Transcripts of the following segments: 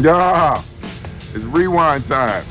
Yeah, it's rewind time.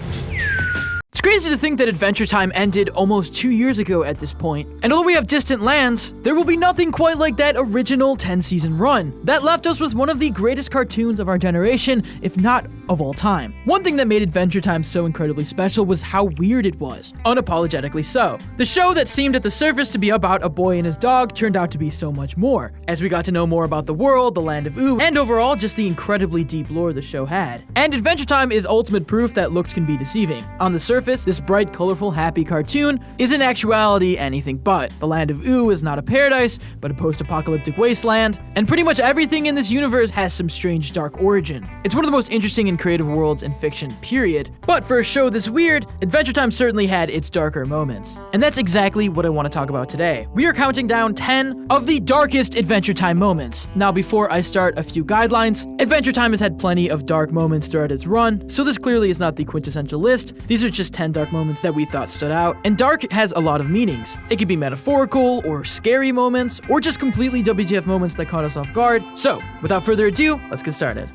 It's crazy to think that Adventure Time ended almost 2 years ago at this point, and although we have distant lands, there will be nothing quite like that original 10-season run. That left us with one of the greatest cartoons of our generation, if not of all time. One thing that made Adventure Time so incredibly special was how weird it was, unapologetically so. The show that seemed at the surface to be about a boy and his dog turned out to be so much more, as we got to know more about the world, the land of Ooo, and overall just the incredibly deep lore the show had. And Adventure Time is ultimate proof that looks can be deceiving. On the surface, this bright, colorful, happy cartoon is in actuality anything but. The land of Ooo is not a paradise, but a post-apocalyptic wasteland, and pretty much everything in this universe has some strange dark origin. It's one of the most interesting and creative worlds in fiction, period. But for a show this weird, Adventure Time certainly had its darker moments. And that's exactly what I want to talk about today. We are counting down 10 of the darkest Adventure Time moments. Now before I start, a few guidelines. Adventure Time has had plenty of dark moments throughout its run, so this clearly is not the quintessential list. These are just 10 dark moments that we thought stood out. And dark has a lot of meanings. It could be metaphorical, or scary moments, or just completely WTF moments that caught us off guard. So, without further ado, let's get started.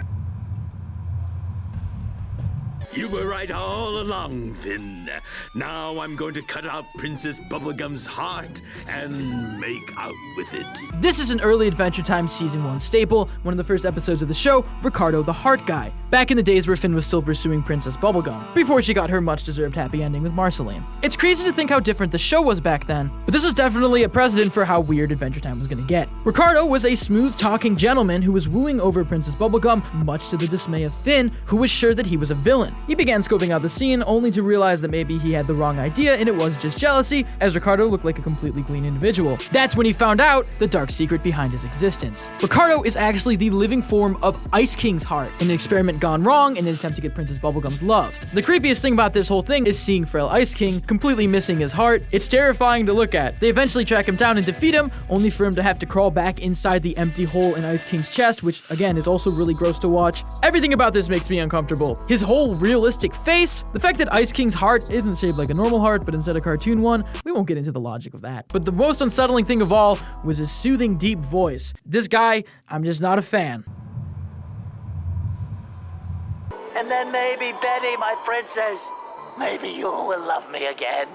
You were right all along, Finn. Now I'm going to cut out Princess Bubblegum's heart and make out with it. This is an early Adventure Time Season 1 staple, one of the first episodes of the show, Ricardo the Heart Guy, back in the days where Finn was still pursuing Princess Bubblegum, before she got her much-deserved happy ending with Marceline. It's crazy to think how different the show was back then, but this was definitely a precedent for how weird Adventure Time was gonna get. Ricardo was a smooth-talking gentleman who was wooing over Princess Bubblegum, much to the dismay of Finn, who was sure that he was a villain. He began scoping out the scene, only to realize that maybe he had the wrong idea and it was just jealousy, as Ricardo looked like a completely clean individual. That's when he found out the dark secret behind his existence. Ricardo is actually the living form of Ice King's heart, in an experiment gone wrong in an attempt to get Princess Bubblegum's love. The creepiest thing about this whole thing is seeing frail Ice King completely missing his heart. It's terrifying to look at. They eventually track him down and defeat him, only for him to have to crawl back inside the empty hole in Ice King's chest, which again is also really gross to watch. Everything about this makes me uncomfortable. His whole realistic face, the fact that Ice King's heart isn't shaped like a normal heart but instead a cartoon one, we won't get into the logic of that. But the most unsettling thing of all was his soothing deep voice. This guy, I'm just not a fan. And then maybe Betty, my princess, maybe you will love me again.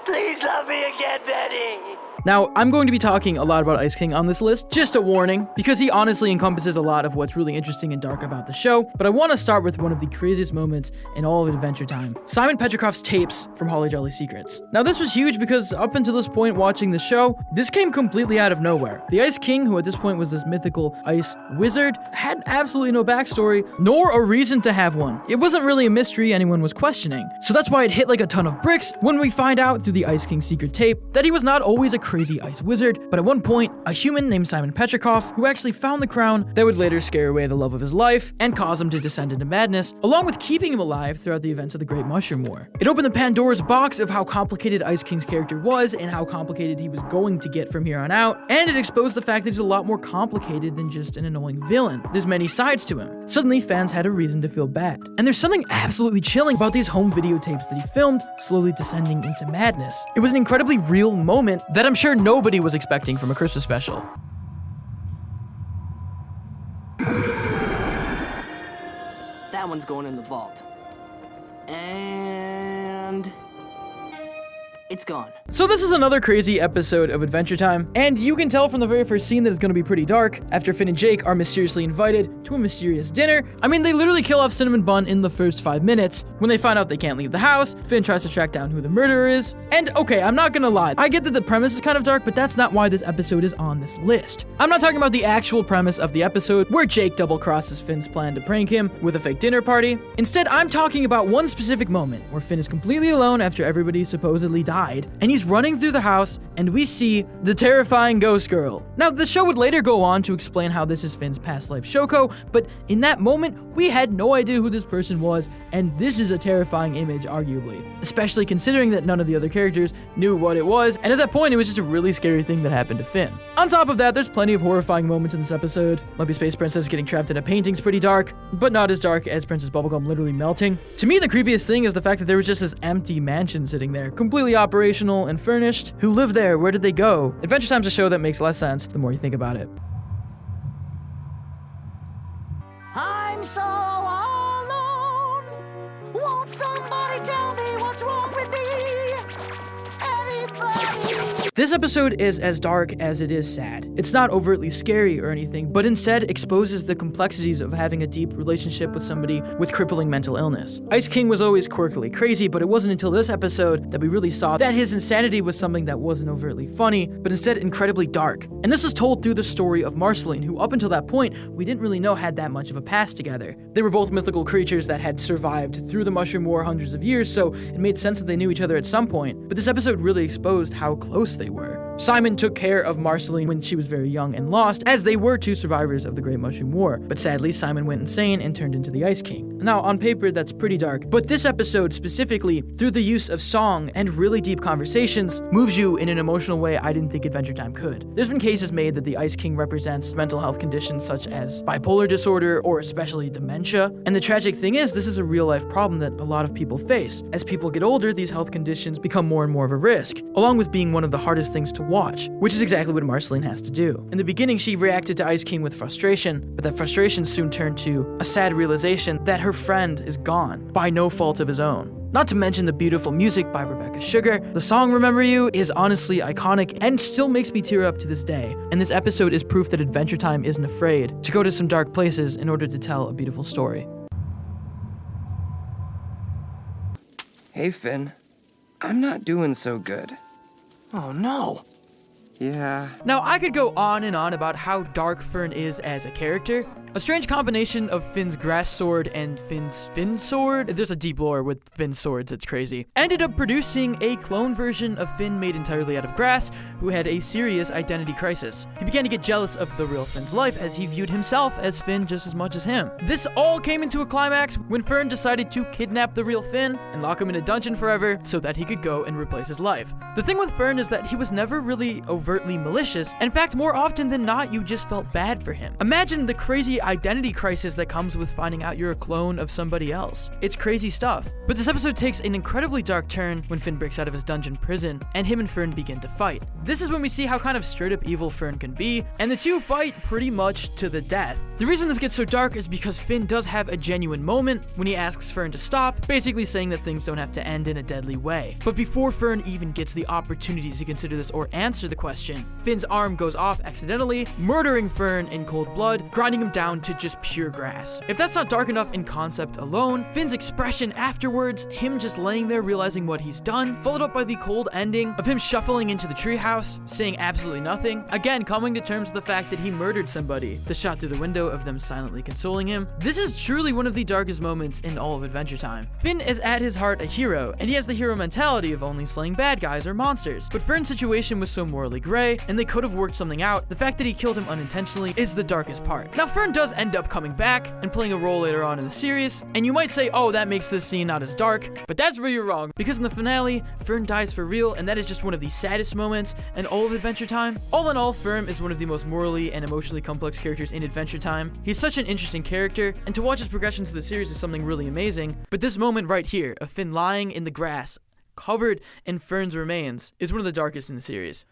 Please love me again, Betty. Now, I'm going to be talking a lot about Ice King on this list, just a warning, because he honestly encompasses a lot of what's really interesting and dark about the show, but I want to start with one of the craziest moments in all of Adventure Time, Simon Petrikoff's tapes from Holly Jolly Secrets. Now, this was huge because up until this point watching the show, this came completely out of nowhere. The Ice King, who at this point was this mythical ice wizard, had absolutely no backstory, nor a reason to have one. It wasn't really a mystery anyone was questioning, so that's why it hit like a ton of bricks when we find out through the Ice King secret tape that he was not always a crazy ice wizard, but at one point, a human named Simon Petrikoff, who actually found the crown that would later scare away the love of his life and cause him to descend into madness, along with keeping him alive throughout the events of the Great Mushroom War. It opened the Pandora's box of how complicated Ice King's character was and how complicated he was going to get from here on out, and it exposed the fact that he's a lot more complicated than just an annoying villain. There's many sides to him. Suddenly, fans had a reason to feel bad. And there's something absolutely chilling about these home videotapes that he filmed, slowly descending into madness. It was an incredibly real moment that I'm sure nobody was expecting from a Christmas special. That one's going in the vault. And it's gone. So this is another crazy episode of Adventure Time, and you can tell from the very first scene that it's going to be pretty dark after Finn and Jake are mysteriously invited to a mysterious dinner. I mean, they literally kill off Cinnamon Bun in the first 5 minutes. When they find out they can't leave the house, Finn tries to track down who the murderer is. And okay, I'm not gonna lie, I get that the premise is kind of dark, but that's not why this episode is on this list. I'm not talking about the actual premise of the episode where Jake double-crosses Finn's plan to prank him with a fake dinner party. Instead, I'm talking about one specific moment where Finn is completely alone after everybody supposedly died, and he's running through the house, and we see the terrifying ghost girl. Now, the show would later go on to explain how this is Finn's past life Shoko, but in that moment, we had no idea who this person was, and this is a terrifying image, arguably. Especially considering that none of the other characters knew what it was, and at that point, it was just a really scary thing that happened to Finn. On top of that, there's plenty of horrifying moments in this episode. Lumpy Space Princess getting trapped in a painting's pretty dark, but not as dark as Princess Bubblegum literally melting. To me, the creepiest thing is the fact that there was just this empty mansion sitting there, completely operational and furnished. Who lived there? Where did they go? Adventure Time's a show that makes less sense the more you think about it. I'm so This episode is as dark as it is sad. It's not overtly scary or anything, but instead exposes the complexities of having a deep relationship with somebody with crippling mental illness. Ice King was always quirkily crazy, but it wasn't until this episode that we really saw that his insanity was something that wasn't overtly funny, but instead incredibly dark. And this was told through the story of Marceline, who up until that point, we didn't really know had that much of a past together. They were both mythical creatures that had survived through the Mushroom War hundreds of years, so it made sense that they knew each other at some point, but this episode really exposed how close they were. Simon took care of Marceline when she was very young and lost, as they were two survivors of the Great Mushroom War, but sadly Simon went insane and turned into the Ice King. Now, on paper, that's pretty dark, but this episode specifically, through the use of song and really deep conversations, moves you in an emotional way I didn't think Adventure Time could. There's been cases made that the Ice King represents mental health conditions such as bipolar disorder or especially dementia, and the tragic thing is this is a real-life problem that a lot of people face. As people get older, these health conditions become more and more of a risk, along with being one of the hardest things to watch, which is exactly what Marceline has to do. In the beginning, she reacted to Ice King with frustration, but that frustration soon turned to a sad realization that her friend is gone, by no fault of his own. Not to mention the beautiful music by Rebecca Sugar. The song Remember You is honestly iconic and still makes me tear up to this day. And this episode is proof that Adventure Time isn't afraid to go to some dark places in order to tell a beautiful story. Hey, Finn. I'm not doing so good. Oh no. Yeah. Now, I could go on and on about how dark Fern is as a character. A strange combination of Finn's grass sword and Finn's fin sword. There's a deep lore with Finn swords, it's crazy. Ended up producing a clone version of Finn made entirely out of grass, who had a serious identity crisis. He began to get jealous of the real Finn's life as he viewed himself as Finn just as much as him. This all came into a climax when Fern decided to kidnap the real Finn and lock him in a dungeon forever so that he could go and replace his life. The thing with Fern is that he was never really overtly malicious. In fact, more often than not, you just felt bad for him. Imagine the crazy identity crisis that comes with finding out you're a clone of somebody else. It's crazy stuff. But this episode takes an incredibly dark turn when Finn breaks out of his dungeon prison and him and Fern begin to fight. This is when we see how kind of straight up evil Fern can be, and the two fight pretty much to the death. The reason this gets so dark is because Finn does have a genuine moment when he asks Fern to stop, basically saying that things don't have to end in a deadly way. But before Fern even gets the opportunity to consider this or answer the question, Finn's arm goes off accidentally, murdering Fern in cold blood, grinding him down to just pure grass. If that's not dark enough in concept alone, Finn's expression afterwards, him just laying there realizing what he's done, followed up by the cold ending of him shuffling into the treehouse, saying absolutely nothing, again coming to terms with the fact that he murdered somebody, the shot through the window of them silently consoling him. This is truly one of the darkest moments in all of Adventure Time. Finn is at his heart a hero, and he has the hero mentality of only slaying bad guys or monsters, but Fern's situation was so morally gray, and they could have worked something out. The fact that he killed him unintentionally is the darkest part. Now, Fern does end up coming back and playing a role later on in the series, and you might say, oh, that makes this scene not as dark, but that's where you're wrong, because in the finale, Fern dies for real, and that is just one of the saddest moments in all of Adventure Time. All in all, Fern is one of the most morally and emotionally complex characters in Adventure Time. He's such an interesting character, and to watch his progression through the series is something really amazing, but this moment right here, of Finn lying in the grass, covered in Fern's remains, is one of the darkest in the series.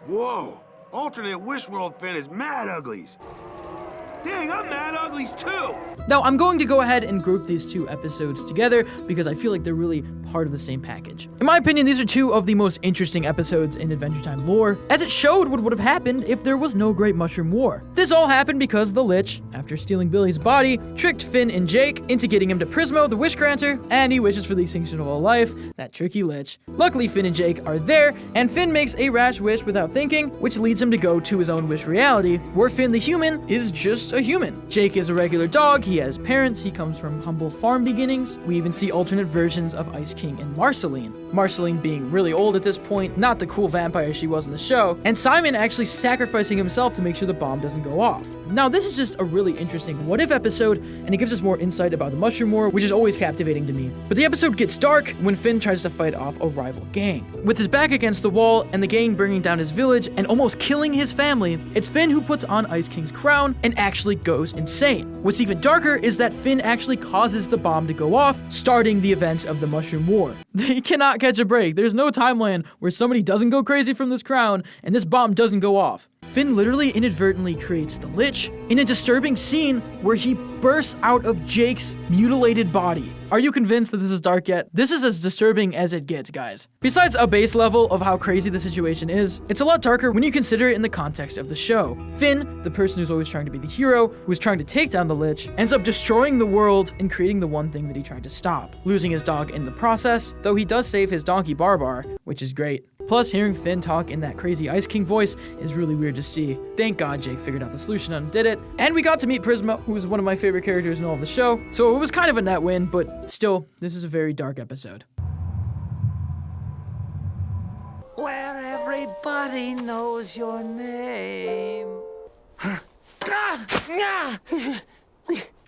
Whoa! Alternate Wish World Finn is mad uglies. Dang, I'm mad uglies too! Now, I'm going to go ahead and group these two episodes together because I feel like they're really part of the same package. In my opinion, these are two of the most interesting episodes in Adventure Time lore, as it showed what would have happened if there was no Great Mushroom War. This all happened because the Lich, after stealing Billy's body, tricked Finn and Jake into getting him to Prismo, the Wish Granter, and he wishes for the extinction of all life, that tricky Lich. Luckily, Finn and Jake are there, and Finn makes a rash wish without thinking, which leads him to go to his own wish reality, where Finn the human is just a human. Jake is a regular dog, he has parents, he comes from humble farm beginnings. We even see alternate versions of Ice King and Marceline. Marceline being really old at this point, not the cool vampire she was in the show, and Simon actually sacrificing himself to make sure the bomb doesn't go off. Now, this is just a really interesting what-if episode, and it gives us more insight about the Mushroom War, which is always captivating to me. But the episode gets dark when Finn tries to fight off a rival gang. With his back against the wall, and the gang bringing down his village and almost killing his family, it's Finn who puts on Ice King's crown and actually goes insane. What's even darker is that Finn actually causes the bomb to go off, starting the events of the Mushroom War. They cannot catch a break. There's no timeline where somebody doesn't go crazy from this crown and this bomb doesn't go off. Finn literally inadvertently creates the Lich in a disturbing scene where he bursts out of Jake's mutilated body. Are you convinced that this is dark yet? This is as disturbing as it gets, guys. Besides a base level of how crazy the situation is, it's a lot darker when you consider it in the context of the show. Finn, the person who's always trying to be the hero, who's trying to take down the Lich, ends up destroying the world and creating the one thing that he tried to stop, losing his dog in the process, though he does save his donkey Barbar, which is great. Plus, hearing Finn talk in that crazy Ice King voice is really weird to see. Thank God Jake figured out the solution and did it. And we got to meet Prisma, who is one of my favorite characters in all of the show, so it was kind of a net win, but still, this is a very dark episode. Where everybody knows your name.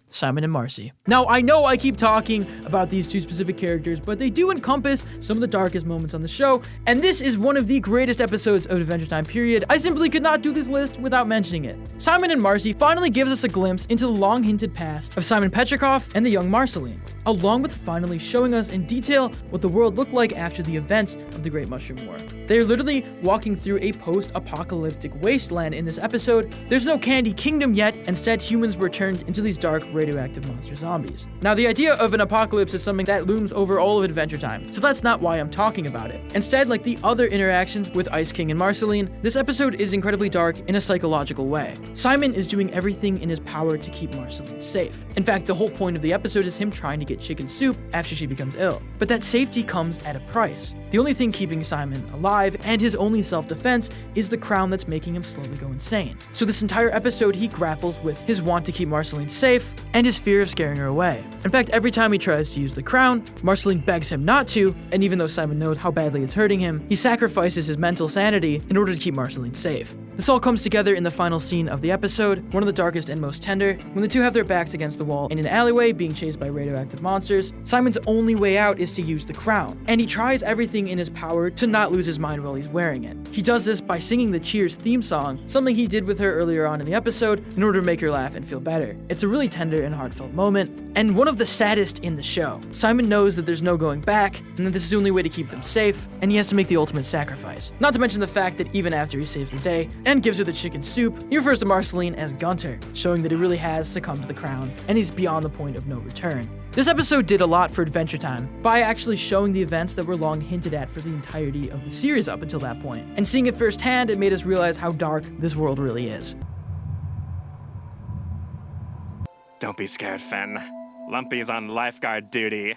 Simon and Marcy. Now, I know I keep talking about these two specific characters, but they do encompass some of the darkest moments on the show, and this is one of the greatest episodes of Adventure Time, period. I simply could not do this list without mentioning it. Simon and Marcy finally gives us a glimpse into the long-hinted past of Simon Petrikov and the young Marceline, along with finally showing us in detail what the world looked like after the events of the Great Mushroom War. They are literally walking through a post-apocalyptic wasteland in this episode. There's no Candy Kingdom yet, instead humans were turned into these dark radioactive monster zombies. Now, the idea of an apocalypse is something that looms over all of Adventure Time, so that's not why I'm talking about it. Instead, like the other interactions with Ice King and Marceline, this episode is incredibly dark in a psychological way. Simon is doing everything in his power to keep Marceline safe. In fact, the whole point of the episode is him trying to get chicken soup after she becomes ill. But that safety comes at a price. The only thing keeping Simon alive and his only self-defense is the crown that's making him slowly go insane. So this entire episode, he grapples with his want to keep Marceline safe and his fear of scaring her away. In fact, every time he tries to use the crown, Marceline begs him not to, and even though Simon knows how badly it's hurting him, he sacrifices his mental sanity in order to keep Marceline safe. This all comes together in the final scene of the episode, one of the darkest and most tender, when the two have their backs against the wall in an alleyway being chased by radioactive monsters. Simon's only way out is to use the crown, and he tries everything in his power to not lose his mind while he's wearing it. He does this by singing the Cheers theme song, something he did with her earlier on in the episode in order to make her laugh and feel better. It's a really tender and heartfelt moment, and one of the saddest in the show. Simon knows that there's no going back, and that this is the only way to keep them safe, and he has to make the ultimate sacrifice. Not to mention the fact that even after he saves the day, and gives her the chicken soup, he refers to Marceline as Gunter, showing that he really has succumbed to the crown, and he's beyond the point of no return. This episode did a lot for Adventure Time by actually showing the events that were long hinted at for the entirety of the series up until that point. And seeing it firsthand, it made us realize how dark this world really is. Don't be scared, Finn. Lumpy's on lifeguard duty.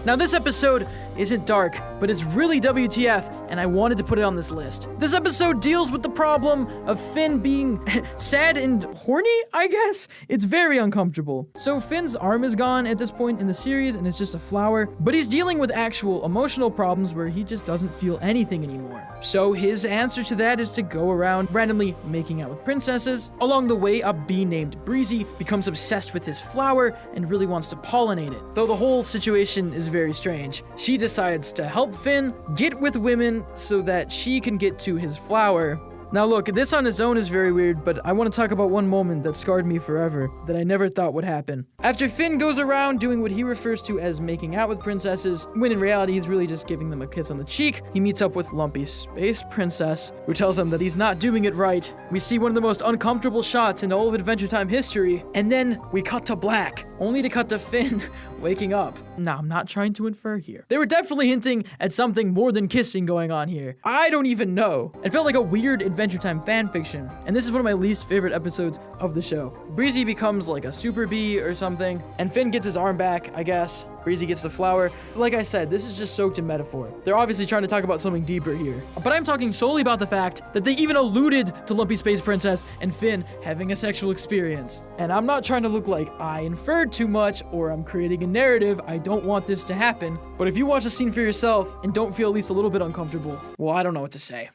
Now, this episode isn't dark, but it's really WTF, and I wanted to put it on this list. This episode deals with the problem of Finn being sad and horny, I guess? It's very uncomfortable. So Finn's arm is gone at this point in the series, and it's just a flower, but he's dealing with actual emotional problems where he just doesn't feel anything anymore. So his answer to that is to go around randomly making out with princesses. Along the way, a bee named Breezy becomes obsessed with his flower and really wants to pollinate it. Though the whole situation is very strange. She decides to help Finn get with women so that she can get to his flower. Now look, this on its own is very weird, but I want to talk about one moment that scarred me forever, that I never thought would happen. After Finn goes around doing what he refers to as making out with princesses, when in reality he's really just giving them a kiss on the cheek, he meets up with Lumpy's space princess, who tells him that he's not doing it right. We see one of the most uncomfortable shots in all of Adventure Time history, and then we cut to black, only to cut to Finn waking up. Now, I'm not trying to infer here. They were definitely hinting at something more than kissing going on here. I don't even know. It felt like a weird Adventure Time fanfiction, and this is one of my least favorite episodes of the show. Breezy becomes like a super bee or something, and Finn gets his arm back, I guess. Breezy gets the flower. Like I said, this is just soaked in metaphor. They're obviously trying to talk about something deeper here. But I'm talking solely about the fact that they even alluded to Lumpy Space Princess and Finn having a sexual experience. And I'm not trying to look like I inferred too much or I'm creating a narrative. I don't want this to happen. But if you watch the scene for yourself and don't feel at least a little bit uncomfortable, well, I don't know what to say.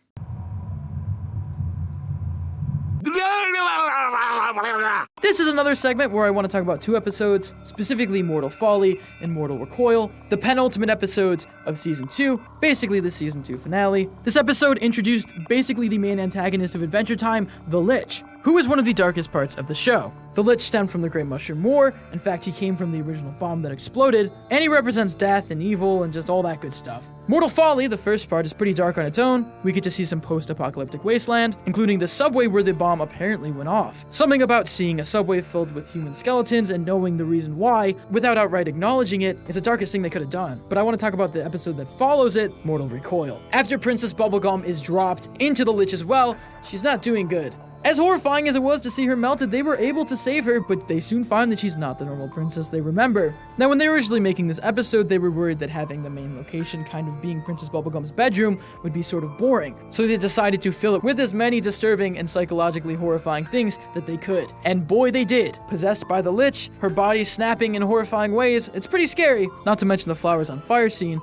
This is another segment where I want to talk about two episodes, specifically Mortal Folly and Mortal Recoil, the penultimate episodes of Season 2, basically the Season 2 finale. This episode introduced basically the main antagonist of Adventure Time, the Lich, who is one of the darkest parts of the show. The Lich stemmed from the Great Mushroom War. In fact, he came from the original bomb that exploded, and he represents death and evil and just all that good stuff. Mortal Folly, the first part, is pretty dark on its own. We get to see some post-apocalyptic wasteland, including the subway where the bomb apparently went off. Something about seeing a subway filled with human skeletons and knowing the reason why, without outright acknowledging it, is the darkest thing they could have done. But I want to talk about the episode that follows it, Mortal Recoil. After Princess Bubblegum is dropped into the Lich as well, she's not doing good. As horrifying as it was to see her melted, they were able to save her, but they soon find that she's not the normal princess they remember. Now, when they were originally making this episode, they were worried that having the main location kind of being Princess Bubblegum's bedroom would be sort of boring. So they decided to fill it with as many disturbing and psychologically horrifying things that they could. And boy, they did. Possessed by the Lich, her body snapping in horrifying ways, it's pretty scary. Not to mention the flowers on fire scene.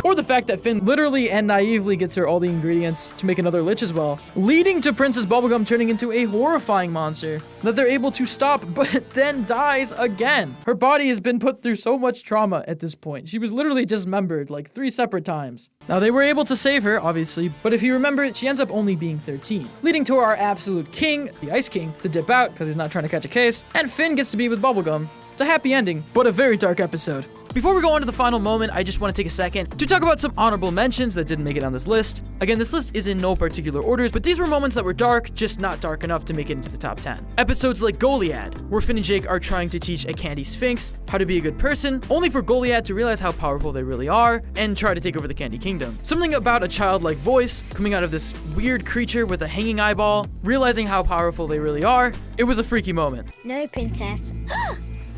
Or the fact that Finn literally and naively gets her all the ingredients to make another Lich as well, leading to Princess Bubblegum turning into a horrifying monster that they're able to stop, but then dies again. Her body has been put through so much trauma at this point. She was literally dismembered like 3 separate times. Now, they were able to save her, obviously, but if you remember, she ends up only being 13, leading to our absolute king, the Ice King, to dip out because he's not trying to catch a case, and Finn gets to be with Bubblegum. It's a happy ending, but a very dark episode. Before we go on to the final moment, I just want to take a second to talk about some honorable mentions that didn't make it on this list. Again, this list is in no particular orders, but these were moments that were dark, just not dark enough to make it into the top 10. Episodes like Goliad, where Finn and Jake are trying to teach a candy sphinx how to be a good person, only for Goliad to realize how powerful they really are and try to take over the Candy Kingdom. Something about a childlike voice coming out of this weird creature with a hanging eyeball, realizing how powerful they really are. It was a freaky moment. No, princess.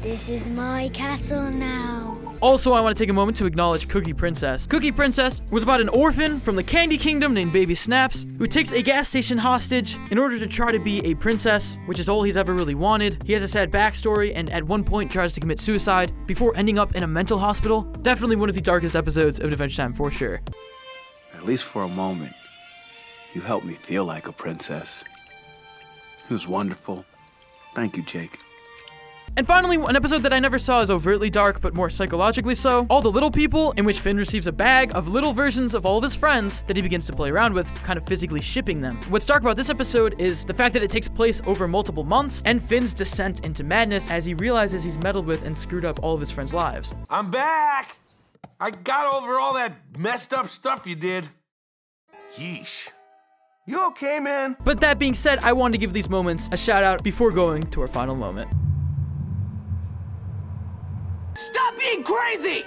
This is my castle now. Also, I want to take a moment to acknowledge Cookie Princess. Cookie Princess was about an orphan from the Candy Kingdom named Baby Snaps, who takes a gas station hostage in order to try to be a princess, which is all he's ever really wanted. He has a sad backstory and at one point tries to commit suicide before ending up in a mental hospital. Definitely one of the darkest episodes of Adventure Time for sure. At least for a moment, you helped me feel like a princess. It was wonderful. Thank you, Jake. And finally, an episode that I never saw as overtly dark, but more psychologically so, All the Little People, in which Finn receives a bag of little versions of all of his friends that he begins to play around with, kind of physically shipping them. What's dark about this episode is the fact that it takes place over multiple months, and Finn's descent into madness as he realizes he's meddled with and screwed up all of his friends' lives. I'm back! I got over all that messed up stuff you did. Yeesh. You okay, man? But that being said, I wanted to give these moments a shout out before going to our final moment. Stop being crazy!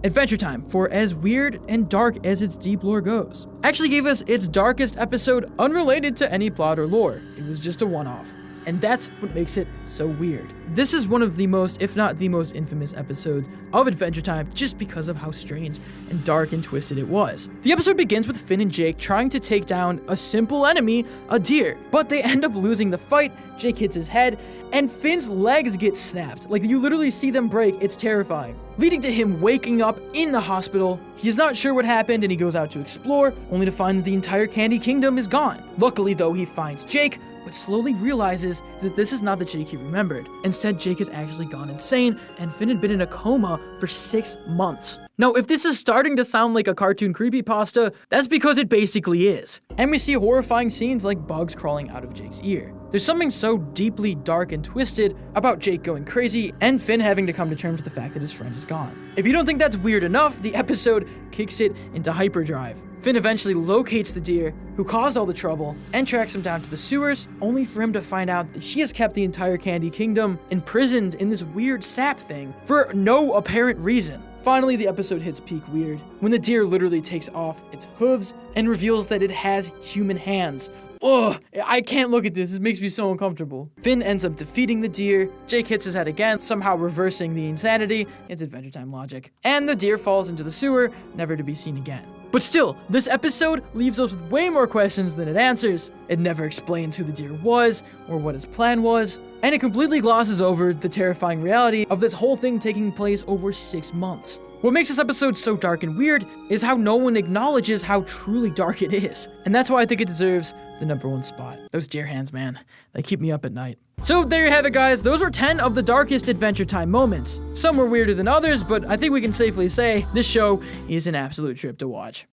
Adventure Time, for as weird and dark as its deep lore goes, actually gave us its darkest episode unrelated to any plot or lore. It was just a one-off. And that's what makes it so weird. This is one of the most, if not the most infamous episodes of Adventure Time just because of how strange and dark and twisted it was. The episode begins with Finn and Jake trying to take down a simple enemy, a deer, but they end up losing the fight. Jake hits his head, and Finn's legs get snapped. Like, you literally see them break. It's terrifying. Leading to him waking up in the hospital. He's not sure what happened, and he goes out to explore, only to find that the entire Candy Kingdom is gone. Luckily, though, he finds Jake, but slowly realizes that this is not the Jake he remembered. Instead, Jake has actually gone insane, and Finn had been in a coma for 6 months. Now, if this is starting to sound like a cartoon creepypasta, that's because it basically is. And we see horrifying scenes like bugs crawling out of Jake's ear. There's something so deeply dark and twisted about Jake going crazy and Finn having to come to terms with the fact that his friend is gone. If you don't think that's weird enough, the episode kicks it into hyperdrive. Finn eventually locates the deer who caused all the trouble and tracks him down to the sewers, only for him to find out that she has kept the entire Candy Kingdom imprisoned in this weird sap thing for no apparent reason. Finally, the episode hits peak weird when the deer literally takes off its hooves and reveals that it has human hands. Ugh, I can't look at this. This makes me so uncomfortable. Finn ends up defeating the deer. Jake hits his head again, somehow reversing the insanity. It's Adventure Time logic. And the deer falls into the sewer, never to be seen again. But still, this episode leaves us with way more questions than it answers. It never explains who the deer was or what his plan was, and it completely glosses over the terrifying reality of this whole thing taking place over 6 months. What makes this episode so dark and weird is how no one acknowledges how truly dark it is. And that's why I think it deserves the #1 spot. Those deer hands, man, they keep me up at night. So there you have it, guys. Those are 10 of the darkest Adventure Time moments. Some were weirder than others, but I think we can safely say this show is an absolute trip to watch.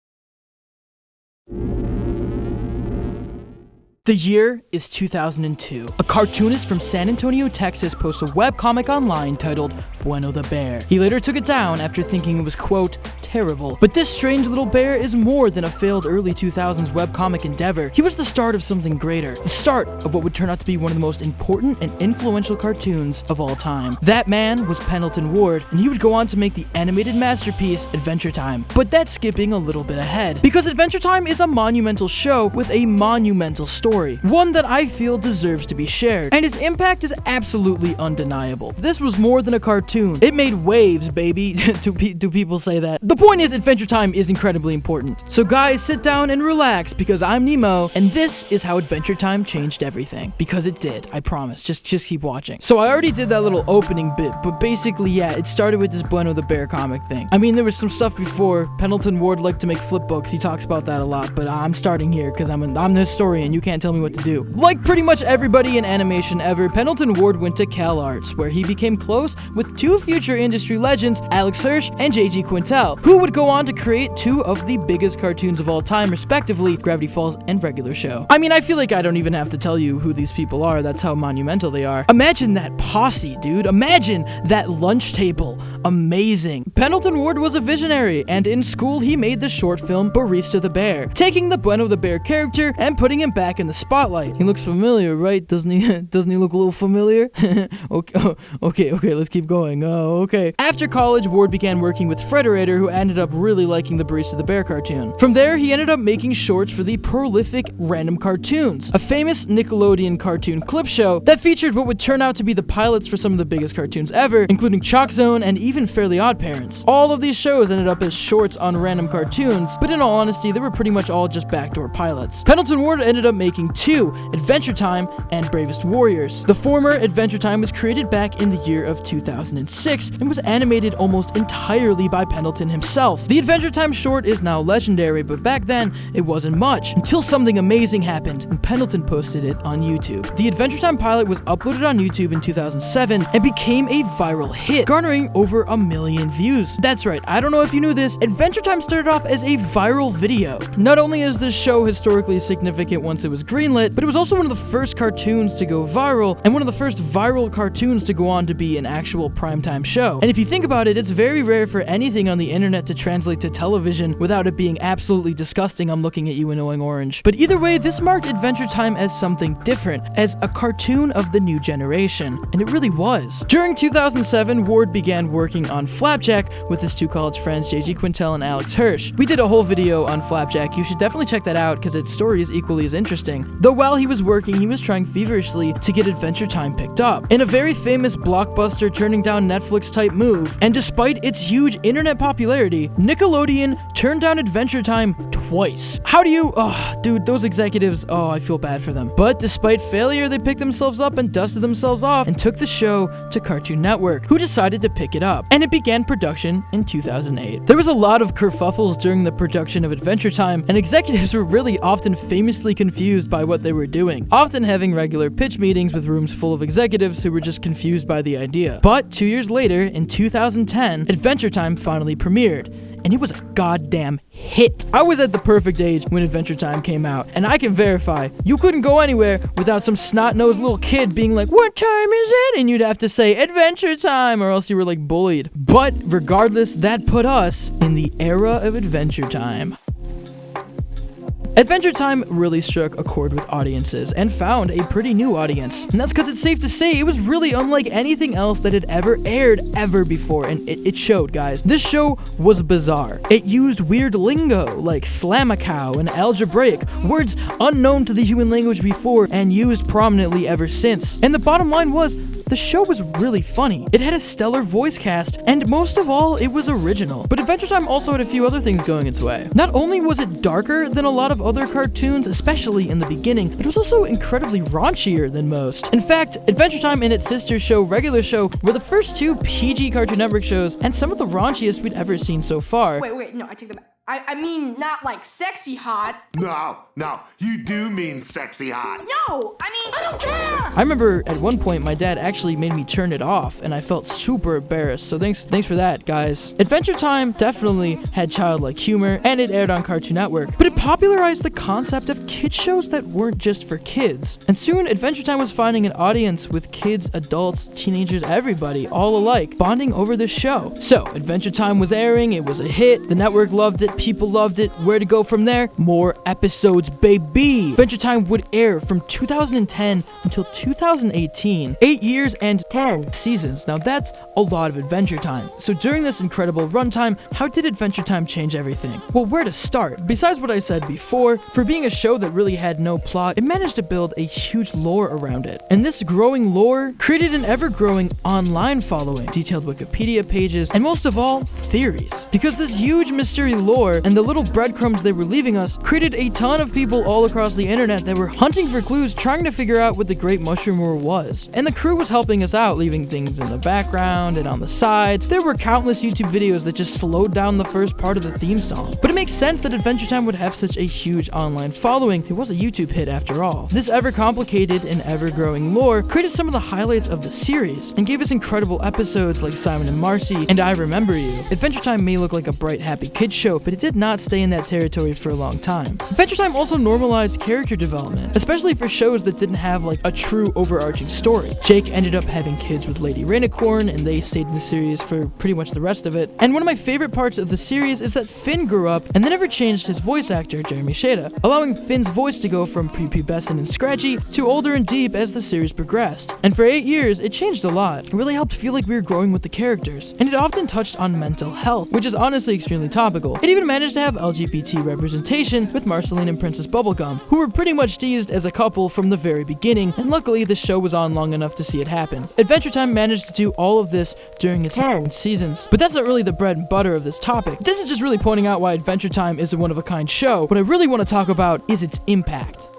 The year is 2002. A cartoonist from San Antonio, Texas posts a webcomic online titled Bueno the Bear. He later took it down after thinking it was, quote, terrible. But this strange little bear is more than a failed early 2000s webcomic endeavor. He was the start of something greater. The start of what would turn out to be one of the most important and influential cartoons of all time. That man was Pendleton Ward, and he would go on to make the animated masterpiece Adventure Time. But that's skipping a little bit ahead, because Adventure Time is a monumental show with a monumental story. One that I feel deserves to be shared, and its impact is absolutely undeniable. This was more than a cartoon. It made waves, baby. Do people say that? The point is, Adventure Time is incredibly important. So guys, sit down and relax, because I'm Nemo, and this is how Adventure Time changed everything. Because it did, I promise. Just keep watching. So I already did that little opening bit, but basically, yeah, it started with this Bueno the Bear comic thing. I mean, there was some stuff before. Pendleton Ward liked to make flip books. He talks about that a lot, but I'm starting here because I'm the historian. You can't tell me what to do. Like pretty much everybody in animation ever, Pendleton Ward went to CalArts, where he became close with two future industry legends, Alex Hirsch and J.G. Quintel, who would go on to create two of the biggest cartoons of all time, respectively, Gravity Falls and Regular Show. I mean, I feel like I don't even have to tell you who these people are. That's how monumental they are. Imagine that posse, dude. Imagine that lunch table. Amazing. Pendleton Ward was a visionary, and in school he made the short film Barista the Bear, taking the Bueno the Bear character and putting him back in the spotlight. He looks familiar, right? Doesn't he? Doesn't he look a little familiar? Okay, let's keep going. Okay. After college, Ward began working with Frederator, who ended up really liking the Barista the Bear cartoon. From there, he ended up making shorts for the prolific Random Cartoons, a famous Nickelodeon cartoon clip show that featured what would turn out to be the pilots for some of the biggest cartoons ever, including Chalk Zone and even Fairly Odd Parents. All of these shows ended up as shorts on Random Cartoons, but in all honesty, they were pretty much all just backdoor pilots. Pendleton Ward ended up making two, Adventure Time and Bravest Warriors. The former, Adventure Time, was created back in the year of 2006 and was animated almost entirely by Pendleton himself. The Adventure Time short is now legendary, but back then it wasn't much, until something amazing happened and Pendleton posted it on YouTube. The Adventure Time pilot was uploaded on YouTube in 2007 and became a viral hit, garnering over 1 million views. That's right, I don't know if you knew this, Adventure Time started off as a viral video. Not only is this show historically significant once it was greenlit, but it was also one of the first cartoons to go viral, and one of the first viral cartoons to go on to be an actual primetime show. And if you think about it, it's very rare for anything on the internet to translate to television without it being absolutely disgusting. I'm looking at you, annoying orange. But either way, this marked Adventure Time as something different, as a cartoon of the new generation, and it really was. During 2007, Ward began working on Flapjack with his two college friends, J.G. Quintel and Alex Hirsch. We did a whole video on Flapjack. You should definitely check that out because its story is equally as interesting. Though while he was working, he was trying feverishly to get Adventure Time picked up, in a very famous blockbuster turning down Netflix type move. And despite its huge internet popularity, Nickelodeon turned down Adventure Time twice. How do you... Oh, dude, those executives, I feel bad for them. But despite failure, they picked themselves up and dusted themselves off and took the show to Cartoon Network, who decided to pick it up. And it began production in 2008. There was a lot of kerfuffles during the production of Adventure Time, and executives were really often famously confused by what they were doing, often having regular pitch meetings with rooms full of executives who were just confused by the idea. But 2 years later, in 2010, Adventure Time finally premiered, and it was a goddamn hit. I was at the perfect age when Adventure Time came out, and I can verify, you couldn't go anywhere without some snot-nosed little kid being like, "What time is it?" And you'd have to say, "Adventure Time," or else you were like bullied. But regardless, that put us in the era of Adventure Time. Adventure Time really struck a chord with audiences and found a pretty new audience. And that's because it's safe to say it was really unlike anything else that had ever aired ever before, and it showed, guys. This show was bizarre. It used weird lingo like slamacow and algebraic, words unknown to the human language before and used prominently ever since. And the bottom line was, the show was really funny. It had a stellar voice cast, and most of all, it was original. But Adventure Time also had a few other things going its way. Not only was it darker than a lot of other cartoons, especially in the beginning, it was also incredibly raunchier than most. In fact, Adventure Time and its sister show, Regular Show, were the first two PG Cartoon Network shows, and some of the raunchiest we'd ever seen so far. Wait, no, I take that back. I mean, not like sexy hot. No, you do mean sexy hot. No, I mean, I don't care. I remember at one point my dad actually made me turn it off, and I felt super embarrassed. So thanks for that, guys. Adventure Time definitely had childlike humor, and it aired on Cartoon Network, but it popularized the concept of kid shows that weren't just for kids. And soon, Adventure Time was finding an audience with kids, adults, teenagers, everybody, all alike, bonding over this show. So, Adventure Time was airing, it was a hit, the network loved it, people loved it. Where to go from there? More episodes, baby! Adventure Time would air from 2010 until 2018. 8 years and 10 seasons. Now that's a lot of Adventure Time. So during this incredible runtime, how did Adventure Time change everything? Well, where to start? Besides what I said before, for being a show that really had no plot, it managed to build a huge lore around it. And this growing lore created an ever-growing online following, detailed Wikipedia pages, and most of all, theories. Because this huge mystery lore and the little breadcrumbs they were leaving us created a ton of people all across the internet that were hunting for clues, trying to figure out what the Great Mushroom War was. And the crew was helping us out, leaving things in the background and on the sides. There were countless YouTube videos that just slowed down the first part of the theme song. But it makes sense that Adventure Time would have such a huge online following. It was a YouTube hit after all. This ever-complicated and ever-growing lore created some of the highlights of the series and gave us incredible episodes like Simon and Marcy and I Remember You. Adventure Time may look like a bright, happy kids show, but it did not stay in that territory for a long time. Adventure Time also normalized character development, especially for shows that didn't have like a true overarching story. Jake ended up having kids with Lady Rainicorn, and they stayed in the series for pretty much the rest of it. And one of my favorite parts of the series is that Finn grew up and then never changed his voice actor, Jeremy Shada, allowing Finn's voice to go from prepubescent and scratchy to older and deep as the series progressed. And for 8 years, it changed a lot. It really helped feel like we were growing with the characters. And it often touched on mental health, which is honestly extremely topical. It even managed to have LGBT representation with Marceline and Princess Bubblegum, who were pretty much teased as a couple from the very beginning, and luckily the show was on long enough to see it happen. Adventure Time managed to do all of this during its 10 seasons, but that's not really the bread and butter of this topic. This is just really pointing out why Adventure Time is a one-of-a-kind show. What I really want to talk about is its impact.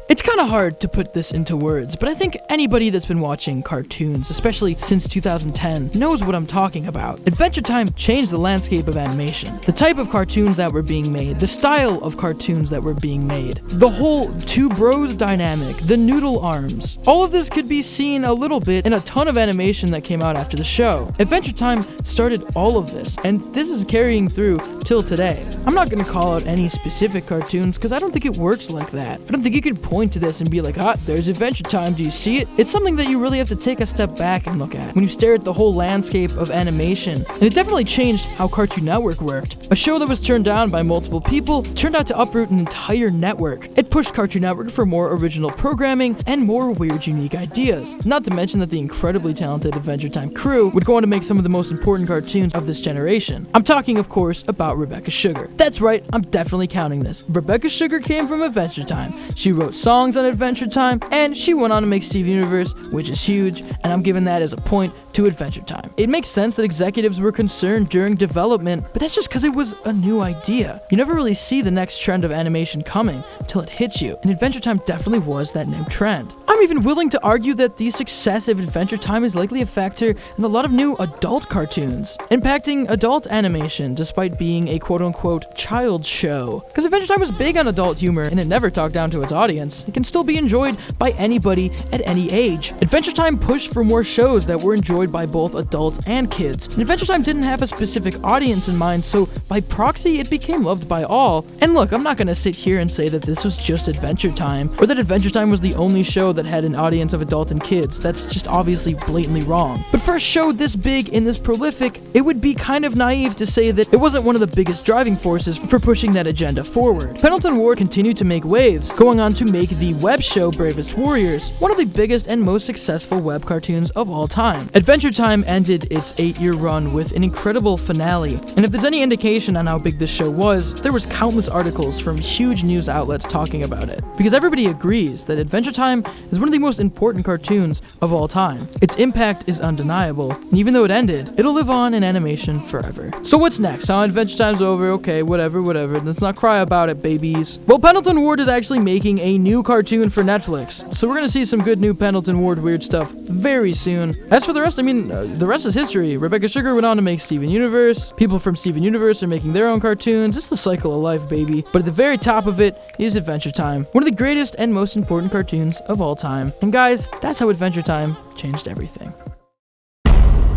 It's kind of hard to put this into words, but I think anybody that's been watching cartoons, especially since 2010, knows what I'm talking about. Adventure Time changed the landscape of animation. The type of cartoons that were being made, the style of cartoons that were being made, the whole two bros dynamic, the noodle arms. All of this could be seen a little bit in a ton of animation that came out after the show. Adventure Time started all of this, and this is carrying through till today. I'm not going to call out any specific cartoons because I don't think it works like that. I don't think you could point to this and be like, there's Adventure Time, do you see it? It's something that you really have to take a step back and look at when you stare at the whole landscape of animation. And it definitely changed how Cartoon Network worked. A show that was turned down by multiple people turned out to uproot an entire network. It pushed Cartoon Network for more original programming and more weird, unique ideas. Not to mention that the incredibly talented Adventure Time crew would go on to make some of the most important cartoons of this generation. I'm talking, of course, about Rebecca Sugar. That's right, I'm definitely counting this. Rebecca Sugar came from Adventure Time. She wrote songs on Adventure Time, and she went on to make Steve Universe, which is huge, and I'm giving that as a point to Adventure Time. It makes sense that executives were concerned during development, but that's just because it was a new idea. You never really see the next trend of animation coming till it hits you, and Adventure Time definitely was that new trend. I'm even willing to argue that the success of Adventure Time is likely a factor in a lot of new adult cartoons, impacting adult animation despite being a quote-unquote child show. Because Adventure Time was big on adult humor, and it never talked down to its audience. It can still be enjoyed by anybody at any age. Adventure Time pushed for more shows that were enjoyed by both adults and kids. And Adventure Time didn't have a specific audience in mind, so by proxy, it became loved by all. And look, I'm not gonna sit here and say that this was just Adventure Time, or that Adventure Time was the only show that had an audience of adult and kids. That's just obviously blatantly wrong. But for a show this big and this prolific, it would be kind of naive to say that it wasn't one of the biggest driving forces for pushing that agenda forward. Pendleton Ward continued to make waves, going on to make the web show Bravest Warriors, one of the biggest and most successful web cartoons of all time. Adventure Time ended its 8-year run with an incredible finale, and if there's any indication on how big this show was, there was countless articles from huge news outlets talking about it. Because everybody agrees that Adventure Time is one of the most important cartoons of all time. Its impact is undeniable, and even though it ended, it'll live on in animation forever. So what's next? Adventure Time's over, okay, whatever. Let's not cry about it, babies. Well, Pendleton Ward is actually making a new cartoon for Netflix, so we're gonna see some good new Pendleton Ward weird stuff very soon. As for the rest, the rest is history. Rebecca Sugar went on to make Steven Universe. People from Steven Universe are making their own cartoons. It's the cycle of life, baby. But at the very top of it is Adventure Time, one of the greatest and most important cartoons of all time. And guys, that's how Adventure Time changed everything.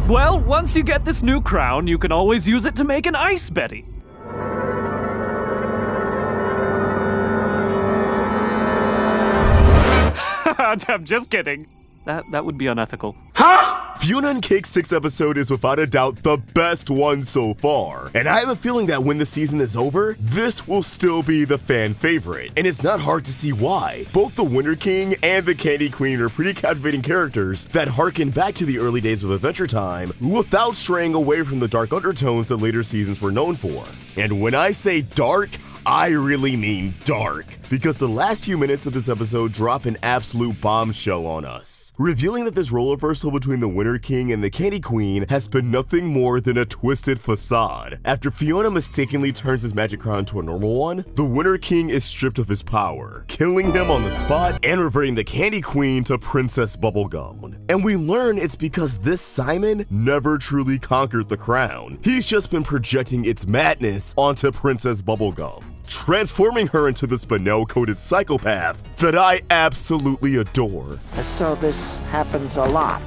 Well, once you get this new crown, you can always use it to make an ice Betty. I'm just kidding. That would be unethical. Fionna and Cake's 6th episode is without a doubt the best one so far, and I have a feeling that when the season is over, this will still be the fan favorite, and it's not hard to see why. Both the Winter King and the Candy Queen are pretty captivating characters that harken back to the early days of Adventure Time without straying away from the dark undertones that later seasons were known for. And when I say dark, I really mean dark, because the last few minutes of this episode drop an absolute bombshell on us, revealing that this role reversal between the Winter King and the Candy Queen has been nothing more than a twisted facade. After Fionna mistakenly turns his magic crown to a normal one, the Winter King is stripped of his power, killing him on the spot and reverting the Candy Queen to Princess Bubblegum. And we learn it's because this Simon never truly conquered the crown. He's just been projecting its madness onto Princess Bubblegum, transforming her into this Benel-coated psychopath that I absolutely adore. So this happens a lot.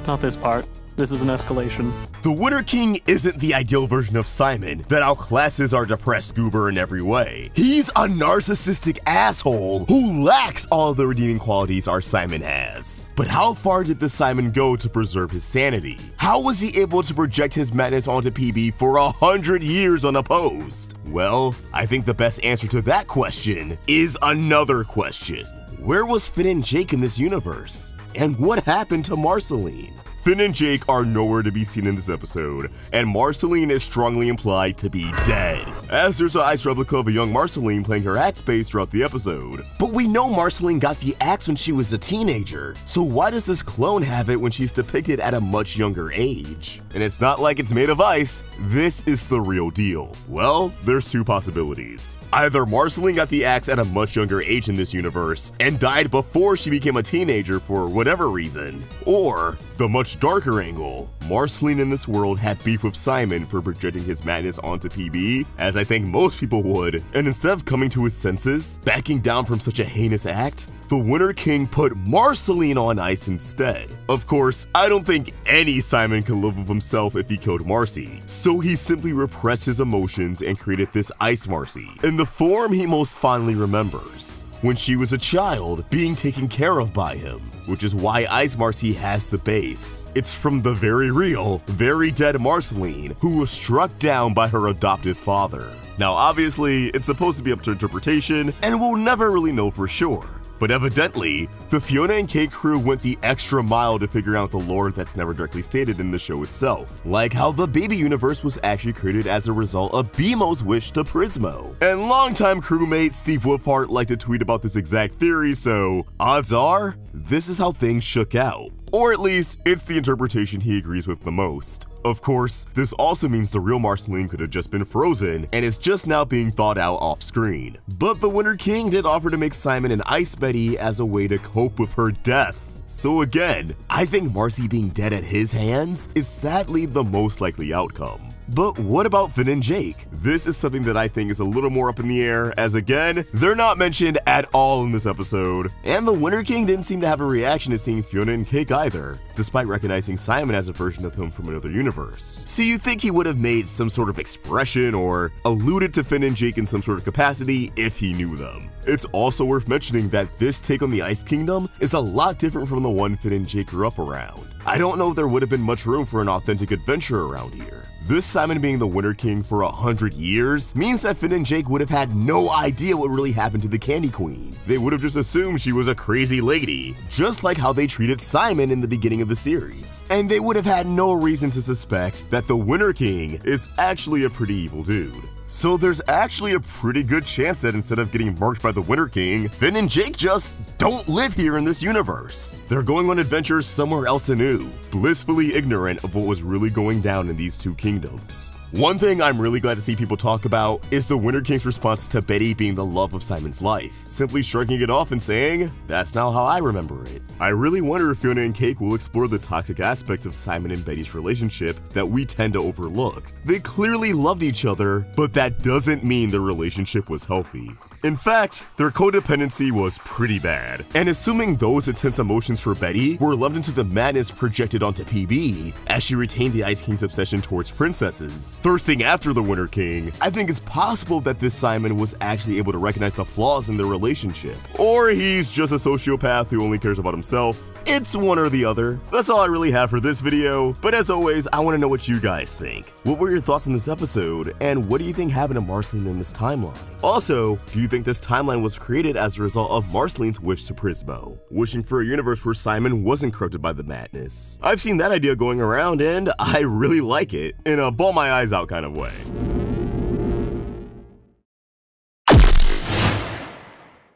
Not this part. This is an escalation. The Winter King isn't the ideal version of Simon that outclasses our depressed goober in every way. He's a narcissistic asshole who lacks all the redeeming qualities our Simon has. But how far did the Simon go to preserve his sanity? How was he able to project his madness onto PB for 100 years unopposed? Well, I think the best answer to that question is another question. Where was Finn and Jake in this universe? And what happened to Marceline? Finn and Jake are nowhere to be seen in this episode, and Marceline is strongly implied to be dead, as there's an ice replica of a young Marceline playing her axe bass throughout the episode. But we know Marceline got the axe when she was a teenager, so why does this clone have it when she's depicted at a much younger age? And it's not like it's made of ice, this is the real deal. Well, there's two possibilities. Either Marceline got the axe at a much younger age in this universe and died before she became a teenager for whatever reason, or the much darker angle, Marceline in this world had beef with Simon for projecting his madness onto PB, as I think most people would, and instead of coming to his senses, backing down from such a heinous act, the Winter King put Marceline on ice instead. Of course, I don't think any Simon can live with himself if he killed Marcy, so he simply repressed his emotions and created this Ice Marcy, in the form he most fondly remembers, when she was a child being taken care of by him, which is why Ice Marcy has the base. It's from the very real, very dead Marceline, who was struck down by her adoptive father. Now obviously, it's supposed to be up to interpretation, and we'll never really know for sure. But evidently, the Fionna and Cake crew went the extra mile to figure out the lore that's never directly stated in the show itself, like how the baby universe was actually created as a result of BMO's wish to Prismo. And longtime crewmate Steve Woodpart liked to tweet about this exact theory, so odds are, this is how things shook out. Or at least, it's the interpretation he agrees with the most. Of course, this also means the real Marceline could have just been frozen and is just now being thawed out off screen. But the Winter King did offer to make Simon an Ice Betty as a way to cope with her death. So again, I think Marcy being dead at his hands is sadly the most likely outcome. But what about Finn and Jake? This is something that I think is a little more up in the air, as again, they're not mentioned at all in this episode. And the Winter King didn't seem to have a reaction to seeing Fionna and Cake either, despite recognizing Simon as a version of him from another universe. So you think he would have made some sort of expression or alluded to Finn and Jake in some sort of capacity if he knew them. It's also worth mentioning that this take on the Ice Kingdom is a lot different from the one Finn and Jake grew up around. I don't know if there would have been much room for an authentic adventure around here. This Simon being the Winter King for 100 years means that Finn and Jake would have had no idea what really happened to the Candy Queen. They would have just assumed she was a crazy lady, just like how they treated Simon in the beginning of the series. And they would have had no reason to suspect that the Winter King is actually a pretty evil dude. So there's actually a pretty good chance that instead of getting marked by the Winter King, Finn and Jake just don't live here in this universe. They're going on adventures somewhere else anew, blissfully ignorant of what was really going down in these two kingdoms. One thing I'm really glad to see people talk about is the Winter King's response to Betty being the love of Simon's life, simply shrugging it off and saying, "That's not how I remember it." I really wonder if Fionna and Cake will explore the toxic aspects of Simon and Betty's relationship that we tend to overlook. They clearly loved each other, but that doesn't mean their relationship was healthy. In fact, their codependency was pretty bad, and assuming those intense emotions for Betty were lumped into the madness projected onto PB, as she retained the Ice King's obsession towards princesses, thirsting after the Winter King, I think it's possible that this Simon was actually able to recognize the flaws in their relationship. Or he's just a sociopath who only cares about himself. It's one or the other. That's all I really have for this video, but as always, I want to know what you guys think. What were your thoughts on this episode, and what do you think happened to Marceline in this timeline? Also, do you think this timeline was created as a result of Marceline's wish to Prismo, wishing for a universe where Simon wasn't corrupted by the madness? I've seen that idea going around, and I really like it, in a ball my eyes out kind of way.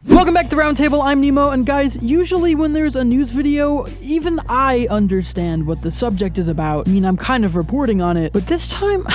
Welcome back to the Roundtable, I'm Nemo, and guys, usually when there's a news video, even I understand what the subject is about. I mean, I'm kind of reporting on it, but this time,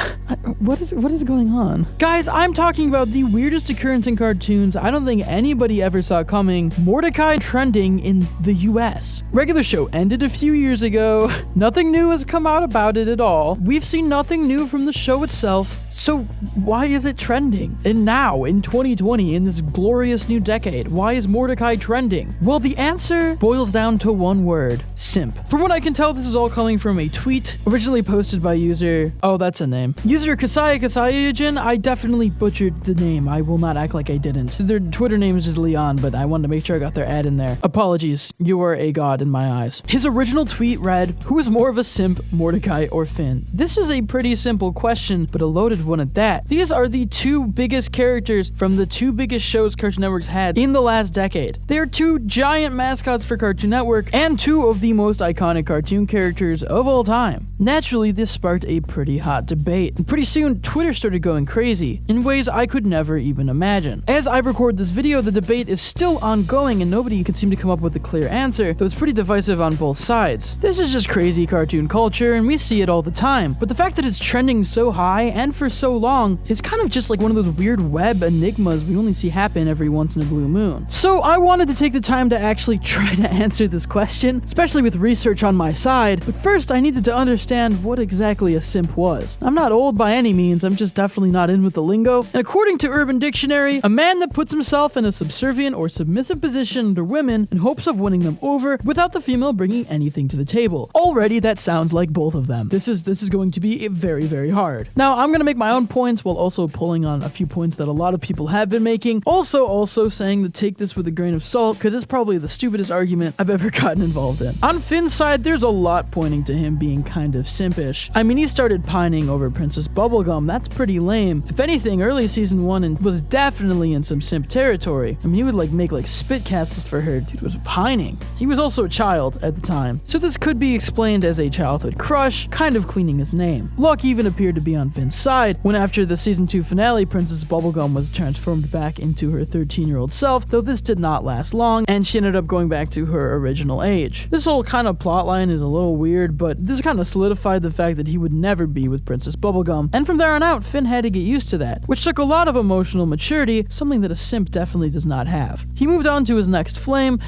what is going on? Guys, I'm talking about the weirdest occurrence in cartoons I don't think anybody ever saw coming: Mordecai trending in the US. Regular show ended a few years ago, nothing new has come out about it at all. We've seen nothing new from the show itself. So why is it trending? And now, in 2020, in this glorious new decade, why is Mordecai trending? Well, the answer boils down to one word: simp. From what I can tell, this is all coming from a tweet originally posted by user, oh, that's a name, user Kasayajin. I definitely butchered the name. I will not act like I didn't. Their Twitter name is just Leon, but I wanted to make sure I got their ad in there. Apologies, you are a god in my eyes. His original tweet read, "Who is more of a simp, Mordecai or Finn?" This is a pretty simple question, but a loaded one at that. These are the two biggest characters from the two biggest shows Cartoon Network's had in the last decade. They are two giant mascots for Cartoon Network and two of the most iconic cartoon characters of all time. Naturally, this sparked a pretty hot debate, and pretty soon Twitter started going crazy in ways I could never even imagine. As I record this video, the debate is still ongoing and nobody can seem to come up with a clear answer, though it's pretty divisive on both sides. This is just crazy cartoon culture and we see it all the time, but the fact that it's trending so high and for so long is kind of just like one of those weird web enigmas we only see happen every once in a blue moon. So I wanted to take the time to actually try to answer this question, especially with research on my side, but first I needed to understand what exactly a simp was. I'm not old by any means, I'm just definitely not in with the lingo, and according to Urban Dictionary, a man that puts himself in a subservient or submissive position under women in hopes of winning them over without the female bringing anything to the table. Already that sounds like both of them. This is going to be very, very hard. Now I'm gonna make my own points while also pulling on a few points that a lot of people have been making. Also saying to take this with a grain of salt, because it's probably the stupidest argument I've ever gotten involved in. On Finn's side, there's a lot pointing to him being kind of simpish. I mean, he started pining over Princess Bubblegum. That's pretty lame. If anything, early season 1 was definitely in some simp territory. I mean, he would make spit castles for her. Dude was pining. He was also a child at the time, so this could be explained as a childhood crush, kind of cleaning his name. Luck even appeared to be on Finn's side when, after the season 2 finale, Princess Bubblegum was transformed back into her 13-year-old self, though this did not last long, and she ended up going back to her original age. This whole kind of plotline is a little weird, but this kind of solidified the fact that he would never be with Princess Bubblegum, and from there on out, Finn had to get used to that, which took a lot of emotional maturity, something that a simp definitely does not have. He moved on to his next flame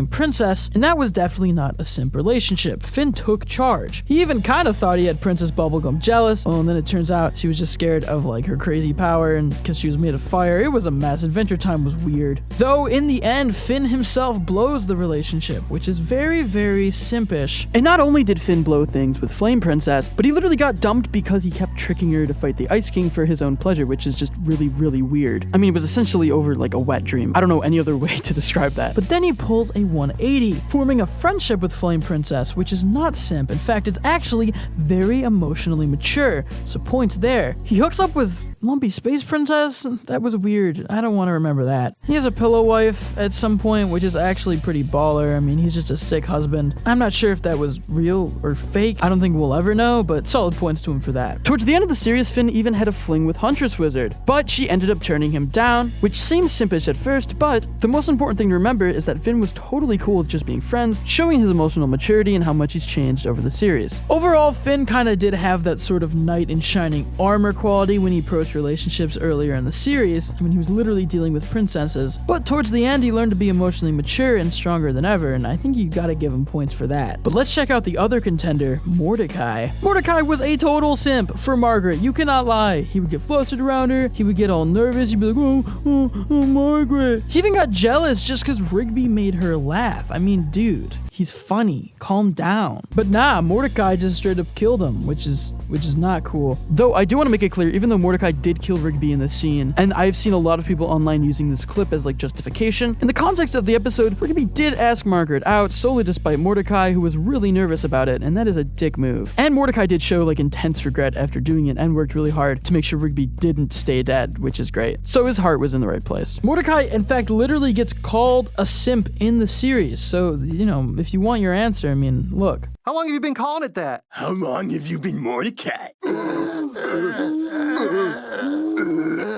Princess, and that was definitely not a simp relationship. Finn took charge. He even kind of thought he had Princess Bubblegum jealous, and then it turns out she was just scared of her crazy power, and because she was made of fire. It was a mess. Adventure Time was weird. Though in the end, Finn himself blows the relationship, which is very, very simpish. And not only did Finn blow things with Flame Princess, but he literally got dumped because he kept tricking her to fight the Ice King for his own pleasure, which is just really, really weird. I mean, it was essentially over a wet dream. I don't know any other way to describe that. But then he pulls a 180, forming a friendship with Flame Princess, which is not simp. In fact, it's actually very emotionally mature. So points there. He hooks up with lumpy space princess? That was weird. I don't want to remember that. He has a pillow wife at some point, which is actually pretty baller. I mean, he's just a sick husband. I'm not sure if that was real or fake. I don't think we'll ever know, but solid points to him for that. Towards the end of the series, Finn even had a fling with Huntress Wizard, but she ended up turning him down, which seems simpish at first, but the most important thing to remember is that Finn was totally cool with just being friends, showing his emotional maturity and how much he's changed over the series. Overall, Finn kinda did have that sort of knight in shining armor quality when he approached relationships earlier in the series. I mean, he was literally dealing with princesses, but towards the end, he learned to be emotionally mature and stronger than ever, and I think you gotta give him points for that. But let's check out the other contender, Mordecai. Mordecai was a total simp for Margaret, you cannot lie. He would get flustered around her, he would get all nervous, he'd be like, oh, Margaret. He even got jealous just because Rigby made her laugh. I mean, dude, he's funny, calm down. But nah, Mordecai just straight up killed him, which is not cool. Though I do want to make it clear, even though Mordecai did kill Rigby in this scene, and I've seen a lot of people online using this clip as like justification, in the context of the episode, Rigby did ask Margaret out solely despite Mordecai, who was really nervous about it, and that is a dick move. And Mordecai did show like intense regret after doing it and worked really hard to make sure Rigby didn't stay dead, which is great. So his heart was in the right place. Mordecai, in fact, literally gets called a simp in the series, so, you know, if you want your answer, I mean, look. How long have you been calling it that? How long have you been Mordecai?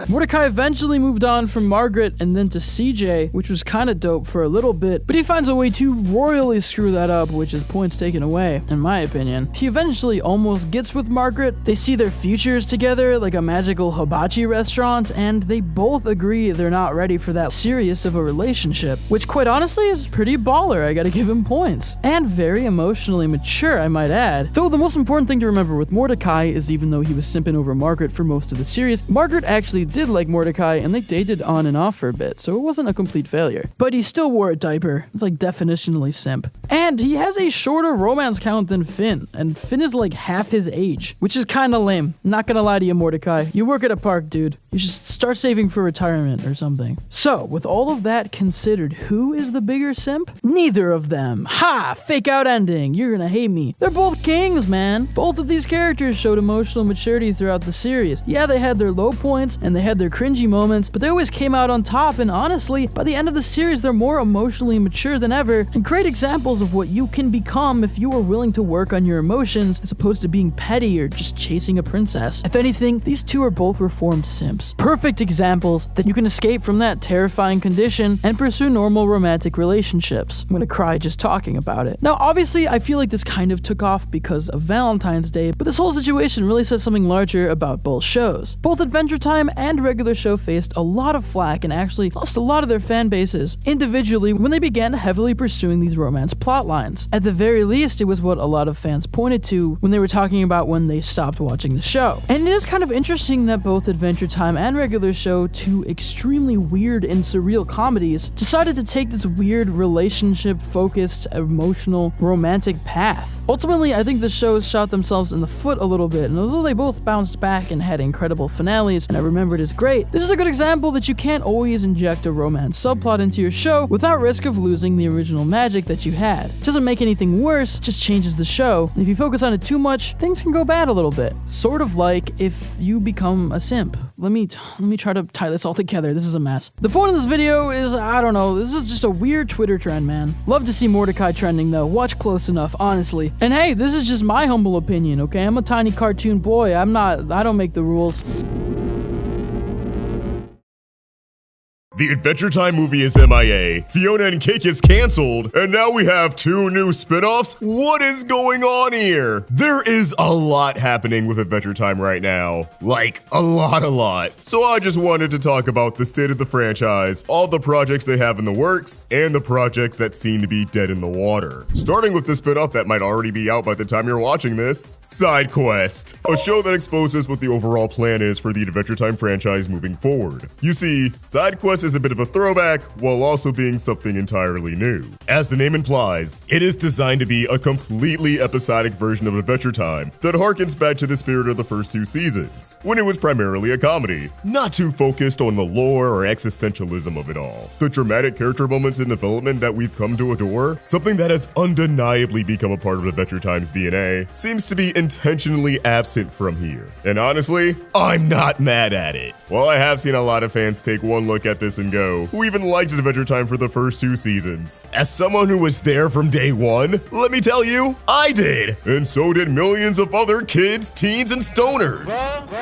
Mordecai eventually moved on from Margaret and then to CJ, which was kind of dope for a little bit, but he finds a way to royally screw that up, which is points taken away, in my opinion. He eventually almost gets with Margaret, they see their futures together like a magical hibachi restaurant, and they both agree they're not ready for that serious of a relationship, which quite honestly is pretty baller, I gotta give him points. And very emotionally mature, I might add. Though the most important thing to remember with Mordecai is even though he was simping over Margaret for most of the series, Margaret actually did like Mordecai and they dated on and off for a bit, so it wasn't a complete failure. But he still wore a diaper. It's like definitionally simp. And he has a shorter romance count than Finn, and Finn is like half his age, which is kinda lame. Not gonna lie to you, Mordecai. You work at a park, dude. You should start saving for retirement or something. So, with all of that considered, who is the bigger simp? Neither of them. Ha! Fake out ending. You're gonna hate me. They're both kings, man. Both of these characters showed emotional maturity throughout the series. Yeah, they had their low points and they had their cringy moments, but they always came out on top, and honestly, by the end of the series, they're more emotionally mature than ever, and great examples of what you can become if you are willing to work on your emotions as opposed to being petty or just chasing a princess. If anything, these two are both reformed simps. Perfect examples that you can escape from that terrifying condition and pursue normal romantic relationships. I'm gonna cry just talking about it. Now, obviously, I feel like this kind of took off because of Valentine's Day, but this whole situation really says something larger about both shows. Both Adventure Time and regular show faced a lot of flack and actually lost a lot of their fan bases individually when they began heavily pursuing these romance plot lines. At the very least, it was what a lot of fans pointed to when they were talking about when they stopped watching the show. And it is kind of interesting that both Adventure Time and regular show, two extremely weird and surreal comedies, decided to take this weird relationship-focused, emotional, romantic path. Ultimately, I think the shows shot themselves in the foot a little bit, and although they both bounced back and had incredible finales, and I remember it as great, this is a good example that you can't always inject a romance subplot into your show without risk of losing the original magic that you had. It doesn't make anything worse, just changes the show, and if you focus on it too much, things can go bad a little bit. Sort of like if you become a simp. Let me try to tie this all together. This is a mess. The point of this video is, I don't know, this is just a weird Twitter trend, man. Love to see Mordecai trending though. Watch close enough, honestly. And hey, this is just my humble opinion, okay? I'm a tiny cartoon boy. I don't make the rules. The Adventure Time movie is MIA, Fionna and Cake is canceled, and now we have 2 new spin-offs? What is going on here? There is a lot happening with Adventure Time right now. Like, a lot. So I just wanted to talk about the state of the franchise, all the projects they have in the works, and the projects that seem to be dead in the water. Starting with the spin-off that might already be out by the time you're watching this, Side Quest, a show that exposes what the overall plan is for the Adventure Time franchise moving forward. You see, Side Quest is a bit of a throwback, while also being something entirely new. As the name implies, it is designed to be a completely episodic version of Adventure Time that harkens back to the spirit of the first 2 seasons, when it was primarily a comedy, not too focused on the lore or existentialism of it all. The dramatic character moments in development that we've come to adore, something that has undeniably become a part of Adventure Time's DNA, seems to be intentionally absent from here. And honestly, I'm not mad at it. While I have seen a lot of fans take one look at this and go, who even liked Adventure Time for the first 2 seasons, as someone who was there from day one, let me tell you, I did! And so did millions of other kids, teens, and stoners!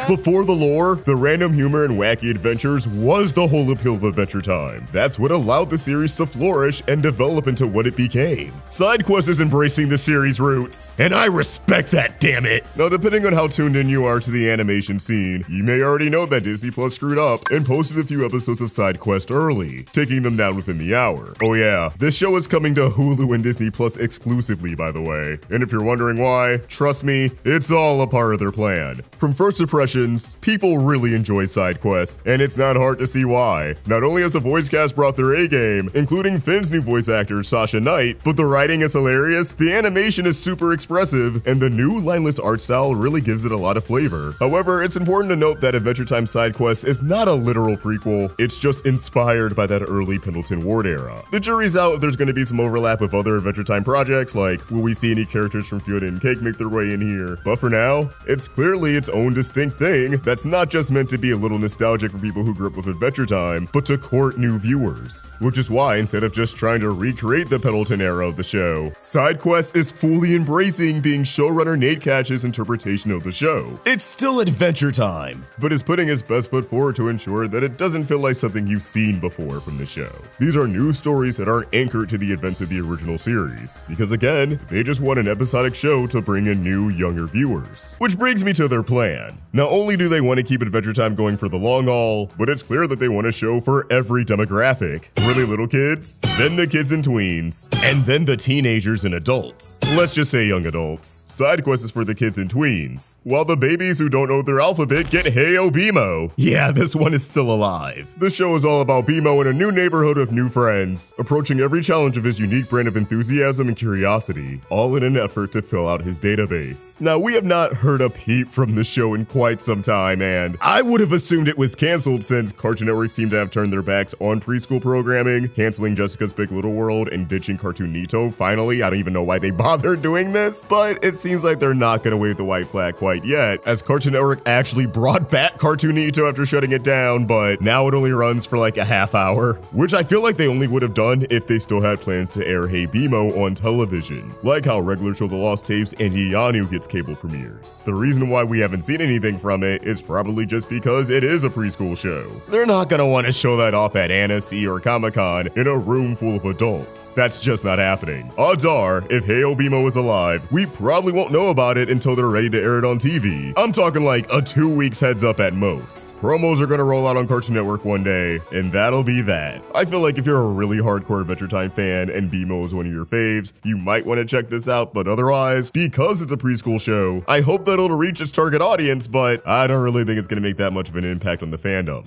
Before the lore, the random humor and wacky adventures was the whole appeal of Adventure Time. That's what allowed the series to flourish and develop into what it became. SideQuest is embracing the series' roots, and I respect that, damn it! Now, depending on how tuned in you are to the animation scene, you may already know that Disney Plus screwed up and posted a few episodes of SideQuest early, taking them down within the hour. Oh yeah, this show is coming to Hulu and Disney Plus exclusively, by the way. And if you're wondering why, trust me, it's all a part of their plan. From first impressions, people really enjoy SideQuest, and it's not hard to see why. Not only has the voice cast brought their A-game, including Finn's new voice actor, Sasha Knight, but the writing is hilarious, the animation is super expressive, and the new lineless art style really gives it a lot of flavor. However, it's important to note that Adventure Time SideQuest is not a literal prequel, it's just inspired by that early Pendleton Ward era. The jury's out if there's going to be some overlap with other Adventure Time projects, like will we see any characters from Fionna and Cake make their way in here, but for now, it's clearly its own distinct thing that's not just meant to be a little nostalgic for people who grew up with Adventure Time, but to court new viewers. Which is why, instead of just trying to recreate the Pendleton era of the show, SideQuest is fully embracing being showrunner Nate Cash's interpretation of the show. It's still Adventure Time, but is putting his best foot forward to ensure that it doesn't feel like something you've seen before from the show. These are new stories that aren't anchored to the events of the original series, because again, they just want an episodic show to bring in new, younger viewers. Which brings me to their plan. Not only do they want to keep Adventure Time going for the long haul, but it's clear that they want a show for every demographic. Really little kids, then the kids and tweens, and then the teenagers and adults. Let's just say young adults. SideQuest is for the kids and tweens, while the babies who don't know their alphabet get Heyo Bimo. Yeah, this one is still alive. The show is all about Bimo in a new neighborhood of new friends, approaching every challenge of his unique brand of enthusiasm and curiosity, all in an effort to fill out his database. Now, we have not heard a peep from the show in quite some time, and I would have assumed it was canceled since Cartoon Network seemed to have turned their backs on preschool programming, canceling Jessica's Big Little World and ditching Cartoonito finally. I don't even know why they bothered doing this, but it seems like they're not gonna wave the white flag quite yet, as Cartoon Network actually brought back Cartoonito after shutting it down, but now it only runs for like a half hour, which I feel like they only would have done if they still had plans to air Hey Bimo on television, like how regular Show the Lost Tapes and Yanu gets cable premieres. The reason why we haven't seen anything from it is probably just because it is a preschool show. They're not gonna want to show that off at Annecy or Comic-Con in a room full of adults. That's just not happening. Odds are, if Heyo Bimo is alive, we probably won't know about it until they're ready to air it on TV. I'm talking like a 2 weeks heads up at most. Promos are gonna roll out on Cartoon Network one day, and that'll be that. I feel like if you're a really hardcore Adventure Time fan and Bimo is one of your faves, you might want to check this out, but otherwise, because it's a preschool show, I hope that it'll reach its target audience, but I don't really think it's gonna make that much of an impact on the fandom.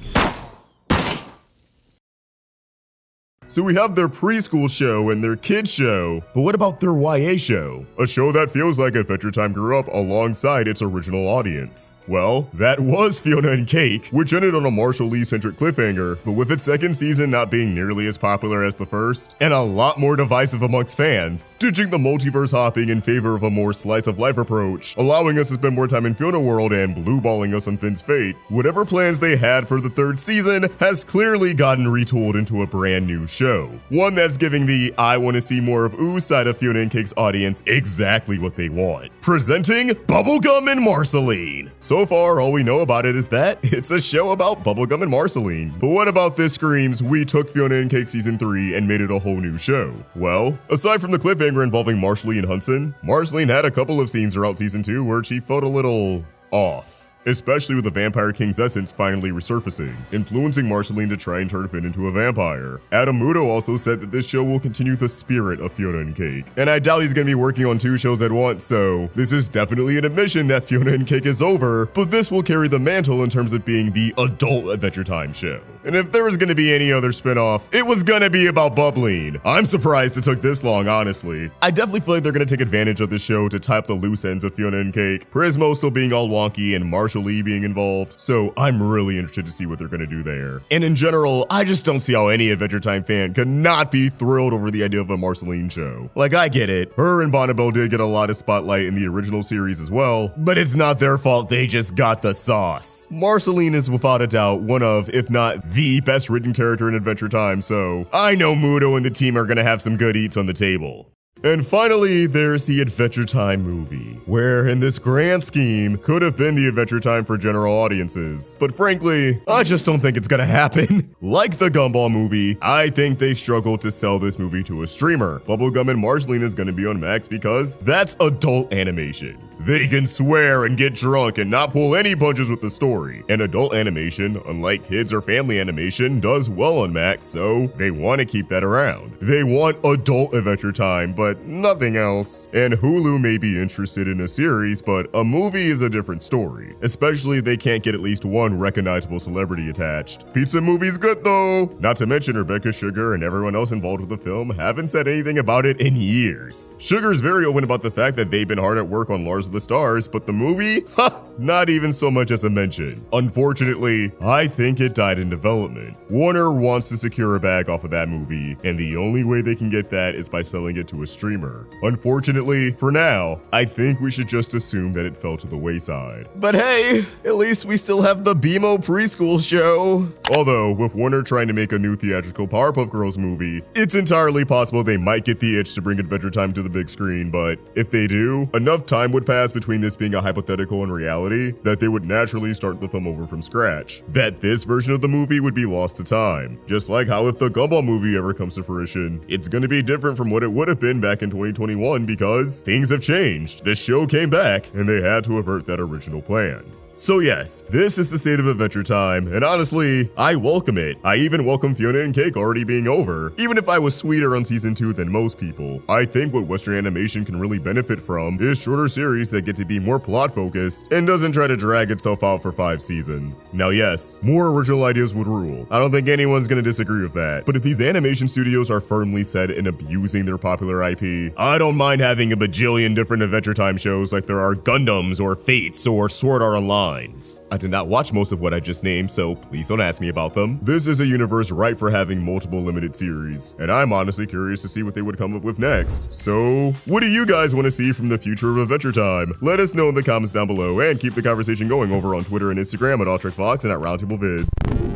So we have their preschool show and their kids show, but what about their YA show? A show that feels like Adventure Time grew up alongside its original audience. Well, that was Fionna and Cake, which ended on a Marshall Lee-centric cliffhanger, but with its second season not being nearly as popular as the first, and a lot more divisive amongst fans, ditching the multiverse hopping in favor of a more slice-of-life approach, allowing us to spend more time in Fionna World and blue-balling us on Finn's fate, whatever plans they had for the third season has clearly gotten retooled into a brand new show. One that's giving the I want to see more of Ooh side of Fionna and Cake's audience exactly what they want. Presenting Bubblegum and Marceline. So far, all we know about it is that it's a show about Bubblegum and Marceline. But what about this screams we took Fionna and Cake season 3 and made it a whole new show? Well, aside from the cliffhanger involving Marceline and Hudson, Marceline had a couple of scenes throughout season 2 where she felt a little off. especially with the Vampire King's essence finally resurfacing, influencing Marceline to try and turn Finn into a vampire. Adam Muto also said that this show will continue the spirit of Fionna and Cake, and I doubt he's gonna be working on 2 shows at once, so this is definitely an admission that Fionna and Cake is over, but this will carry the mantle in terms of being the adult Adventure Time show. And if there was gonna be any other spinoff, it was gonna be about Bubbling. I'm surprised it took this long, honestly. I definitely feel like they're gonna take advantage of the show to tie up the loose ends of Fionna and Cake, Prismo still being all wonky and Marshall Lee being involved, so I'm really interested to see what they're gonna do there. And in general, I just don't see how any Adventure Time fan could not be thrilled over the idea of a Marceline show. Like, I get it, her and Bonnabelle did get a lot of spotlight in the original series as well, but it's not their fault, they just got the sauce. Marceline is without a doubt one of, if not the best written character in Adventure Time, so I know Muto and the team are gonna have some good eats on the table. And finally, there's the Adventure Time movie, where in this grand scheme could have been the Adventure Time for general audiences. But frankly, I just don't think it's gonna happen. Like the Gumball movie, I think they struggled to sell this movie to a streamer. Bubblegum and Marceline is gonna be on Max because that's adult animation. They can swear and get drunk and not pull any punches with the story. And adult animation, unlike kids or family animation, does well on Max, so they want to keep that around. They want adult Adventure Time, but nothing else. And Hulu may be interested in a series, but a movie is a different story, especially if they can't get at least one recognizable celebrity attached. Pizza movie's good though. Not to mention Rebecca Sugar and everyone else involved with the film haven't said anything about it in years. Sugar's very open about the fact that they've been hard at work on Lars of the Stars, but the movie? Ha! Not even so much as a mention. Unfortunately, I think it died in development. Warner wants to secure a bag off of that movie, and the only way they can get that is by selling it to a streamer. Unfortunately, for now, I think we should just assume that it fell to the wayside. But hey, at least we still have the BMO preschool show. Although, with Warner trying to make a new theatrical Powerpuff Girls movie, it's entirely possible they might get the itch to bring Adventure Time to the big screen, but if they do, enough time would pass between this being a hypothetical and reality that they would naturally start the film over from scratch. That this version of the movie would be lost to time. Just like how if the Gumball movie ever comes to fruition, it's gonna be different from what it would have been back in 2021 because things have changed. The show came back and they had to avert that original plan. So yes, this is the state of Adventure Time, and honestly, I welcome it. I even welcome Fionna and Cake already being over, even if I was sweeter on season 2 than most people. I think what Western animation can really benefit from is shorter series that get to be more plot focused and doesn't try to drag itself out for 5 seasons. Now yes, more original ideas would rule. I don't think anyone's gonna disagree with that, but if these animation studios are firmly set in abusing their popular IP, I don't mind having a bajillion different Adventure Time shows like there are Gundams or Fates or Sword Art Online. I did not watch most of what I just named, so please don't ask me about them. This is a universe ripe for having multiple limited series, and I'm honestly curious to see what they would come up with next. So, what do you guys want to see from the future of Adventure Time? Let us know in the comments down below, and keep the conversation going over on Twitter and Instagram at AllTrekFox and at RoundtableVids.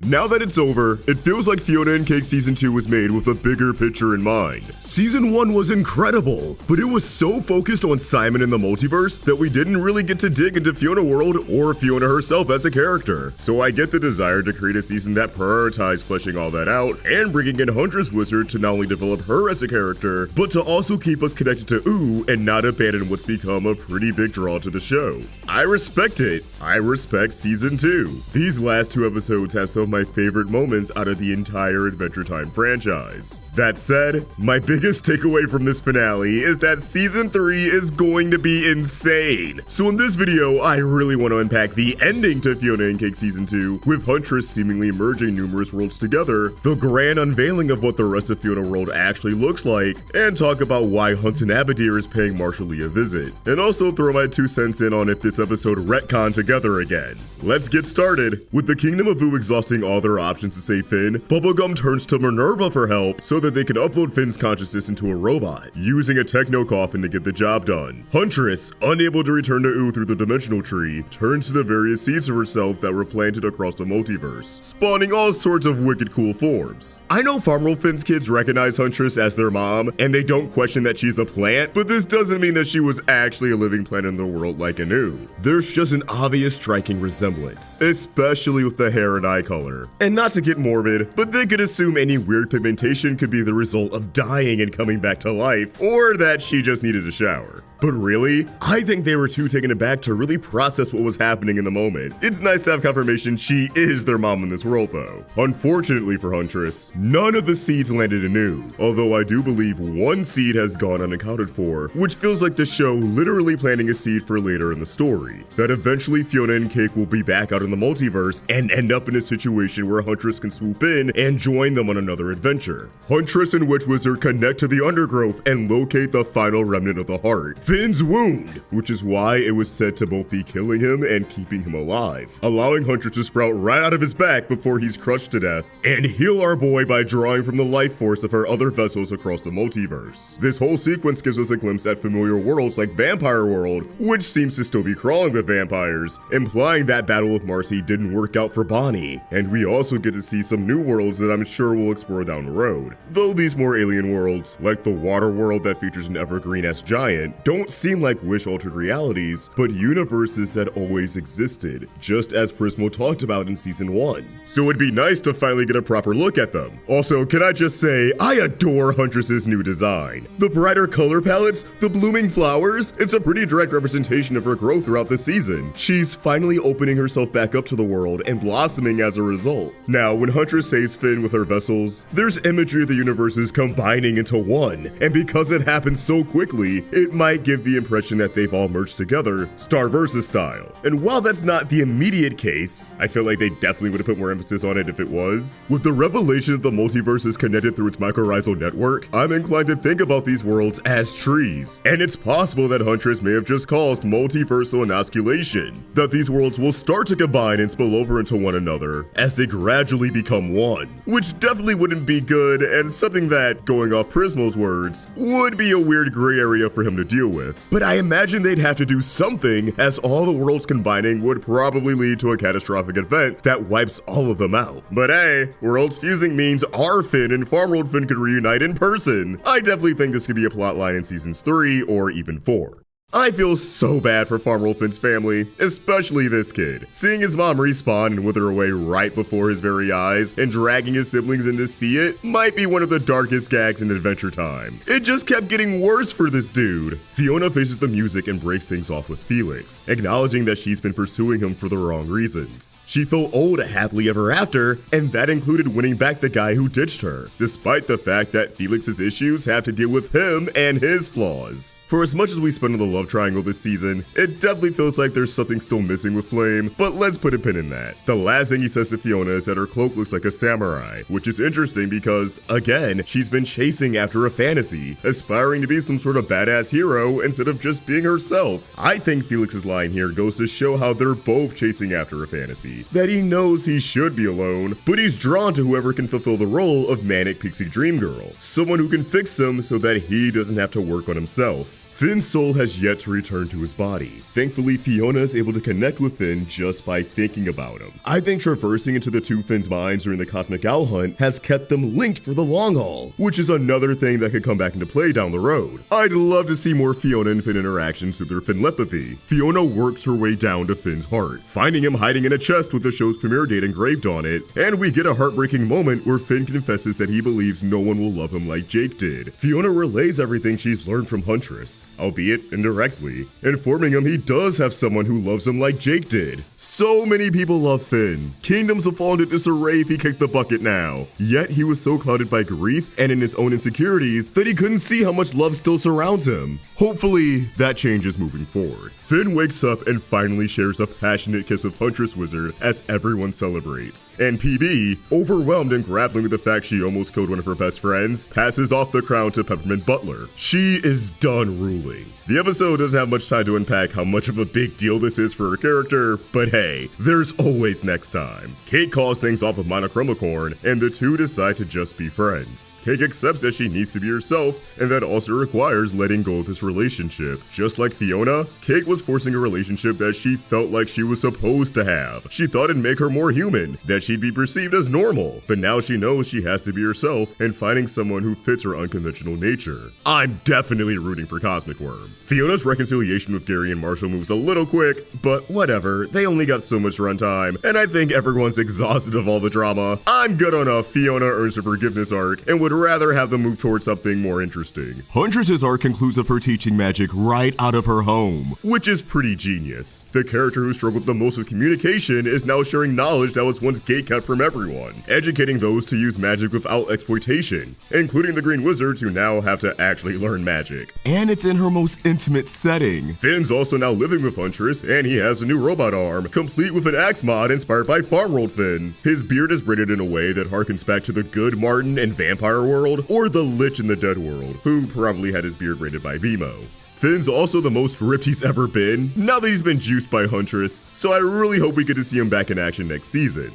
Now that it's over, it feels like Fionna and Cake Season 2 was made with a bigger picture in mind. Season 1 was incredible, but it was so focused on Simon and the multiverse that we didn't really get to dig into Fionna World or Fionna herself as a character. So I get the desire to create a season that prioritizes fleshing all that out and bringing in Huntress Wizard to not only develop her as a character, but to also keep us connected to Ooh and not abandon what's become a pretty big draw to the show. I respect it. I respect Season 2. These last 2 episodes have some of my favorite moments out of the entire Adventure Time franchise. That said, my biggest takeaway from this finale is that Season 3 is going to be insane. So in this video, I really want to unpack the ending to Fionna and Cake Season 2, with Huntress seemingly merging numerous worlds together, the grand unveiling of what the rest of Fionna World actually looks like, and talk about why Hunton Abadir is paying Marshall Lee a visit, and also throw my 2 cents in on if this episode retcon together again. Let's get started. With the Kingdom of Ooh exhausting all their options to save Finn, Bubblegum turns to Minerva for help so that they can upload Finn's consciousness into a robot, using a techno coffin to get the job done. Huntress, unable to return to Ooh through the dimensional tree, turns to the various seeds of herself that were planted across the multiverse, spawning all sorts of wicked cool forms. I know Farm World Finn's kids recognize Huntress as their mom, and they don't question that she's a plant, but this doesn't mean that she was actually a living plant in the world like an Ooh. There's just an obvious striking resemblance, especially with the hair and eye color. And not to get morbid, but they could assume any weird pigmentation could be the result of dying and coming back to life, or that she just needed a shower. But really, I think they were too taken aback to really process what was happening in the moment. It's nice to have confirmation she is their mom in this world though. Unfortunately for Huntress, none of the seeds landed anew, although I do believe one seed has gone unaccounted for, which feels like the show literally planting a seed for later in the story, that eventually Fionna and Cake will be back out in the multiverse and end up in a situation where Huntress can swoop in and join them on another adventure. Huntress and Witch Wizard connect to the undergrowth and locate the final remnant of the heart, Finn's wound, which is why it was said to both be killing him and keeping him alive, allowing Huntress to sprout right out of his back before he's crushed to death, and heal our boy by drawing from the life force of her other vessels across the multiverse. This whole sequence gives us a glimpse at familiar worlds like Vampire World, which seems to still be crawling with vampires, implying that battle with Marcy didn't work out for Bonnie, and we also get to see some new worlds that I'm sure we'll explore down the road. Though these more alien worlds, like the water world that features an evergreen-esque giant, don't seem like wish-altered realities, but universes that always existed, just as Prismo talked about in season 1. So it'd be nice to finally get a proper look at them. Also, can I just say, I adore Huntress's new design. The brighter color palettes, the blooming flowers, it's a pretty direct representation of her growth throughout the season. She's finally opening herself back up to the world and blossoming as a result. Now, when Huntress saves Finn with her vessels, there's imagery of the universes combining into one, and because it happens so quickly, it might give the impression that they've all merged together, Star Versus style. And while that's not the immediate case, I feel like they definitely would have put more emphasis on it if it was. With the revelation that the multiverse is connected through its mycorrhizal network, I'm inclined to think about these worlds as trees, and it's possible that Huntress may have just caused multiversal inosculation, that these worlds will start to combine and spill over into one another as they gradually become one, which definitely wouldn't be good, and something that, going off Prismo's words, would be a weird gray area for him to deal with. But I imagine they'd have to do something, as all the worlds combining would probably lead to a catastrophic event that wipes all of them out. But hey, worlds fusing means our Finn and Farm World Finn could reunite in person. I definitely think this could be a plotline in seasons 3 or even 4. I feel so bad for Farm World Finn's family, especially this kid. Seeing his mom respawn and wither away right before his very eyes and dragging his siblings in to see it might be one of the darkest gags in Adventure Time. It just kept getting worse for this dude. Fionna faces the music and breaks things off with Felix, acknowledging that she's been pursuing him for the wrong reasons. She felt owed a happily ever after, and that included winning back the guy who ditched her, despite the fact that Felix's issues have to deal with him and his flaws. For as much as we spend on the love triangle this season, it definitely feels like there's something still missing with Flame, but let's put a pin in that. The last thing he says to Fionna is that her cloak looks like a samurai, which is interesting because, again, she's been chasing after a fantasy, aspiring to be some sort of badass hero instead of just being herself. I think Felix's line here goes to show how they're both chasing after a fantasy, that he knows he should be alone, but he's drawn to whoever can fulfill the role of manic pixie dream girl, someone who can fix him so that he doesn't have to work on himself. Finn's soul has yet to return to his body. Thankfully, Fionna is able to connect with Finn just by thinking about him. I think traversing into the two Finn's minds during the Cosmic Owl hunt has kept them linked for the long haul, which is another thing that could come back into play down the road. I'd love to see more Fionna and Finn interactions through their Finnlepathy. Fionna works her way down to Finn's heart, finding him hiding in a chest with the show's premiere date engraved on it, and we get a heartbreaking moment where Finn confesses that he believes no one will love him like Jake did. Fionna relays everything she's learned from Huntress, albeit indirectly, informing him he does have someone who loves him like Jake did. So many people love Finn. Kingdoms will fall into disarray if he kicked the bucket now. Yet he was so clouded by grief and in his own insecurities that he couldn't see how much love still surrounds him. Hopefully, that changes moving forward. Finn wakes up and finally shares a passionate kiss with Huntress Wizard as everyone celebrates. And PB, overwhelmed and grappling with the fact she almost killed one of her best friends, passes off the crown to Peppermint Butler. She is done ruling. The episode doesn't have much time to unpack how much of a big deal this is for her character, but hey, there's always next time. Cake calls things off with Monochromacorn, and the two decide to just be friends. Cake accepts that she needs to be herself, and that also requires letting go of this relationship. Just like Fionna, Cake was forcing a relationship that she felt like she was supposed to have. She thought it'd make her more human, that she'd be perceived as normal, but now she knows she has to be herself and finding someone who fits her unconventional nature. I'm definitely rooting for Cosmic Cosmic Worm. Fiona's reconciliation with Gary and Marshall moves a little quick, but whatever, they only got so much runtime, and I think everyone's exhausted of all the drama. I'm good on a Fiona earns her forgiveness arc, and would rather have them move towards something more interesting. Huntress's arc concludes with her teaching magic right out of her home, which is pretty genius. The character who struggled the most with communication is now sharing knowledge that was once gatekept from everyone, educating those to use magic without exploitation, including the Green Wizards who now have to actually learn magic. And it's in her most intimate setting. Finn's also now living with Huntress, and he has a new robot arm, complete with an axe mod inspired by Farm World Finn. His beard is braided in a way that harkens back to the good Martin in Vampire World, or the Lich in the Dead World, who probably had his beard braided by Vimo. Finn's also the most ripped he's ever been, now that he's been juiced by Huntress, so I really hope we get to see him back in action next season.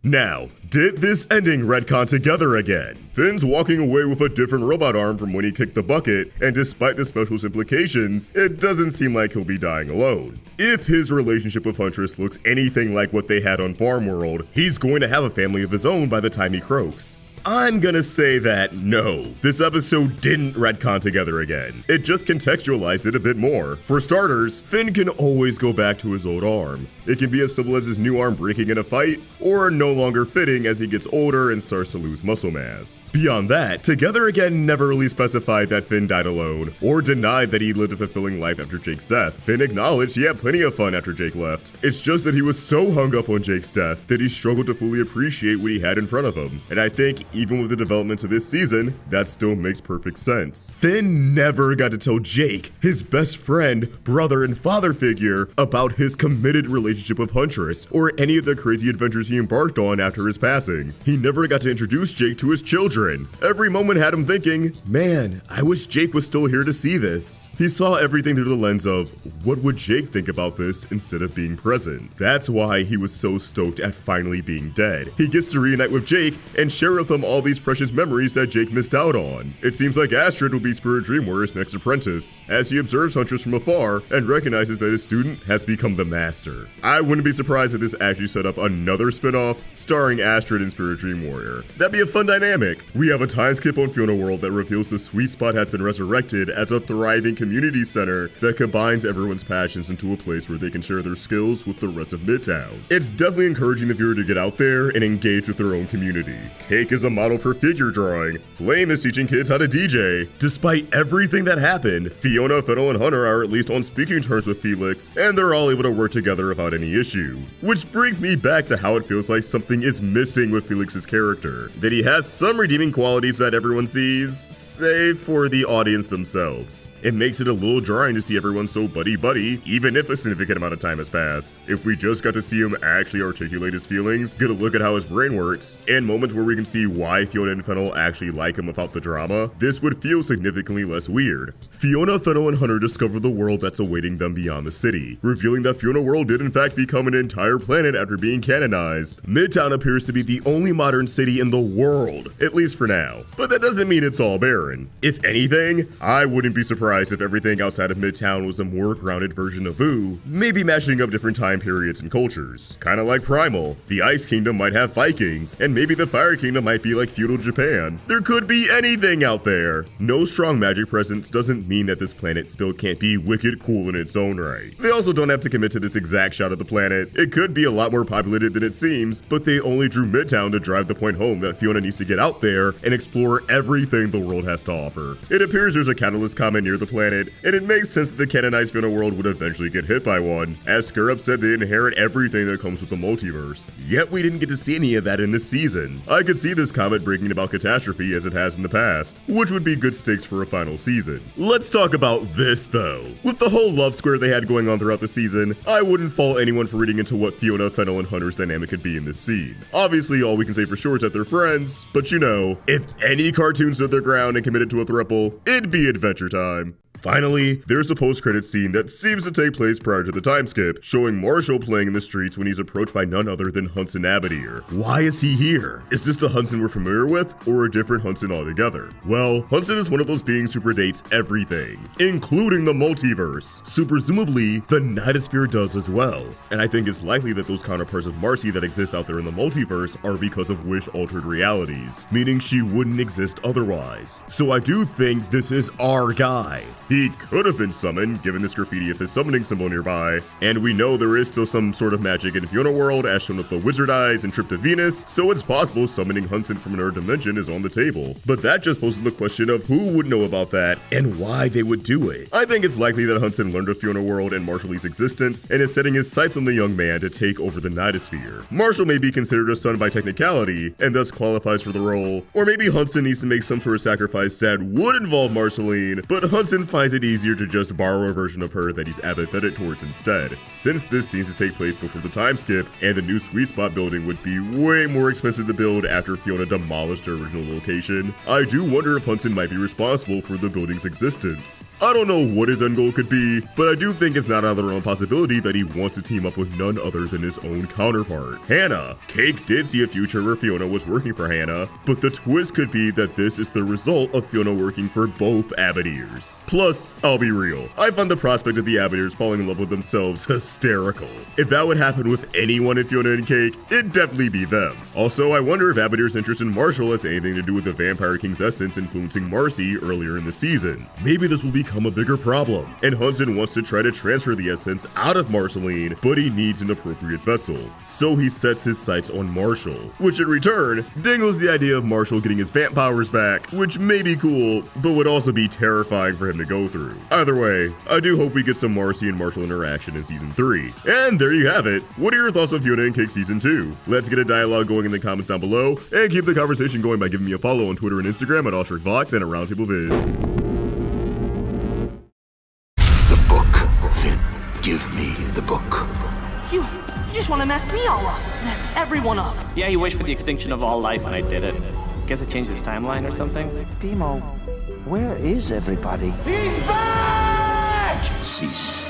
Now, did this ending retcon together again? Finn's walking away with a different robot arm from when he kicked the bucket, and despite the special implications, it doesn't seem like he'll be dying alone. If his relationship with Huntress looks anything like what they had on Farm World, he's going to have a family of his own by the time he croaks. I'm gonna say that no, this episode didn't retcon together again. It just contextualized it a bit more. For starters, Finn can always go back to his old arm. It can be as simple as his new arm breaking in a fight, or no longer fitting as he gets older and starts to lose muscle mass. Beyond that, Together Again never really specified that Finn died alone, or denied that he lived a fulfilling life after Jake's death. Finn acknowledged he had plenty of fun after Jake left. It's just that he was so hung up on Jake's death that he struggled to fully appreciate what he had in front of him. And I think even with the developments of this season, that still makes perfect sense. Finn never got to tell Jake, his best friend, brother, and father figure, about his committed relationship with Huntress, or any of the crazy adventures he embarked on after his passing. He never got to introduce Jake to his children. Every moment had him thinking, man, I wish Jake was still here to see this. He saw everything through the lens of, what would Jake think about this instead of being present? That's why he was so stoked at finally being dead. He gets to reunite with Jake and share with him all these precious memories that Jake missed out on. It seems like Astrid will be Spirit Dream Warrior's next apprentice, as he observes Huntress from afar and recognizes that his student has become the master. I wouldn't be surprised if this actually set up another spin-off starring Astrid and Spirit Dream Warrior. That'd be a fun dynamic. We have a time skip on Fiona World that reveals the Sweet Spot has been resurrected as a thriving community center that combines everyone's passions into a place where they can share their skills with the rest of Midtown. It's definitely encouraging the viewer to get out there and engage with their own community. Cake is a model for figure drawing. Flame is teaching kids how to DJ. Despite everything that happened, Fiona, Fennel, and Hunter are at least on speaking terms with Felix, and they're all able to work together without any issue. Which brings me back to how it feels like something is missing with Felix's character. That he has some redeeming qualities that everyone sees, save for the audience themselves. It makes it a little jarring to see everyone so buddy-buddy, even if a significant amount of time has passed. If we just got to see him actually articulate his feelings, get a look at how his brain works, and moments where we can see why Fiona and Fennel actually like him without the drama, this would feel significantly less weird. Fiona, Fennel, and Hunter discover the world that's awaiting them beyond the city, revealing that Fiona World did in fact become an entire planet after being canonized. Midtown appears to be the only modern city in the world, at least for now. But that doesn't mean it's all barren. If anything, I wouldn't be surprised if everything outside of Midtown was a more grounded version of Boo, maybe matching up different time periods and cultures. Kinda like Primal, the Ice Kingdom might have Vikings, and maybe the Fire Kingdom might be like feudal Japan. There could be anything out there. No strong magic presence doesn't mean that this planet still can't be wicked cool in its own right. They also don't have to commit to this exact shot of the planet. It could be a lot more populated than it seems, but they only drew Midtown to drive the point home that Fiona needs to get out there and explore everything the world has to offer. It appears there's a catalyst comet near the planet, and it makes sense that the canonized Fiona World would eventually get hit by one, as Scarab said they inherit everything that comes with the multiverse. Yet we didn't get to see any of that in this season. I could see this comet bringing about catastrophe as it has in the past, which would be good stakes for a final season. Let's talk about this though. With the whole love square they had going on throughout the season, I wouldn't fault anyone for reading into what Fiona, Fennel, and Hunter's dynamic could be in this scene. Obviously all we can say for sure is that they're friends, but you know, if any cartoon stood their ground and committed to a throuple, it'd be Adventure Time. Finally, there's a post-credit scene that seems to take place prior to the time skip, showing Marshall playing in the streets when he's approached by none other than Hudson Abadir. Why is he here? Is this the Hudson we're familiar with, or a different Hudson altogether? Well, Hudson is one of those beings who predates everything, including the multiverse, so presumably the Nightosphere does as well. And I think it's likely that those counterparts of Marcy that exist out there in the multiverse are because of wish-altered realities, meaning she wouldn't exist otherwise. So I do think this is our guy. He could have been summoned, given this graffiti of his summoning symbol nearby, and we know there is still some sort of magic in Fionna World as shown with the wizard eyes and Trip to Venus, so it's possible summoning Hudson from another dimension is on the table. But that just poses the question of who would know about that and why they would do it. I think it's likely that Hudson learned of Fionna World and Marshall's existence and is setting his sights on the young man to take over the Nightosphere. Marshall may be considered a son by technicality and thus qualifies for the role, or maybe Hudson needs to make some sort of sacrifice that would involve Marceline, but Hudson finds it easier to just borrow a version of her that he's apathetic towards instead. Since this seems to take place before the time skip, and the new Sweet Spot building would be way more expensive to build after Fionna demolished her original location, I do wonder if Hudson might be responsible for the building's existence. I don't know what his end goal could be, but I do think it's not out of the realm possibility that he wants to team up with none other than his own counterpart, Hannah. Cake did see a future where Fionna was working for Hannah, but the twist could be that this is the result of Fionna working for both Abadeers. Plus, I'll be real, I find the prospect of the Abadeers falling in love with themselves hysterical. If that would happen with anyone in Fionna and Cake, it'd definitely be them. Also, I wonder if Abadeer's interest in Marshall has anything to do with the Vampire King's essence influencing Marcy earlier in the season. Maybe this will become a bigger problem, and Hudson wants to try to transfer the essence out of Marceline, but he needs an appropriate vessel. So he sets his sights on Marshall, which in return dangles the idea of Marshall getting his vamp powers back, which may be cool, but would also be terrifying for him to go through. Either way, I do hope we get some Marcy and Marshall interaction in Season 3. And there you have it. What are your thoughts on Fionna and Cake Season 2? Let's get a dialogue going in the comments down below, and keep the conversation going by giving me a follow on Twitter and Instagram at AllSharkVox and at Roundtable Vids. Give me the book. You just want to mess me all up. Mess everyone up. Yeah, you wished for the extinction of all life and I did it. Guess it changed his timeline or something? Bimo, where is everybody? He's back! Cease.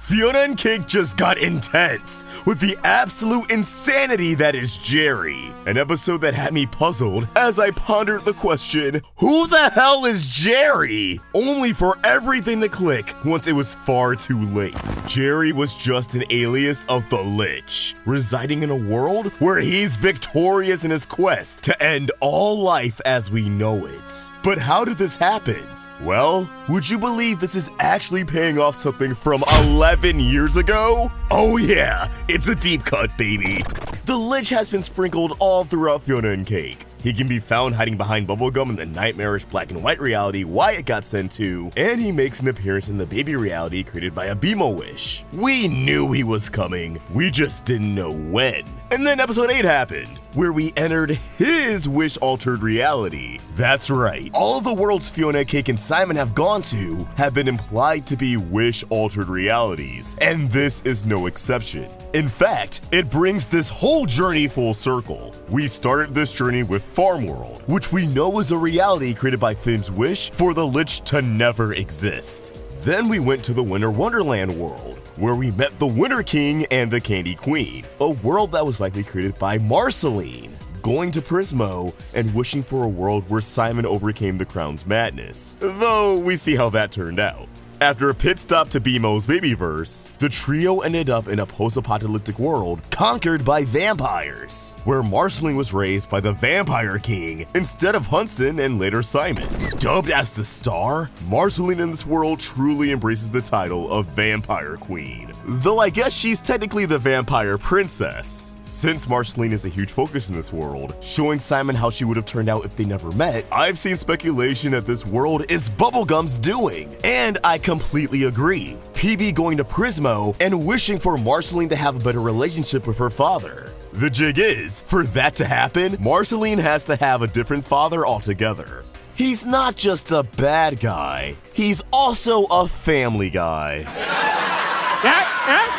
Fionna and Cake just got intense with the absolute insanity that is Jerry. An episode that had me puzzled as I pondered the question, who the hell is Jerry? Only for everything to click once it was far too late. Jerry was just an alias of the Lich, residing in a world where he's victorious in his quest to end all life as we know it. But how did this happen? Well, would you believe this is actually paying off something from 11 years ago? Oh yeah, it's a deep cut, baby. The Lich has been sprinkled all throughout Fionna and Cake. He can be found hiding behind bubblegum in the nightmarish black and white reality Wyatt got sent to, and he makes an appearance in the baby reality created by a Bimo wish. We knew he was coming, we just didn't know when. And then episode 8 happened, where we entered his wish-altered reality. That's right, all of the worlds Fionna, Cake, and Simon have gone to have been implied to be wish-altered realities, and this is no exception. In fact, it brings this whole journey full circle. We started this journey with Farm World, which we know is a reality created by Finn's wish for the Lich to never exist. Then we went to the Winter Wonderland world, where we met the Winter King and the Candy Queen, a world that was likely created by Marceline, going to Prismo and wishing for a world where Simon overcame the Crown's madness, though we see how that turned out. After a pit stop to Bimo's Babyverse, the trio ended up in a post-apocalyptic world conquered by vampires, where Marceline was raised by the Vampire King instead of Hudson and later Simon. Dubbed as the Star, Marceline in this world truly embraces the title of Vampire Queen. Though I guess she's technically the Vampire Princess, since Marceline is a huge focus in this world, showing Simon how she would have turned out if they never met. I've seen speculation that this world is Bubblegum's doing, and I completely agree. PB going to Prismo and wishing for Marceline to have a better relationship with her father. The jig is, for that to happen, Marceline has to have a different father altogether. He's not just a bad guy, he's also a family guy.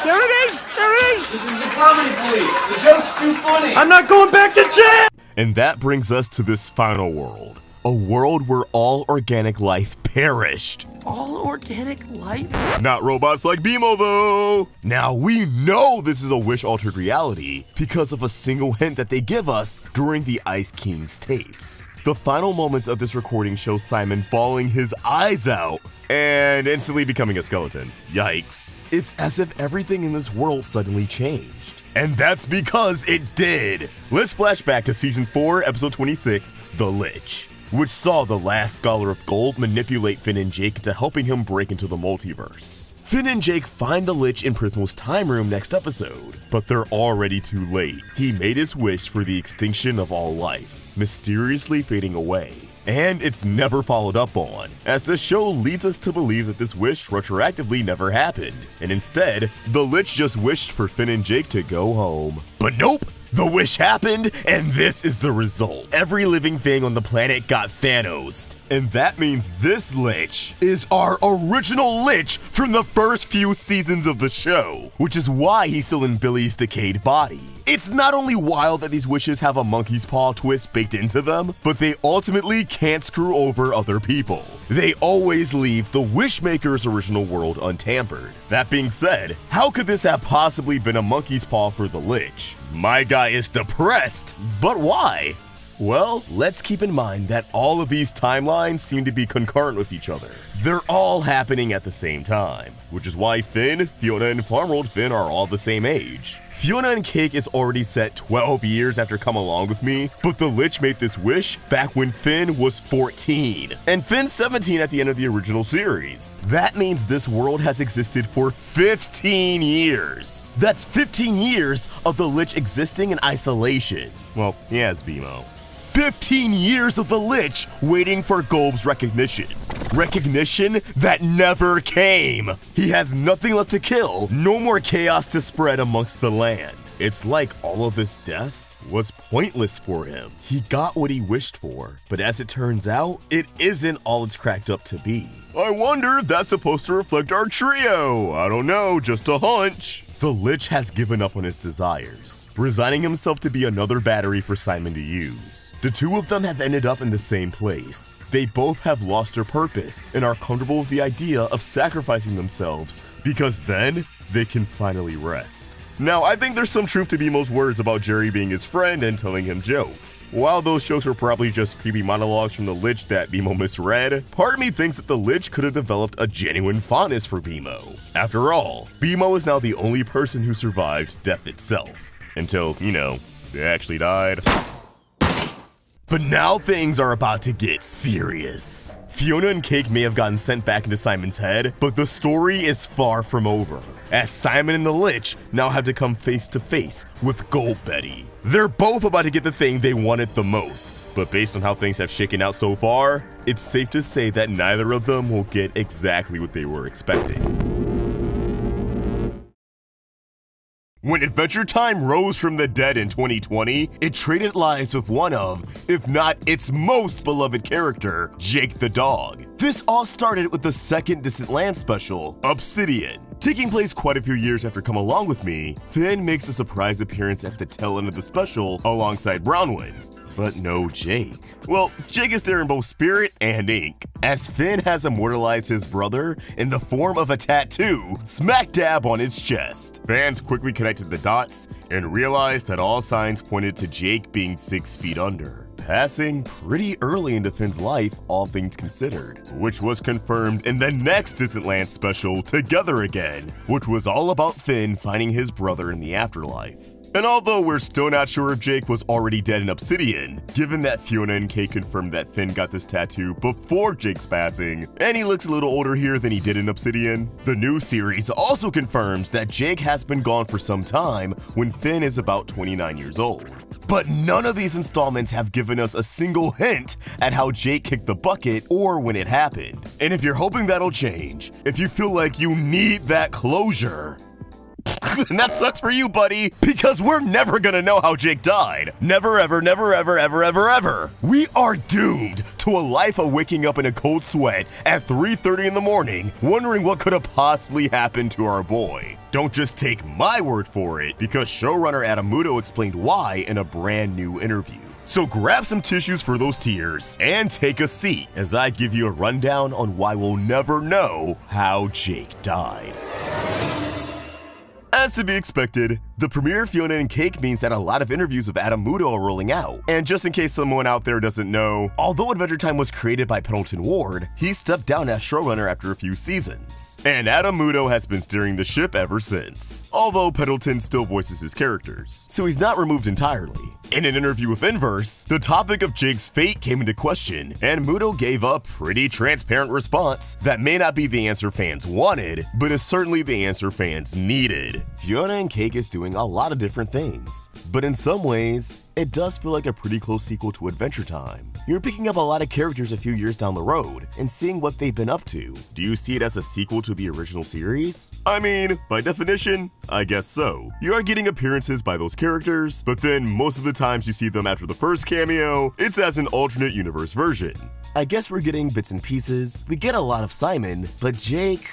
There it is! There it is! This is the comedy police. The joke's too funny. I'm not going back to jail! And that brings us to this final world. A world where all organic life perished. All organic life? Not robots like Bimo, though. Now, we know this is a wish-altered reality because of a single hint that they give us during the Ice King's tapes. The final moments of this recording show Simon bawling his eyes out and instantly becoming a skeleton. Yikes. It's as if everything in this world suddenly changed. And that's because it did. Let's flash back to Season 4, Episode 26, The Lich. which saw the last Scholar of Gold manipulate Finn and Jake into helping him break into the multiverse. Finn and Jake find the Lich in Prismo's time room next episode, but they're already too late. He made his wish for the extinction of all life, mysteriously fading away. And it's never followed up on, as the show leads us to believe that this wish retroactively never happened, and instead, the Lich just wished for Finn and Jake to go home. But nope! The wish happened, and this is the result. Every living thing on the planet got Thanos'd. And that means this Lich is our original Lich from the first few seasons of the show, which is why he's still in Billy's decayed body. It's not only wild that these wishes have a monkey's paw twist baked into them, but they ultimately can't screw over other people. They always leave the Wishmaker's original world untampered. That being said, how could this have possibly been a monkey's paw for the Lich? My guy is depressed, but why? Well, let's keep in mind that all of these timelines seem to be concurrent with each other. They're all happening at the same time, which is why Finn, Fiona, and Farmworld Finn are all the same age. Fionna and Cake is already set 12 years after Come Along With Me, but the Lich made this wish back when Finn was 14, and Finn's 17 at the end of the original series. That means this world has existed for 15 years. That's 15 years of the Lich existing in isolation. Well, he has BMO. 15 years of the Lich waiting for Golb's recognition. Recognition that never came. He has nothing left to kill, no more chaos to spread amongst the land. It's like all of this death was pointless for him. He got what he wished for, but as it turns out, it isn't all it's cracked up to be. I wonder if that's supposed to reflect our trio. I don't know, just a hunch. The Lich has given up on his desires, resigning himself to be another battery for Simon to use. The two of them have ended up in the same place. They both have lost their purpose and are comfortable with the idea of sacrificing themselves, because then they can finally rest. Now, I think there's some truth to BMO's words about Jerry being his friend and telling him jokes. While those jokes were probably just creepy monologues from the Lich that BMO misread, part of me thinks that the Lich could have developed a genuine fondness for BMO. After all, BMO is now the only person who survived death itself. Until, they actually died. But now things are about to get serious. Fionna and Cake may have gotten sent back into Simon's head, but the story is far from over, as Simon and the Lich now have to come face to face with Gold Betty. They're both about to get the thing they wanted the most, but based on how things have shaken out so far, it's safe to say that neither of them will get exactly what they were expecting. When Adventure Time rose from the dead in 2020, it traded lives with one of, if not its most beloved character, Jake the dog. This all started with the second Distant Land special, Obsidian. Taking place quite a few years after Come Along With Me, Finn makes a surprise appearance at the tail end of the special alongside Brownwind. But no Jake. Well, Jake is there in both spirit and ink, as Finn has immortalized his brother in the form of a tattoo smack dab on his chest. Fans quickly connected the dots and realized that all signs pointed to Jake being 6 feet under, passing pretty early into Finn's life, all things considered, which was confirmed in the next Distant Land special, Together Again, which was all about Finn finding his brother in the afterlife. And although we're still not sure if Jake was already dead in Obsidian, given that Fionna and Cake confirmed that Finn got this tattoo before Jake's passing, and he looks a little older here than he did in Obsidian, the new series also confirms that Jake has been gone for some time when Finn is about 29 years old. But none of these installments have given us a single hint at how Jake kicked the bucket or when it happened. And if you're hoping that'll change, if you feel like you need that closure, and that sucks for you, buddy, because we're never gonna know how Jake died. Never, ever, never, ever, ever, ever, ever. We are doomed to a life of waking up in a cold sweat at 3:30 in the morning, wondering what could have possibly happened to our boy. Don't just take my word for it, because showrunner Adam Muto explained why in a brand new interview. So grab some tissues for those tears and take a seat as I give you a rundown on why we'll never know how Jake died. As to be expected, the premiere of Fionna and Cake means that a lot of interviews of Adam Muto are rolling out. And just in case someone out there doesn't know, although Adventure Time was created by Pendleton Ward, he stepped down as showrunner after a few seasons. And Adam Muto has been steering the ship ever since, although Pendleton still voices his characters, so he's not removed entirely. In an interview with Inverse, the topic of Jake's fate came into question, and Muto gave a pretty transparent response that may not be the answer fans wanted, but is certainly the answer fans needed. Fionna and Cake is doing a lot of different things, but in some ways, it does feel like a pretty close sequel to Adventure Time. You're picking up a lot of characters a few years down the road and seeing what they've been up to. Do you see it as a sequel to the original series? I mean, by definition, I guess so. You are getting appearances by those characters, but then most of the times you see them after the first cameo, it's as an alternate universe version. I guess we're getting bits and pieces. We get a lot of Simon, but Jake...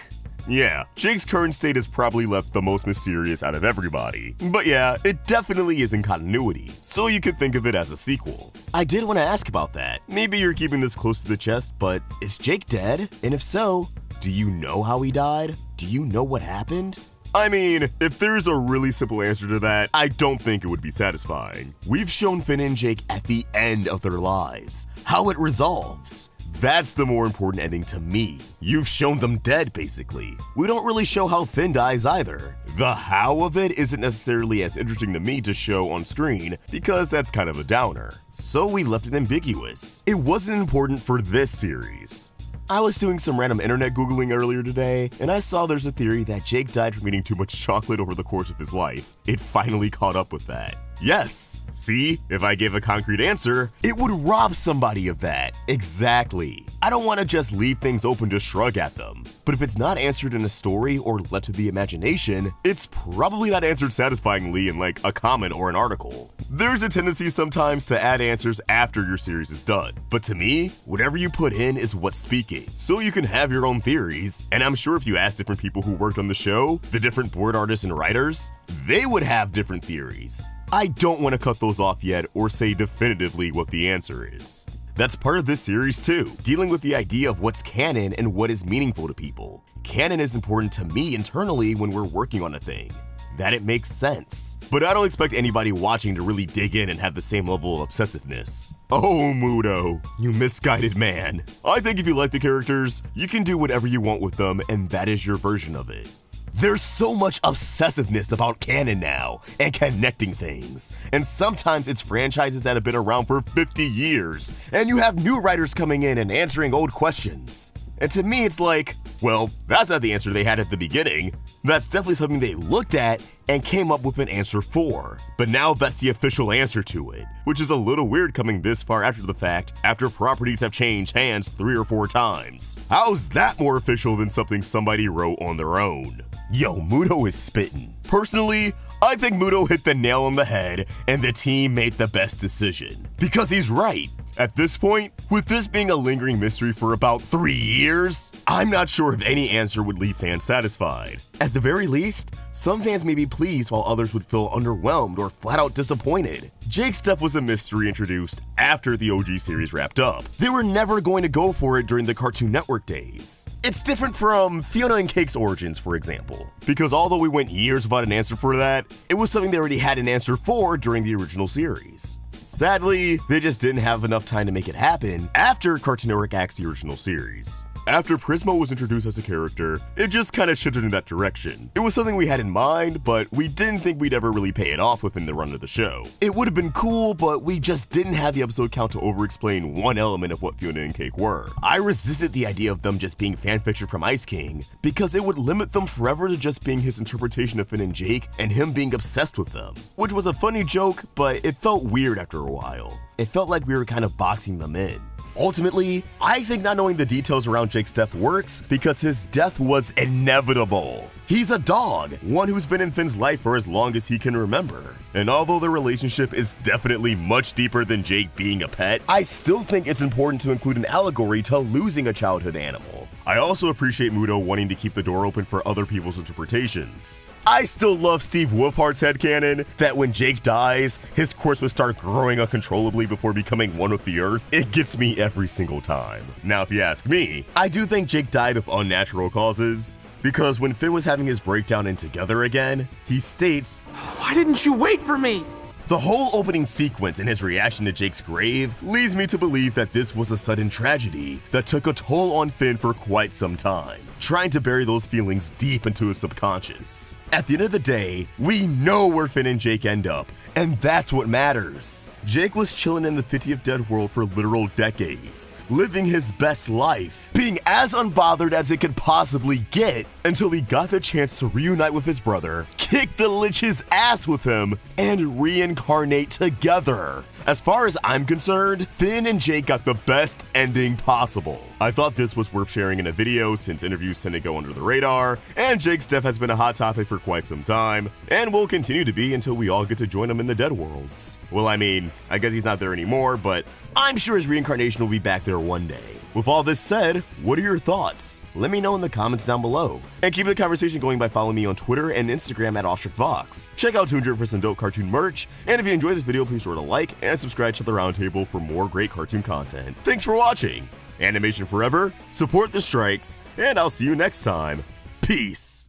Yeah, Jake's current state has probably left the most mysterious out of everybody. But yeah, it definitely is in continuity, so you could think of it as a sequel. I did want to ask about that. Maybe you're keeping this close to the chest, but is Jake dead? And if so, do you know how he died? Do you know what happened? I mean, if there's a really simple answer to that, I don't think it would be satisfying. We've shown Finn and Jake at the end of their lives, how it resolves. That's the more important ending to me. You've shown them dead, basically. We don't really show how Finn dies either. The how of it isn't necessarily as interesting to me to show on screen because that's kind of a downer. So we left it ambiguous. It wasn't important for this series. I was doing some random internet Googling earlier today, and I saw there's a theory that Jake died from eating too much chocolate over the course of his life. It finally caught up with that. Yes, see, if I gave a concrete answer, it would rob somebody of that. Exactly. I don't want to just leave things open to shrug at them. But if it's not answered in a story or left to the imagination, it's probably not answered satisfyingly in like a comment or an article. There's a tendency sometimes to add answers after your series is done. But to me, whatever you put in is what's speaking. So you can have your own theories, and I'm sure if you ask different people who worked on the show, the different board artists and writers, they would have different theories. I don't want to cut those off yet or say definitively what the answer is. That's part of this series too, dealing with the idea of what's canon and what is meaningful to people. Canon is important to me internally when we're working on a thing, that it makes sense. But I don't expect anybody watching to really dig in and have the same level of obsessiveness. Oh, Muto, you misguided man. I think if you like the characters, you can do whatever you want with them, and that is your version of it. There's so much obsessiveness about canon now and connecting things, and sometimes it's franchises that have been around for 50 years, and you have new writers coming in and answering old questions. And to me, it's like, well, that's not the answer they had at the beginning. That's definitely something they looked at and came up with an answer for. But now that's the official answer to it, which is a little weird coming this far after the fact, after properties have changed hands 3 or 4 times. How's that more official than something somebody wrote on their own? Yo, Muto is spittin'. Personally, I think Muto hit the nail on the head and the team made the best decision. Because he's right. At this point, with this being a lingering mystery for about 3 years, I'm not sure if any answer would leave fans satisfied. At the very least, some fans may be pleased while others would feel underwhelmed or flat out disappointed. Jake's death was a mystery introduced after the OG series wrapped up. They were never going to go for it during the Cartoon Network days. It's different from Fionna and Cake's origins, for example, because although we went years without an answer for that, it was something they already had an answer for during the original series. Sadly, they just didn't have enough time to make it happen after Cartoon Network axed the original series. After Prismo was introduced as a character, it just kinda shifted in that direction. It was something we had in mind, but we didn't think we'd ever really pay it off within the run of the show. It would have been cool, but we just didn't have the episode count to over-explain one element of what Fionna and Cake were. I resisted the idea of them just being fanfiction from Ice King, because it would limit them forever to just being his interpretation of Finn and Jake and him being obsessed with them. Which was a funny joke, but it felt weird after a while. It felt like we were kind of boxing them in. Ultimately, I think not knowing the details around Jake's death works because his death was inevitable. He's a dog, one who's been in Finn's life for as long as he can remember. And although their relationship is definitely much deeper than Jake being a pet, I still think it's important to include an allegory to losing a childhood animal. I also appreciate Muto wanting to keep the door open for other people's interpretations. I still love Steve Wolfhardt's headcanon that when Jake dies, his corpse would start growing uncontrollably before becoming one with the earth. It gets me every single time. Now, if you ask me, I do think Jake died of unnatural causes, because when Finn was having his breakdown in Together Again, he states, "Why didn't you wait for me?" The whole opening sequence and his reaction to Jake's grave leads me to believe that this was a sudden tragedy that took a toll on Finn for quite some time, trying to bury those feelings deep into his subconscious. At the end of the day, we know where Finn and Jake end up, and that's what matters. Jake was chilling in the 50th Dead world for literal decades, living his best life, being as unbothered as it could possibly get until he got the chance to reunite with his brother, kick the Lich's ass with him, and reincarnate together. As far as I'm concerned, Finn and Jake got the best ending possible. I thought this was worth sharing in a video since interviews tend to go under the radar, and Jake's death has been a hot topic for quite some time, and will continue to be until we all get to join him in the Dead worlds. Well, I mean, I guess he's not there anymore, but I'm sure his reincarnation will be back there one day. With all this said, what are your thoughts? Let me know in the comments down below. And keep the conversation going by following me on Twitter and Instagram at AwestruckVox. Check out 200 for some dope cartoon merch, and if you enjoyed this video, please throw it a like and subscribe to the Roundtable for more great cartoon content. Thanks for watching. Animation forever, support the strikes, and I'll see you next time. Peace.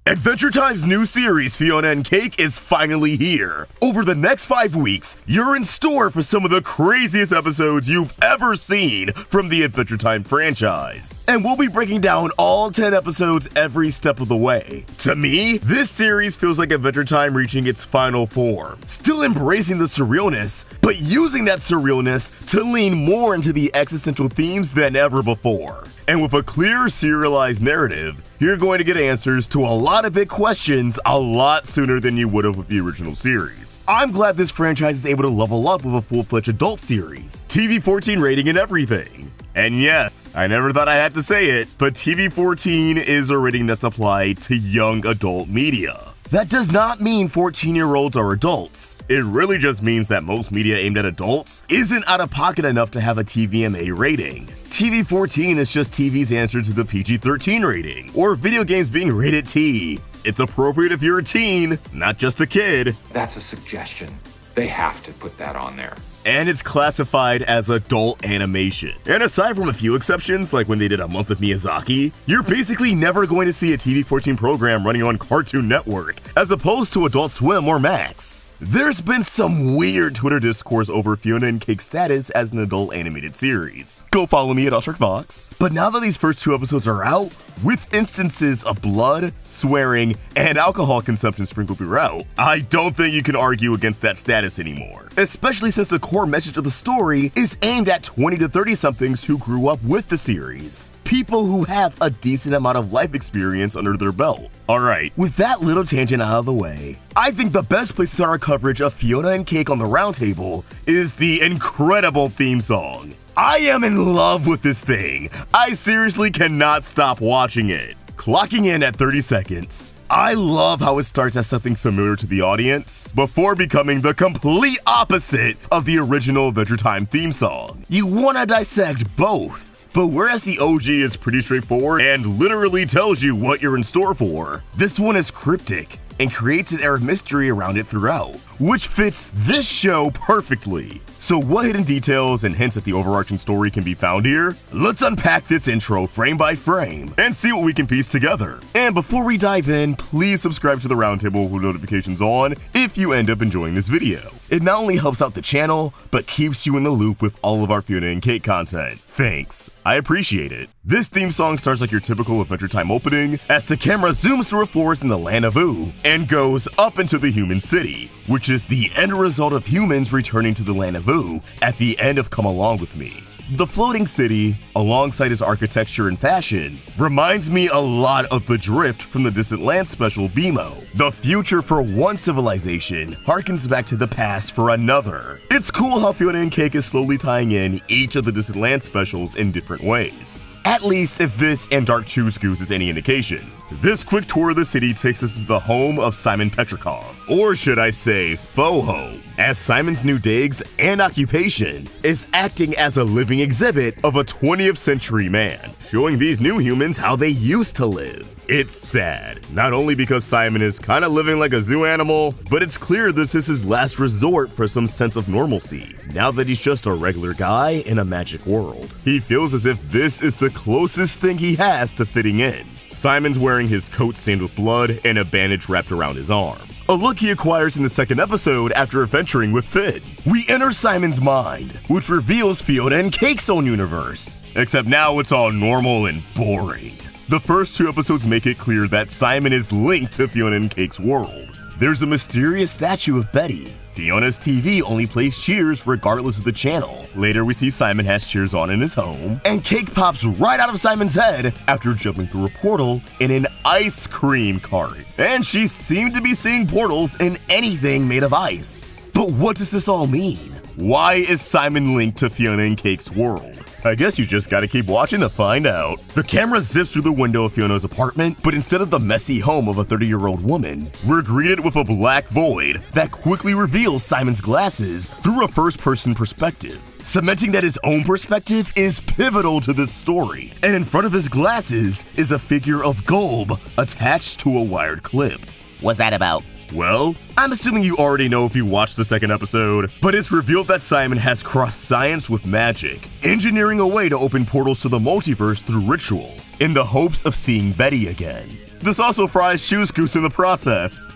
Adventure Time's new series, Fionna and Cake, is finally here. Over the next 5 weeks, you're in store for some of the craziest episodes you've ever seen from the Adventure Time franchise. And we'll be breaking down all 10 episodes every step of the way. To me, this series feels like Adventure Time reaching its final form, still embracing the surrealness, but using that surrealness to lean more into the existential themes than ever before. And with a clear, serialized narrative, you're going to get answers to a lot of big questions a lot sooner than you would have with the original series. I'm glad this franchise is able to level up with a full-fledged adult series, TV-14 rating and everything. And yes, I never thought I had to say it, but TV-14 is a rating that's applied to young adult media. That does not mean 14-year-olds are adults. It really just means that most media aimed at adults isn't out of pocket enough to have a TVMA rating. TV-14 is just TV's answer to the PG-13 rating, or video games being rated T. It's appropriate if you're a teen, not just a kid. That's a suggestion. They have to put that on there. And it's classified as adult animation. And aside from a few exceptions, like when they did A Month with Miyazaki, you're basically never going to see a TV-14 program running on Cartoon Network, as opposed to Adult Swim or Max. There's been some weird Twitter discourse over Fionna and Cake's status as an adult animated series. Go follow me at AwestruckVox. But now that these first 2 episodes are out, with instances of blood, swearing, and alcohol consumption sprinkled throughout, I don't think you can argue against that status anymore. Especially since the core message of the story is aimed at 20 to 30 somethings who grew up with the series. People who have a decent amount of life experience under their belt. Alright, with that little tangent out of the way, I think the best place to start our coverage of Fionna and Cake on the Roundtable is the incredible theme song. I am in love with this thing. I seriously cannot stop watching it. Clocking in at 30 seconds, I love how it starts as something familiar to the audience before becoming the complete opposite of the original Adventure Time theme song. You want to dissect both. But whereas the OG is pretty straightforward and literally tells you what you're in store for, this one is cryptic and creates an air of mystery around it throughout, which fits this show perfectly. So what hidden details and hints at the overarching story can be found here? Let's unpack this intro frame by frame and see what we can piece together. And before we dive in, please subscribe to the Roundtable with notifications on if you end up enjoying this video. It not only helps out the channel, but keeps you in the loop with all of our Fionna and Cake content. Thanks, I appreciate it. This theme song starts like your typical Adventure Time opening, as the camera zooms through a forest in the land of Ooh, and goes up into the human city, which is the end result of humans returning to the land of Ooh at the end of Come Along With Me. The floating city, alongside its architecture and fashion, reminds me a lot of The Drift from the Distant Land special BMO. The future for one civilization harkens back to the past for another. It's cool how Fionna and Cake is slowly tying in each of the Distant Land specials in different ways. At least if this and Dark Two's Goose is any indication. This quick tour of the city takes us to the home of Simon Petrikov, or should I say faux home, as Simon's new digs and occupation is acting as a living exhibit of a 20th century man, showing these new humans how they used to live. It's sad, not only because Simon is kinda living like a zoo animal, but it's clear this is his last resort for some sense of normalcy, now that he's just a regular guy in a magic world. He feels as if this is the closest thing he has to fitting in. Simon's wearing his coat stained with blood and a bandage wrapped around his arm. A look he acquires in the second episode after adventuring with Finn. We enter Simon's mind, which reveals Fionna and Cake's own universe. Except now it's all normal and boring. The first 2 episodes make it clear that Simon is linked to Fionna and Cake's world. There's a mysterious statue of Betty. Fiona's TV only plays Cheers regardless of the channel. Later we see Simon has Cheers on in his home, and Cake pops right out of Simon's head after jumping through a portal in an ice cream cart. And she seemed to be seeing portals in anything made of ice. But what does this all mean? Why is Simon linked to Fionna and Cake's world? I guess you just gotta keep watching to find out. The camera zips through the window of Fiona's apartment, but instead of the messy home of a 30-year-old woman, we're greeted with a black void that quickly reveals Simon's glasses through a first-person perspective, cementing that his own perspective is pivotal to this story. And in front of his glasses is a figure of Golb attached to a wired clip. What's that about? Well, I'm assuming you already know if you watched the second episode, but it's revealed that Simon has crossed science with magic, engineering a way to open portals to the multiverse through ritual, in the hopes of seeing Betty again. This also fries Shoe Scoots in the process.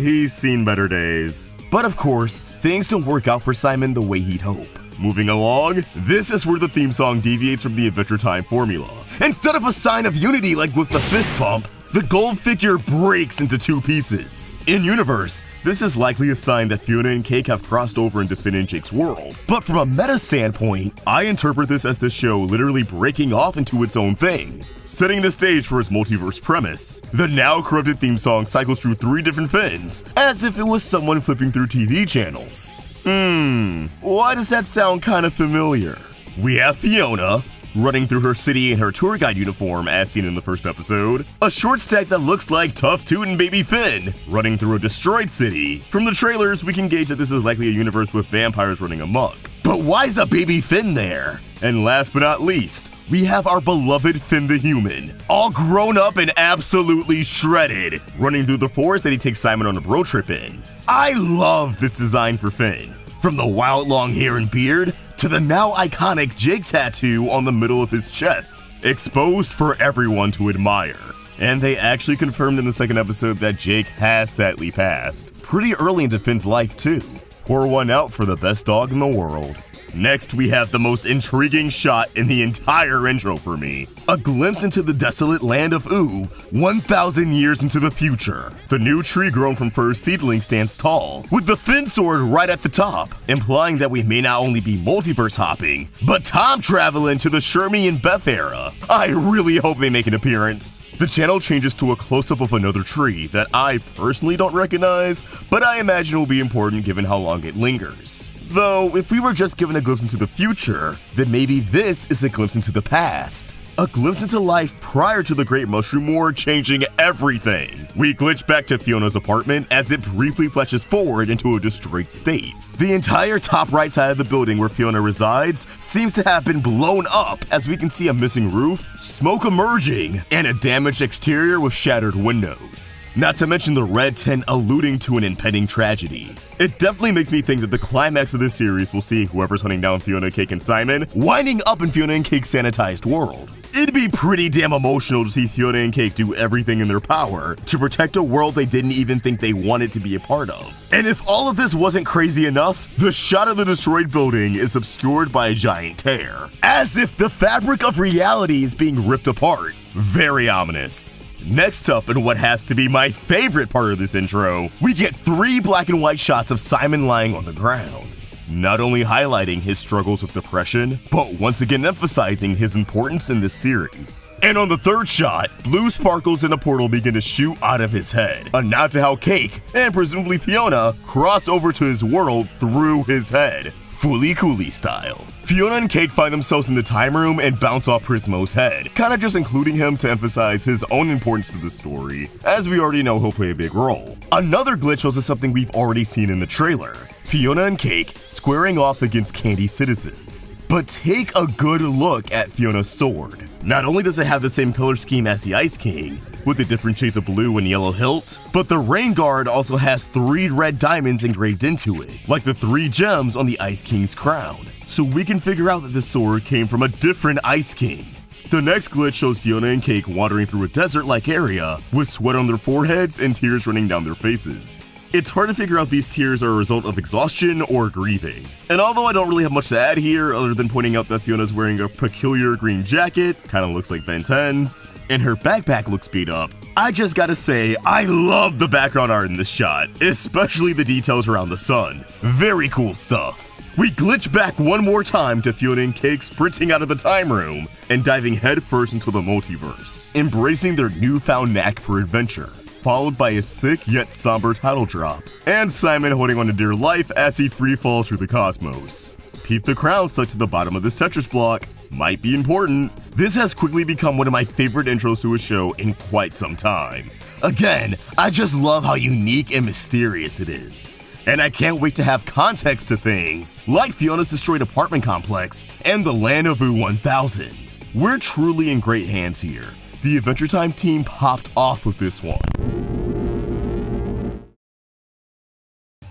He's seen better days. But of course, things don't work out for Simon the way he'd hope. Moving along, this is where the theme song deviates from the Adventure Time formula. Instead of a sign of unity like with the fist pump, the gold figure breaks into 2 pieces. In universe, this is likely a sign that Fionna and Cake have crossed over into Finn and Jake's world. But from a meta standpoint, I interpret this as the show literally breaking off into its own thing, setting the stage for its multiverse premise. The now corrupted theme song cycles through 3 different Finns, as if it was someone flipping through TV channels. Why does that sound kind of familiar? We have Fionna running through her city in her tour guide uniform as seen in the first episode, a short stack that looks like Tough Tootin' Baby Finn running through a destroyed city. From the trailers, we can gauge that this is likely a universe with vampires running amok. But why's the baby Finn there? And last but not least, we have our beloved Finn the Human, all grown up and absolutely shredded, running through the forest that he takes Simon on a bro trip in. I love this design for Finn. From the wild long hair and beard, to the now iconic Jake tattoo on the middle of his chest, exposed for everyone to admire. And they actually confirmed in the second episode that Jake has sadly passed, pretty early into Finn's life too. Pour one out for the best dog in the world. Next, we have the most intriguing shot in the entire intro for me. A glimpse into the desolate land of Ooh, 1,000 years into the future. The new tree grown from Fur's seedling stands tall, with the Finn sword right at the top, implying that we may not only be multiverse hopping, but time traveling to the Shermie and Beth era. I really hope they make an appearance. The channel changes to a close-up of another tree that I personally don't recognize, but I imagine will be important given how long it lingers. Though, if we were just given a glimpse into the future, then maybe this is a glimpse into the past. A glimpse into life prior to the Great Mushroom War changing everything. We glitch back to Fiona's apartment as it briefly flashes forward into a destroyed state. The entire top right side of the building where Fionna resides seems to have been blown up, as we can see a missing roof, smoke emerging, and a damaged exterior with shattered windows. Not to mention the red tint alluding to an impending tragedy. It definitely makes me think that the climax of this series will see whoever's hunting down Fionna, Cake, and Simon winding up in Fionna and Cake's sanitized world. It'd be pretty damn emotional to see Fionna and Cake do everything in their power to protect a world they didn't even think they wanted to be a part of. And if all of this wasn't crazy enough, the shot of the destroyed building is obscured by a giant tear, as if the fabric of reality is being ripped apart. Very ominous. Next up, in what has to be my favorite part of this intro, we get 3 black and white shots of Simon lying on the ground, not only highlighting his struggles with depression, but once again emphasizing his importance in this series. And on the third shot, blue sparkles in a portal begin to shoot out of his head, a nod to how Cake, and presumably Fionna, cross over to his world through his head, Fooly Cooly style. Fionna and Cake find themselves in the time room and bounce off Prismo's head, kinda just including him to emphasize his own importance to the story, as we already know he'll play a big role. Another glitch shows us something we've already seen in the trailer, Fionna and Cake squaring off against Candy citizens. But take a good look at Fiona's sword. Not only does it have the same color scheme as the Ice King, with the different shades of blue and yellow hilt, but the Rain Guard also has 3 red diamonds engraved into it, like the 3 gems on the Ice King's crown. So we can figure out that this sword came from a different Ice King. The next glitch shows Fionna and Cake wandering through a desert-like area with sweat on their foreheads and tears running down their faces. It's hard to figure out these tears are a result of exhaustion or grieving. And although I don't really have much to add here other than pointing out that Fiona's wearing a peculiar green jacket, kinda looks like Ben 10's, and her backpack looks beat up, I just gotta say, I love the background art in this shot, especially the details around the sun. Very cool stuff. We glitch back one more time to Fionna and Cake sprinting out of the time room and diving headfirst into the multiverse, embracing their newfound knack for adventure, followed by a sick yet somber title drop, and Simon holding on to dear life as he free falls through the cosmos. Peep the crown stuck to the bottom of this Tetris block. Might be important. This has quickly become one of my favorite intros to a show in quite some time. Again, I just love how unique and mysterious it is. And I can't wait to have context to things like Fiona's destroyed apartment complex and the land of Ooh 1000. We're truly in great hands here. The Adventure Time team popped off with this one.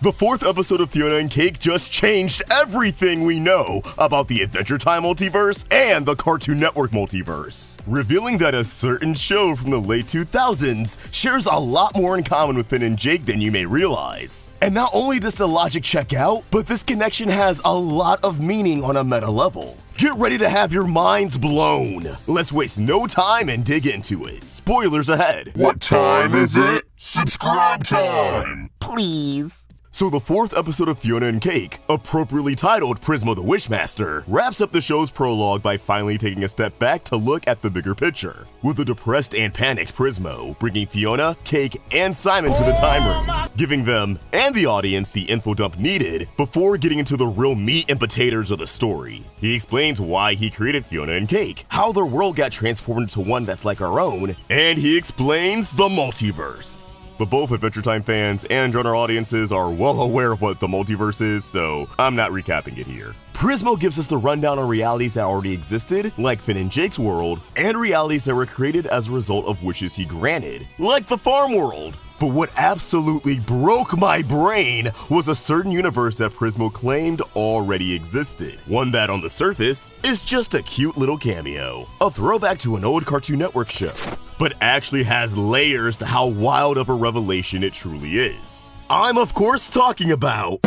The fourth episode of Fionna and Cake just changed everything we know about the Adventure Time multiverse and the Cartoon Network multiverse, revealing that a certain show from the late 2000s shares a lot more in common with Finn and Jake than you may realize. And not only does the logic check out, but this connection has a lot of meaning on a meta level. Get ready to have your minds blown. Let's waste no time and dig into it. Spoilers ahead. What time is it? Subscribe time! Please. So the fourth episode of Fionna and Cake, appropriately titled Prismo the Wishmaster, wraps up the show's prologue by finally taking a step back to look at the bigger picture, with a depressed and panicked Prismo bringing Fionna, Cake, and Simon to the time room, giving them and the audience the info dump needed before getting into the real meat and potatoes of the story. He explains why he created Fionna and Cake, how their world got transformed into one that's like our own, and he explains the multiverse. But both Adventure Time fans and general audiences are well aware of what the multiverse is, so I'm not recapping it here. Prismo gives us the rundown on realities that already existed, like Finn and Jake's world, and realities that were created as a result of wishes he granted, like the farm world. But what absolutely broke my brain was a certain universe that Prismo claimed already existed. One that on the surface is just a cute little cameo, a throwback to an old Cartoon Network show, but actually has layers to how wild of a revelation it truly is. I'm of course talking about...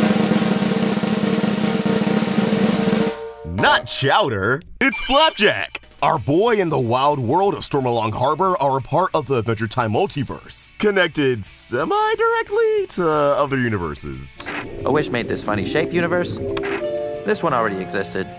not Chowder, it's Flapjack! Our boy in the wild world of Stormalong Harbor are a part of the Adventure Time multiverse, connected semi-directly to other universes. A Wish Made This Funny Shape universe? This one already existed.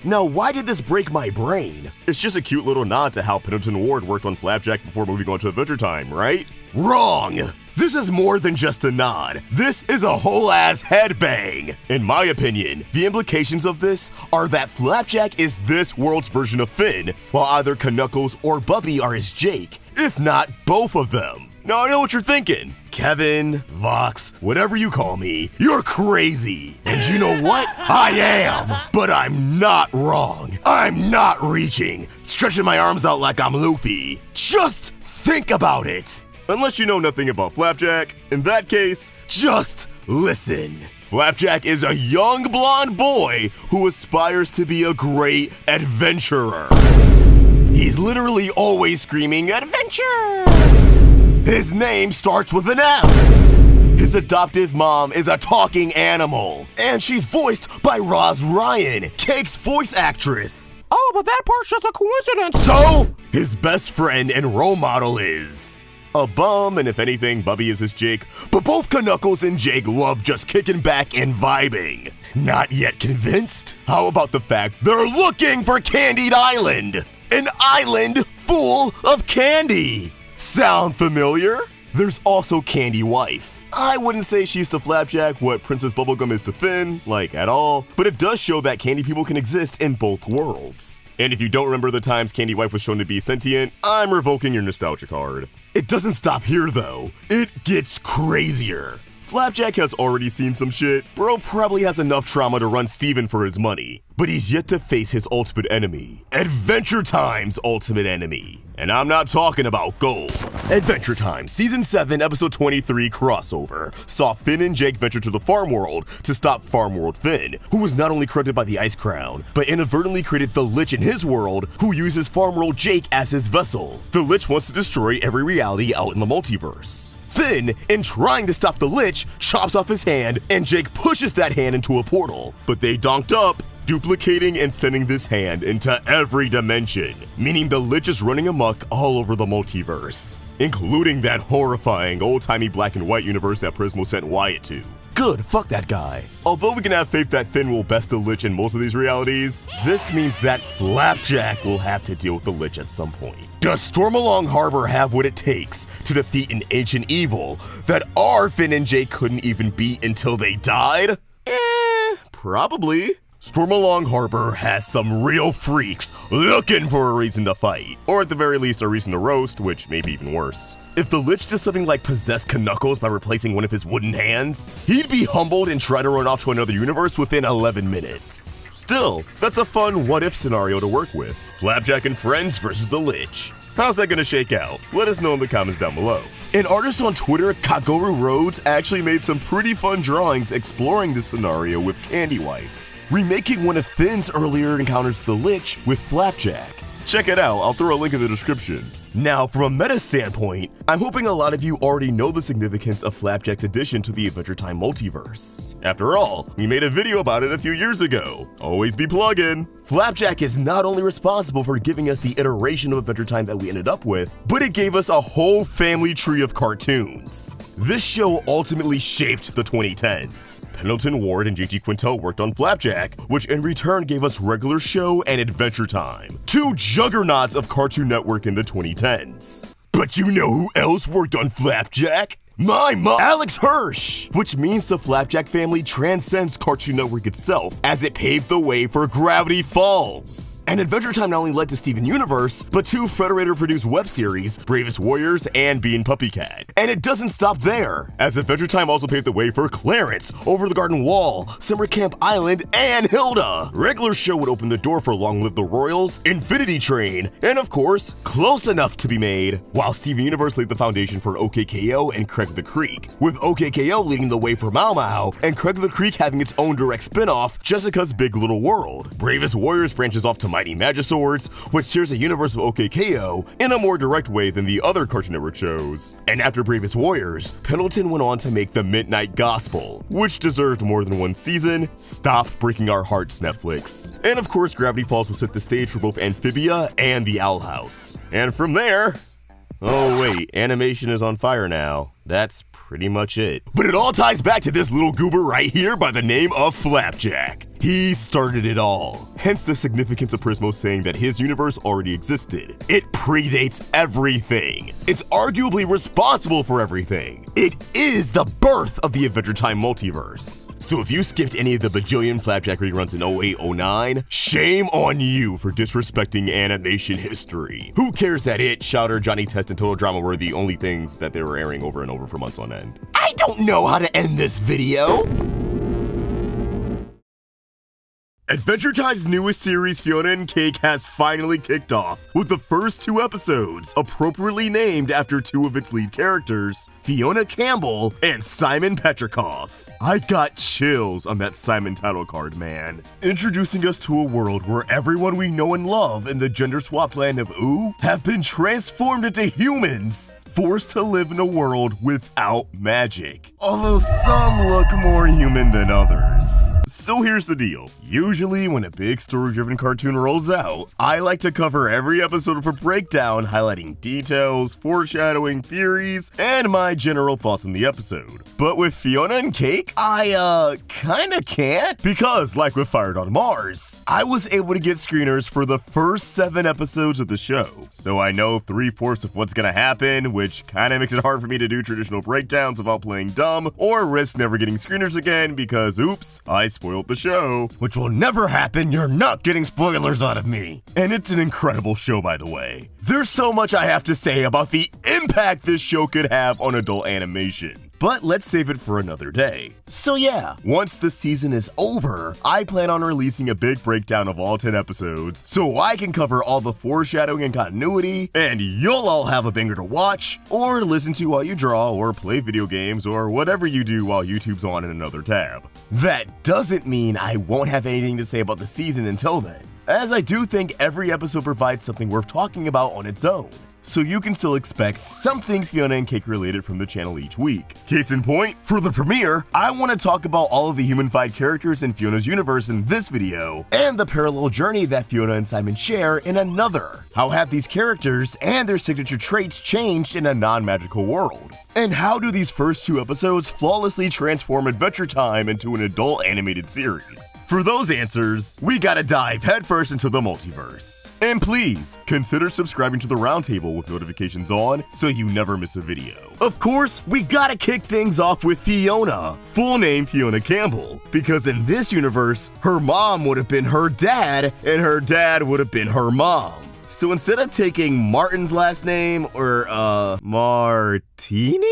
Now, why did this break my brain? It's just a cute little nod to how Pendleton Ward worked on Flapjack before moving on to Adventure Time, right? Wrong! This is more than just a nod. This is a whole-ass headbang. In my opinion, the implications of this are that Flapjack is this world's version of Finn, while either Knuckles or Bubby are his Jake, if not both of them. Now I know what you're thinking. Kevin, Vox, whatever you call me, you're crazy. And you know what? I am. But I'm not wrong. I'm not reaching, stretching my arms out like I'm Luffy. Just think about it. Unless you know nothing about Flapjack, in that case, just listen. Flapjack is a young blonde boy who aspires to be a great adventurer. He's literally always screaming, "Adventure!" His name starts with an F. His adoptive mom is a talking animal, and she's voiced by Roz Ryan, Cake's voice actress. Oh, but that part's just a coincidence. So, his best friend and role model is a bum, and if anything, Bubby is his Jake. But both Knuckles and Jake love just kicking back and vibing. Not yet convinced? How about the fact they're looking for Candied Island? An island full of candy. Sound familiar? There's also Candy Wife. I wouldn't say she's to Flapjack what Princess Bubblegum is to Finn, like at all, but it does show that candy people can exist in both worlds. And if you don't remember the times Candy Wife was shown to be sentient, I'm revoking your nostalgia card. It doesn't stop here though, it gets crazier. Flapjack has already seen some shit. Bro probably has enough trauma to run Steven for his money, but he's yet to face his ultimate enemy, Adventure Time's ultimate enemy. And I'm not talking about gold. Adventure Time Season 7 Episode 23 crossover saw Finn and Jake venture to the farm world to stop Farm World Finn, who was not only corrupted by the Ice Crown, but inadvertently created the Lich in his world, who uses Farm World Jake as his vessel. The Lich wants to destroy every reality out in the multiverse. Finn, in trying to stop the Lich, chops off his hand, and Jake pushes that hand into a portal. But they donked up, duplicating and sending this hand into every dimension, meaning the Lich is running amok all over the multiverse, including that horrifying old-timey black and white universe that Prismo sent Wyatt to. Good, fuck that guy. Although we can have faith that Finn will best the Lich in most of these realities, this means that Flapjack will have to deal with the Lich at some point. Does Stormalong Harbor have what it takes to defeat an ancient evil that our Finn and Jake couldn't even beat until they died? Probably. Stormalong Harbor has some real freaks looking for a reason to fight, or at the very least a reason to roast, which may be even worse. If the Lich does something like possess Knuckles by replacing one of his wooden hands, he'd be humbled and try to run off to another universe within 11 minutes. Still, that's a fun what-if scenario to work with. Flapjack and friends versus the Lich. How's that gonna shake out? Let us know in the comments down below. An artist on Twitter, Kagoru Rhodes, actually made some pretty fun drawings exploring this scenario with Candy Wife, remaking one of Finn's earlier encounters with the Lich with Flapjack. Check it out, I'll throw a link in the description. Now, from a meta standpoint, I'm hoping a lot of you already know the significance of Flapjack's addition to the Adventure Time multiverse. After all, we made a video about it a few years ago. Always be plugging. Flapjack is not only responsible for giving us the iteration of Adventure Time that we ended up with, but it gave us a whole family tree of cartoons. This show ultimately shaped the 2010s. Pendleton Ward and J.G. Quintel worked on Flapjack, which in return gave us Regular Show and Adventure Time, two juggernauts of Cartoon Network in the 2010s. But you know who else worked on Flapjack? My mom, Alex Hirsch, which means the Flapjack family transcends Cartoon Network itself as it paved the way for Gravity Falls. And Adventure Time not only led to Steven Universe, but two Frederator-produced web series, Bravest Warriors and Bean Puppy Cat. And it doesn't stop there, as Adventure Time also paved the way for Clarence, Over the Garden Wall, Summer Camp Island, and Hilda. Regular Show would open the door for Long Live the Royals, Infinity Train, and of course, Close Enough to be Made, while Steven Universe laid the foundation for OKKO and Craig the Creek, with OKKO leading the way for Mau Mau, and Craig the Creek having its own direct spin-off, Jessica's Big Little World. Bravest Warriors branches off to Mighty Magiswords, which shares a universe of OKKO in a more direct way than the other Cartoon Network shows. And after Bravest Warriors, Pendleton went on to make The Midnight Gospel, which deserved more than one season. Stop breaking our hearts, Netflix. And of course, Gravity Falls will set the stage for both Amphibia and The Owl House. And from there, oh wait, animation is on fire now. That's pretty much it. But it all ties back to this little goober right here by the name of Flapjack. He started it all. Hence the significance of Prismo saying that his universe already existed. It predates everything. It's arguably responsible for everything. It is the birth of the Adventure Time multiverse. So if you skipped any of the bajillion Flapjack reruns in 08-09, shame on you for disrespecting animation history. Who cares that It, Shouter, Johnny Test, and Total Drama were the only things that they were airing over and over for months on end? I don't know how to end this video. Adventure Time's newest series, Fionna and Cake, has finally kicked off with the first 2 episodes, appropriately named after 2 of its lead characters, Fiona Campbell and Simon Petrikoff. I got chills on that Simon title card, man. Introducing us to a world where everyone we know and love in the gender-swapped land of Ooh have been transformed into humans, forced to live in a world without magic. Although some look more human than others. So here's the deal. Usually when a big story-driven cartoon rolls out, I like to cover every episode of a breakdown highlighting details, foreshadowing, theories, and my general thoughts on the episode. But with Fionna and Cake, I kinda can't, because like with Fired on Mars, I was able to get screeners for the first 7 episodes of the show. So I know 3/4 of what's gonna happen, which kinda makes it hard for me to do traditional breakdowns without playing dumb, or risk never getting screeners again because oops, I spoiled the show. Which will never happen, you're not getting spoilers out of me. And it's an incredible show, by the way. There's so much I have to say about the impact this show could have on adult animation. but let's save it for another day. So yeah, once the season is over, I plan on releasing a big breakdown of all 10 episodes so I can cover all the foreshadowing and continuity, and you'll all have a banger to watch, or listen to while you draw, or play video games, or whatever you do while YouTube's on in another tab. That doesn't mean I won't have anything to say about the season until then, as I do think every episode provides something worth talking about on its own. So you can still expect something Fionna and Cake related from the channel each week. Case in point, for the premiere, I want to talk about all of the human-fied characters in Fionna's universe in this video, and the parallel journey that Fionna and Simon share in another. How have these characters and their signature traits changed in a non-magical world? And how do these first 2 episodes flawlessly transform Adventure Time into an adult animated series? For those answers, we gotta dive headfirst into the multiverse. And please, consider subscribing to the Roundtable with notifications on so you never miss a video. Of course, we gotta kick things off with Fionna, full name Fionna Campbell, because in this universe, her mom would have been her dad, and her dad would have been her mom. So instead of taking Martin's last name, or Martini?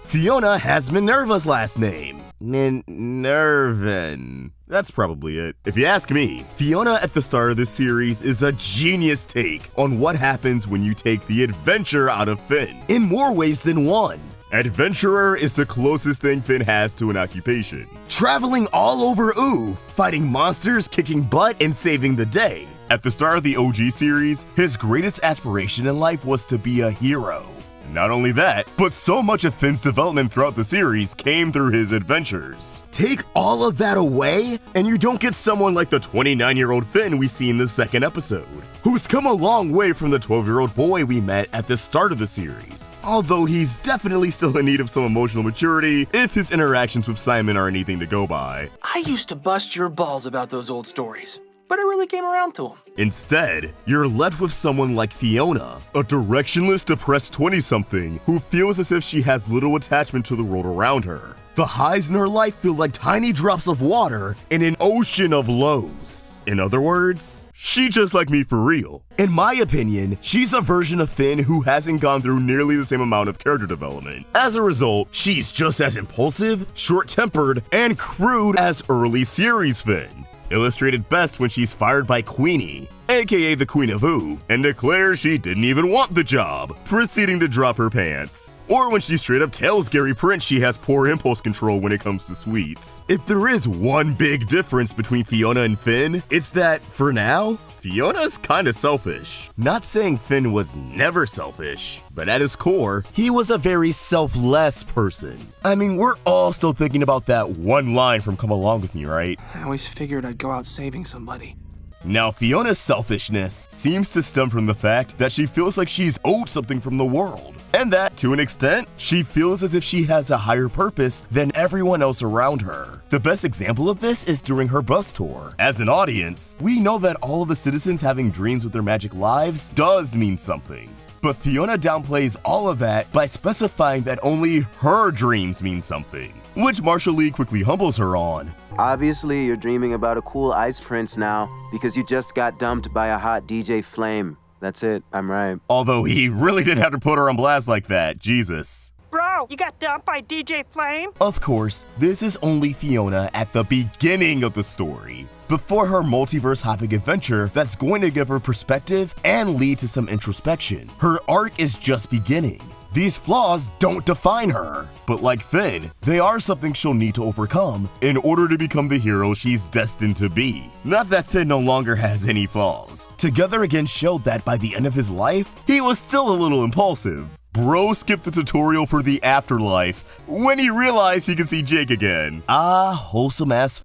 Fionna has Minerva's last name. Minervan. That's probably it. If you ask me, Fionna at the start of this series is a genius take on what happens when you take the adventure out of Finn, in more ways than one. Adventurer is the closest thing Finn has to an occupation. Traveling all over Ooo, fighting monsters, kicking butt, and saving the day. At the start of the OG series, his greatest aspiration in life was to be a hero. Not only that, but so much of Finn's development throughout the series came through his adventures. Take all of that away, and you don't get someone like the 29-year-old Finn we see in the second episode, who's come a long way from the 12-year-old boy we met at the start of the series. Although he's definitely still in need of some emotional maturity if his interactions with Simon are anything to go by. I used to bust your balls about those old stories, but I really came around to them. Instead, you're left with someone like Fionna, a directionless, depressed 20-something who feels as if she has little attachment to the world around her. The highs in her life feel like tiny drops of water in an ocean of lows. In other words, she's just like me for real. In my opinion, she's a version of Finn who hasn't gone through nearly the same amount of character development. As a result, she's just as impulsive, short-tempered, and crude as early series Finn. Illustrated best when she's fired by Queenie, aka the Queen of Ooo, and declares she didn't even want the job, proceeding to drop her pants. Or when she straight up tells Gary Prince she has poor impulse control when it comes to sweets. If there is one big difference between Fionna and Finn, it's that, for now, Fionna's kinda selfish. Not saying Finn was never selfish, but at his core, he was a very selfless person. I mean, we're all still thinking about that one line from Come Along With Me, right? I always figured I'd go out saving somebody. Now, Fionna's selfishness seems to stem from the fact that she feels like she's owed something from the world, and that, to an extent, she feels as if she has a higher purpose than everyone else around her. The best example of this is during her bus tour. As an audience, we know that all of the citizens having dreams with their magic lives does mean something. But Fionna downplays all of that by specifying that only her dreams mean something, which Marceline quickly humbles her on. Obviously, you're dreaming about a cool ice prince now because you just got dumped by a hot DJ Flame. That's it, I'm right. Although he really didn't have to put her on blast like that, Jesus. Bro, you got dumped by DJ Flame? Of course, this is only Fionna at the beginning of the story, before her multiverse-hopping adventure that's going to give her perspective and lead to some introspection. Her arc is just beginning. These flaws don't define her, but like Finn, they are something she'll need to overcome in order to become the hero she's destined to be. Not that Finn no longer has any flaws. Together Again showed that by the end of his life, he was still a little impulsive. Bro skipped the tutorial for the afterlife when he realized he could see Jake again. Ah, wholesome ass.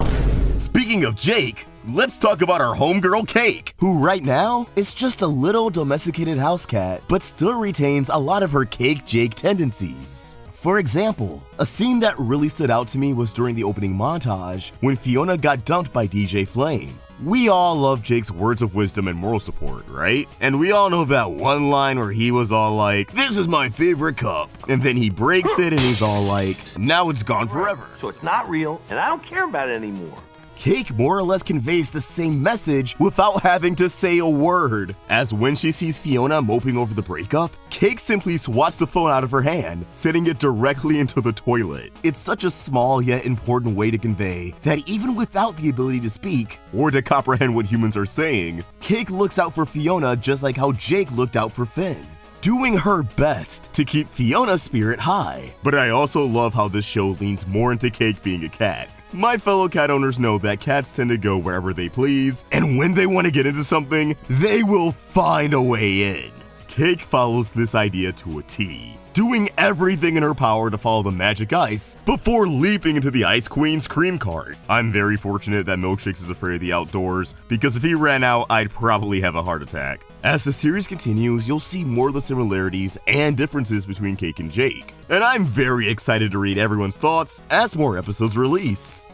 Speaking of Jake, let's talk about our homegirl Cake, who right now is just a little domesticated house cat, but still retains a lot of her Cake Jake tendencies. For example, a scene that really stood out to me was during the opening montage when Fionna got dumped by DJ Flame. We all love Jake's words of wisdom and moral support, right? And we all know that one line where he was all like, "This is my favorite cup," and then he breaks it and he's all like, "Now it's gone forever." So it's not real, and I don't care about it anymore. Cake more or less conveys the same message without having to say a word, as when she sees Fionna moping over the breakup, Cake simply swats the phone out of her hand, sending it directly into the toilet. It's such a small yet important way to convey that even without the ability to speak, or to comprehend what humans are saying, Cake looks out for Fionna just like how Jake looked out for Finn, doing her best to keep Fionna's spirit high. But I also love how this show leans more into Cake being a cat. My fellow cat owners know that cats tend to go wherever they please, and when they want to get into something, they will find a way in. Cake follows this idea to a T, doing everything in her power to follow the magic ice before leaping into the Ice Queen's cream cart. I'm very fortunate that Milkshakes is afraid of the outdoors, because if he ran out, I'd probably have a heart attack. As the series continues, you'll see more of the similarities and differences between Cake and Jake, and I'm very excited to read everyone's thoughts as more episodes release.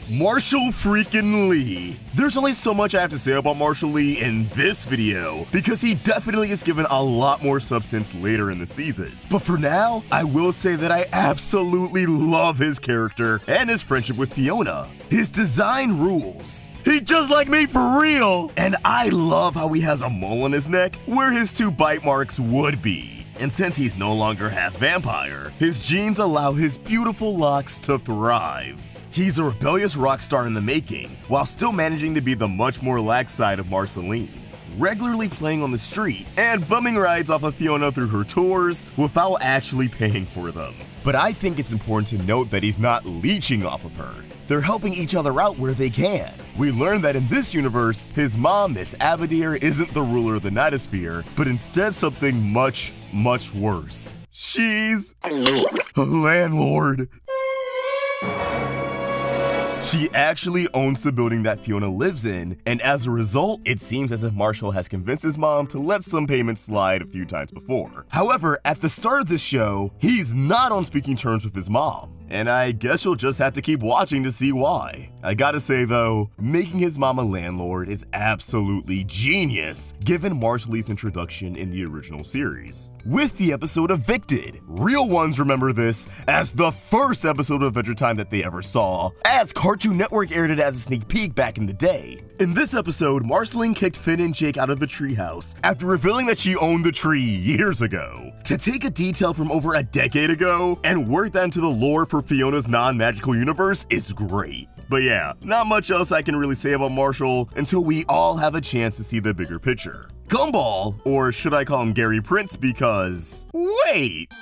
Marshall freaking Lee. There's only so much I have to say about Marshall Lee in this video, because he definitely is given a lot more substance later in the season. But for now, I will say that I absolutely love his character and his friendship with Fionna. His design rules. He's just like me for real! And I love how he has a mole on his neck where his 2 bite marks would be. And since he's no longer half vampire, his genes allow his beautiful locks to thrive. He's a rebellious rock star in the making, while still managing to be the much more lax side of Marceline, regularly playing on the street and bumming rides off of Fionna through her tours without actually paying for them. But I think it's important to note that he's not leeching off of her. They're helping each other out where they can. We learn that in this universe, his mom, Miss Abadir, isn't the ruler of the Nightosphere, but instead something much, much worse. She's a landlord. She actually owns the building that Fionna lives in, and as a result, it seems as if Marshall has convinced his mom to let some payments slide a few times before. However, at the start of this show, he's not on speaking terms with his mom, and I guess you'll just have to keep watching to see why. I gotta say though, making his mom a landlord is absolutely genius, given Marshall Lee's introduction in the original series. With the episode Evicted, real ones remember this as the first episode of Adventure Time that they ever saw, as Cartoon Network aired it as a sneak peek back in the day. In this episode, Marceline kicked Finn and Jake out of the treehouse after revealing that she owned the tree years ago. To take a detail from over a decade ago and work that into the lore for Fionna's non-magical universe is great. But yeah, not much else I can really say about Marshall until we all have a chance to see the bigger picture. Gumball, or should I call him Gary Prince because... wait!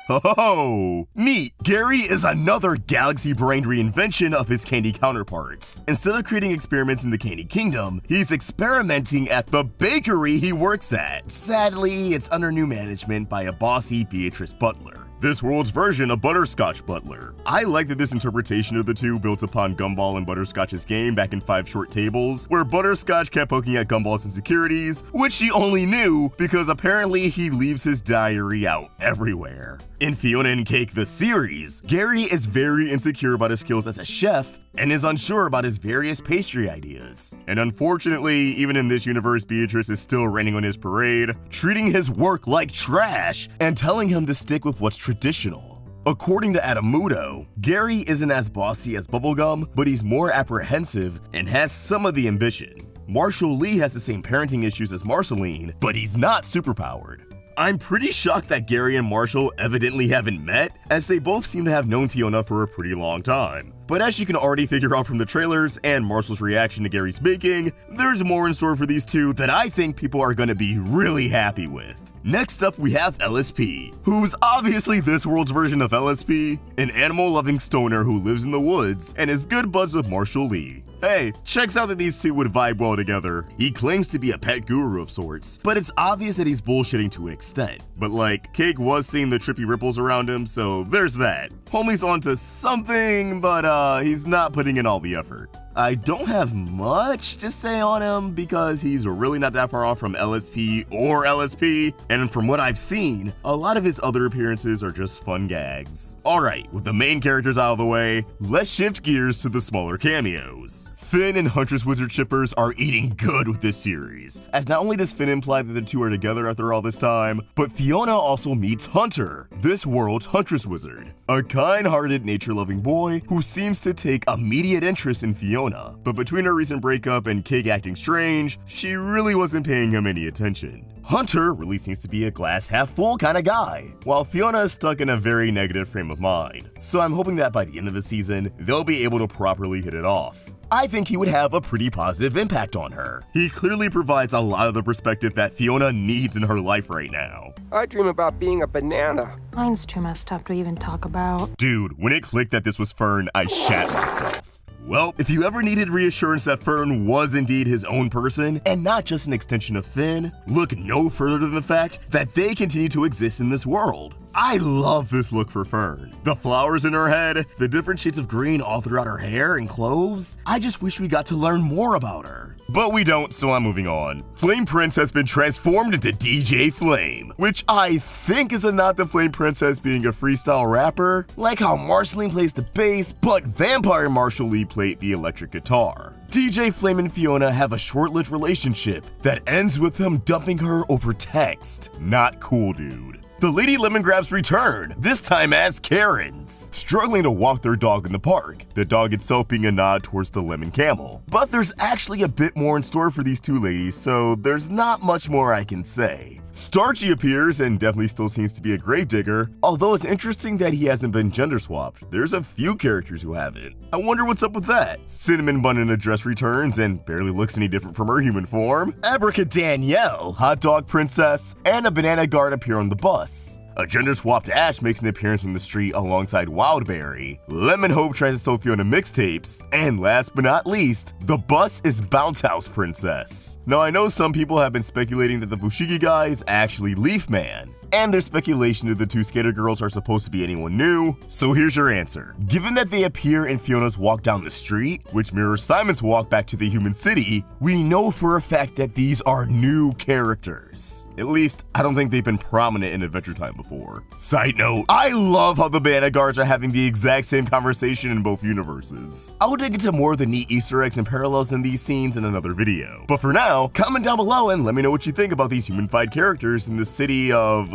Oh, neat! Gary is another galaxy-brained reinvention of his candy counterparts. Instead of creating experiments in the Candy Kingdom, he's experimenting at the bakery he works at. Sadly, it's under new management by a bossy Beatrice Butler, this world's version of Butterscotch Butler. I like that this interpretation of the two builds upon Gumball and Butterscotch's game back in 5 Short Tables, where Butterscotch kept poking at Gumball's insecurities, which she only knew because apparently he leaves his diary out everywhere. In Fionna and Cake the series, Gary is very insecure about his skills as a chef and is unsure about his various pastry ideas. And unfortunately, even in this universe, Beatrice is still raining on his parade, treating his work like trash and telling him to stick with what's traditional. According to Adamudo, Gary isn't as bossy as Bubblegum, but he's more apprehensive and has some of the ambition. Marshall Lee has the same parenting issues as Marceline, but he's not superpowered. I'm pretty shocked that Gary and Marshall evidently haven't met, as they both seem to have known Fionna for a pretty long time. But as you can already figure out from the trailers and Marshall's reaction to Gary's baking, there's more in store for these two that I think people are gonna be really happy with. Next up, we have LSP, who's obviously this world's version of LSP, an animal-loving stoner who lives in the woods and is good buds with Marshall Lee. Hey, checks out that these two would vibe well together. He claims to be a pet guru of sorts, but it's obvious that he's bullshitting to an extent. But like, Cake was seeing the trippy ripples around him, so there's that. Homie's onto something, but he's not putting in all the effort. I don't have much to say on him because he's really not that far off from LSP or LSP, and from what I've seen, a lot of his other appearances are just fun gags. Alright, with the main characters out of the way, let's shift gears to the smaller cameos. Finn and Huntress Wizard shippers are eating good with this series, as not only does Finn imply that the two are together after all this time, but Fionna also meets Hunter, this world's Huntress Wizard, a kind-hearted, nature-loving boy who seems to take immediate interest in Fionna. But between her recent breakup and Cake acting strange, she really wasn't paying him any attention. Hunter really seems to be a glass-half-full kind of guy, while Fionna is stuck in a very negative frame of mind. So I'm hoping that by the end of the season, they'll be able to properly hit it off. I think he would have a pretty positive impact on her. He clearly provides a lot of the perspective that Fionna needs in her life right now. I dream about being a banana. Mine's too messed up to even talk about. Dude, when it clicked that this was Fern, I shat myself. Well, if you ever needed reassurance that Fern was indeed his own person, and not just an extension of Finn, look no further than the fact that they continue to exist in this world. I love this look for Fern. The flowers in her head, the different shades of green all throughout her hair and clothes. I just wish we got to learn more about her. But we don't, so I'm moving on. Flame Prince has been transformed into DJ Flame, which I think is a nod to Flame Princess being a freestyle rapper, like how Marceline plays the bass, but Vampire Marshall Lee played the electric guitar. DJ Flame and Fionna have a short-lived relationship that ends with him dumping her over text. Not cool, dude. The Lady Lemongrabs return, this time as Karens, struggling to walk their dog in the park, the dog itself being a nod towards the lemon camel. But there's actually a bit more in store for these two ladies, so there's not much more I can say. Starchy appears and definitely still seems to be a gravedigger, although it's interesting that he hasn't been gender swapped. There's a few characters who haven't. I wonder what's up with that. Cinnamon Bun in a dress returns and barely looks any different from her human form. Abracadanielle, Hot Dog Princess, and a Banana Guard appear on the bus. A gender-swapped Ash makes an appearance on the street alongside Wildberry. Lemon Hope tries to sell Fionna mixtapes. And last but not least, the bus is Bounce House Princess. Now I know some people have been speculating that the Fushigi guy is actually Leaf Man, and there's speculation that the two skater girls are supposed to be anyone new, so here's your answer. Given that they appear in Fionna's walk down the street, which mirrors Simon's walk back to the human city, we know for a fact that these are new characters. At least, I don't think they've been prominent in Adventure Time before. Side note, I love how the Banana Guards are having the exact same conversation in both universes. I will dig into more of the neat Easter eggs and parallels in these scenes in another video. But for now, comment down below and let me know what you think about these human-fied characters in the city of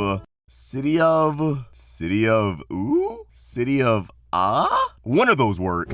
one of those work.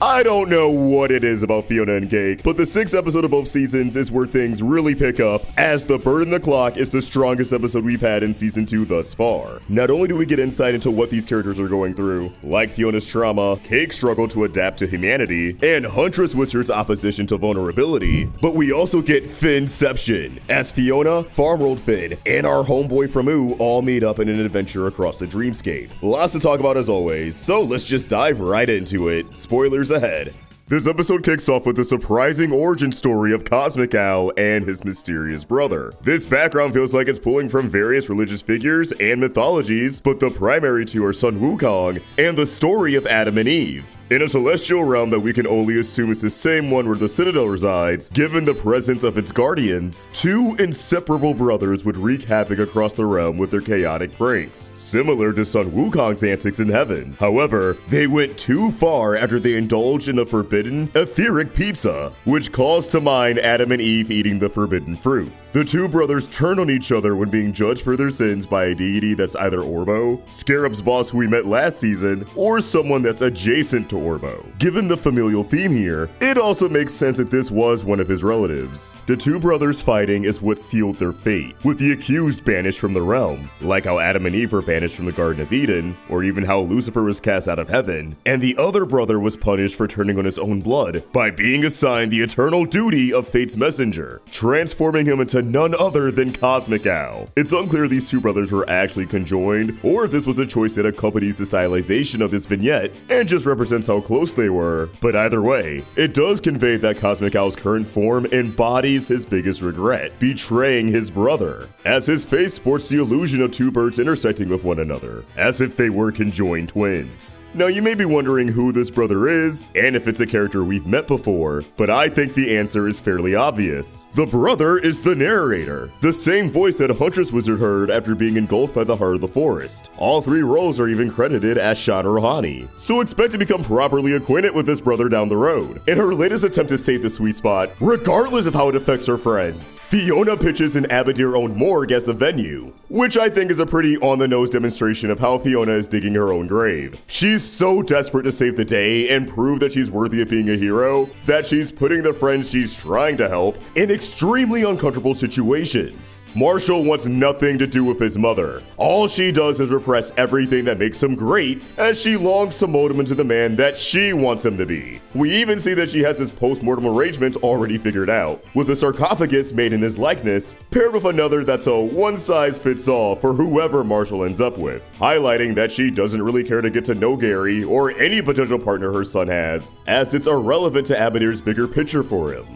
I don't know what it is about Fionna and Cake, but the 6th episode of both seasons is where things really pick up, as The Bird and the Clock is the strongest episode we've had in season 2 thus far. Not only do we get insight into what these characters are going through, like Fionna's trauma, Cake's struggle to adapt to humanity, and Huntress Wizard's opposition to vulnerability, but we also get Finnception, as Fionna, Farmworld Finn, and our homeboy from Ooh all meet up in an adventure across the dreamscape. Lots to talk about as always, so let's just dive right into it. Spoilers ahead. This episode kicks off with the surprising origin story of Cosmic Owl and his mysterious brother. This background feels like it's pulling from various religious figures and mythologies, but the primary two are Sun Wukong and the story of Adam and Eve. In a celestial realm that we can only assume is the same one where the Citadel resides, given the presence of its guardians, two inseparable brothers would wreak havoc across the realm with their chaotic pranks, similar to Sun Wukong's antics in heaven. However, they went too far after they indulged in the forbidden etheric pizza, which calls to mind Adam and Eve eating the forbidden fruit. The two brothers turn on each other when being judged for their sins by a deity that's either Orbo, Scarab's boss who we met last season, or someone that's adjacent to Orbo. Given the familial theme here, it also makes sense that this was one of his relatives. The two brothers fighting is what sealed their fate, with the accused banished from the realm, like how Adam and Eve were banished from the Garden of Eden, or even how Lucifer was cast out of heaven, and the other brother was punished for turning on his own blood by being assigned the eternal duty of Fate's messenger, transforming him into none other than Cosmic Owl. It's unclear these two brothers were actually conjoined, or if this was a choice that accompanies the stylization of this vignette and just represents how close they were. But either way, it does convey that Cosmic Owl's current form embodies his biggest regret, betraying his brother, as his face sports the illusion of two birds intersecting with one another, as if they were conjoined twins. Now you may be wondering who this brother is, and if it's a character we've met before, but I think the answer is fairly obvious. The brother is the narrator, narrator, the same voice that Huntress Wizard heard after being engulfed by the heart of the forest. All 3 roles are even credited as Sean Rohani, so expect to become properly acquainted with this brother down the road. In her latest attempt to save the sweet spot, regardless of how it affects her friends, Fionna pitches an Abadir-owned morgue as the venue, which I think is a pretty on-the-nose demonstration of how Fionna is digging her own grave. She's so desperate to save the day and prove that she's worthy of being a hero that she's putting the friends she's trying to help in extremely uncomfortable situations. Marshall wants nothing to do with his mother. All she does is repress everything that makes him great, as she longs to mold him into the man that she wants him to be. We even see that she has his post-mortem arrangements already figured out, with a sarcophagus made in his likeness, paired with another that's a one-size-fits-all for whoever Marshall ends up with, highlighting that she doesn't really care to get to know Gary or any potential partner her son has, as it's irrelevant to Abadir's bigger picture for him.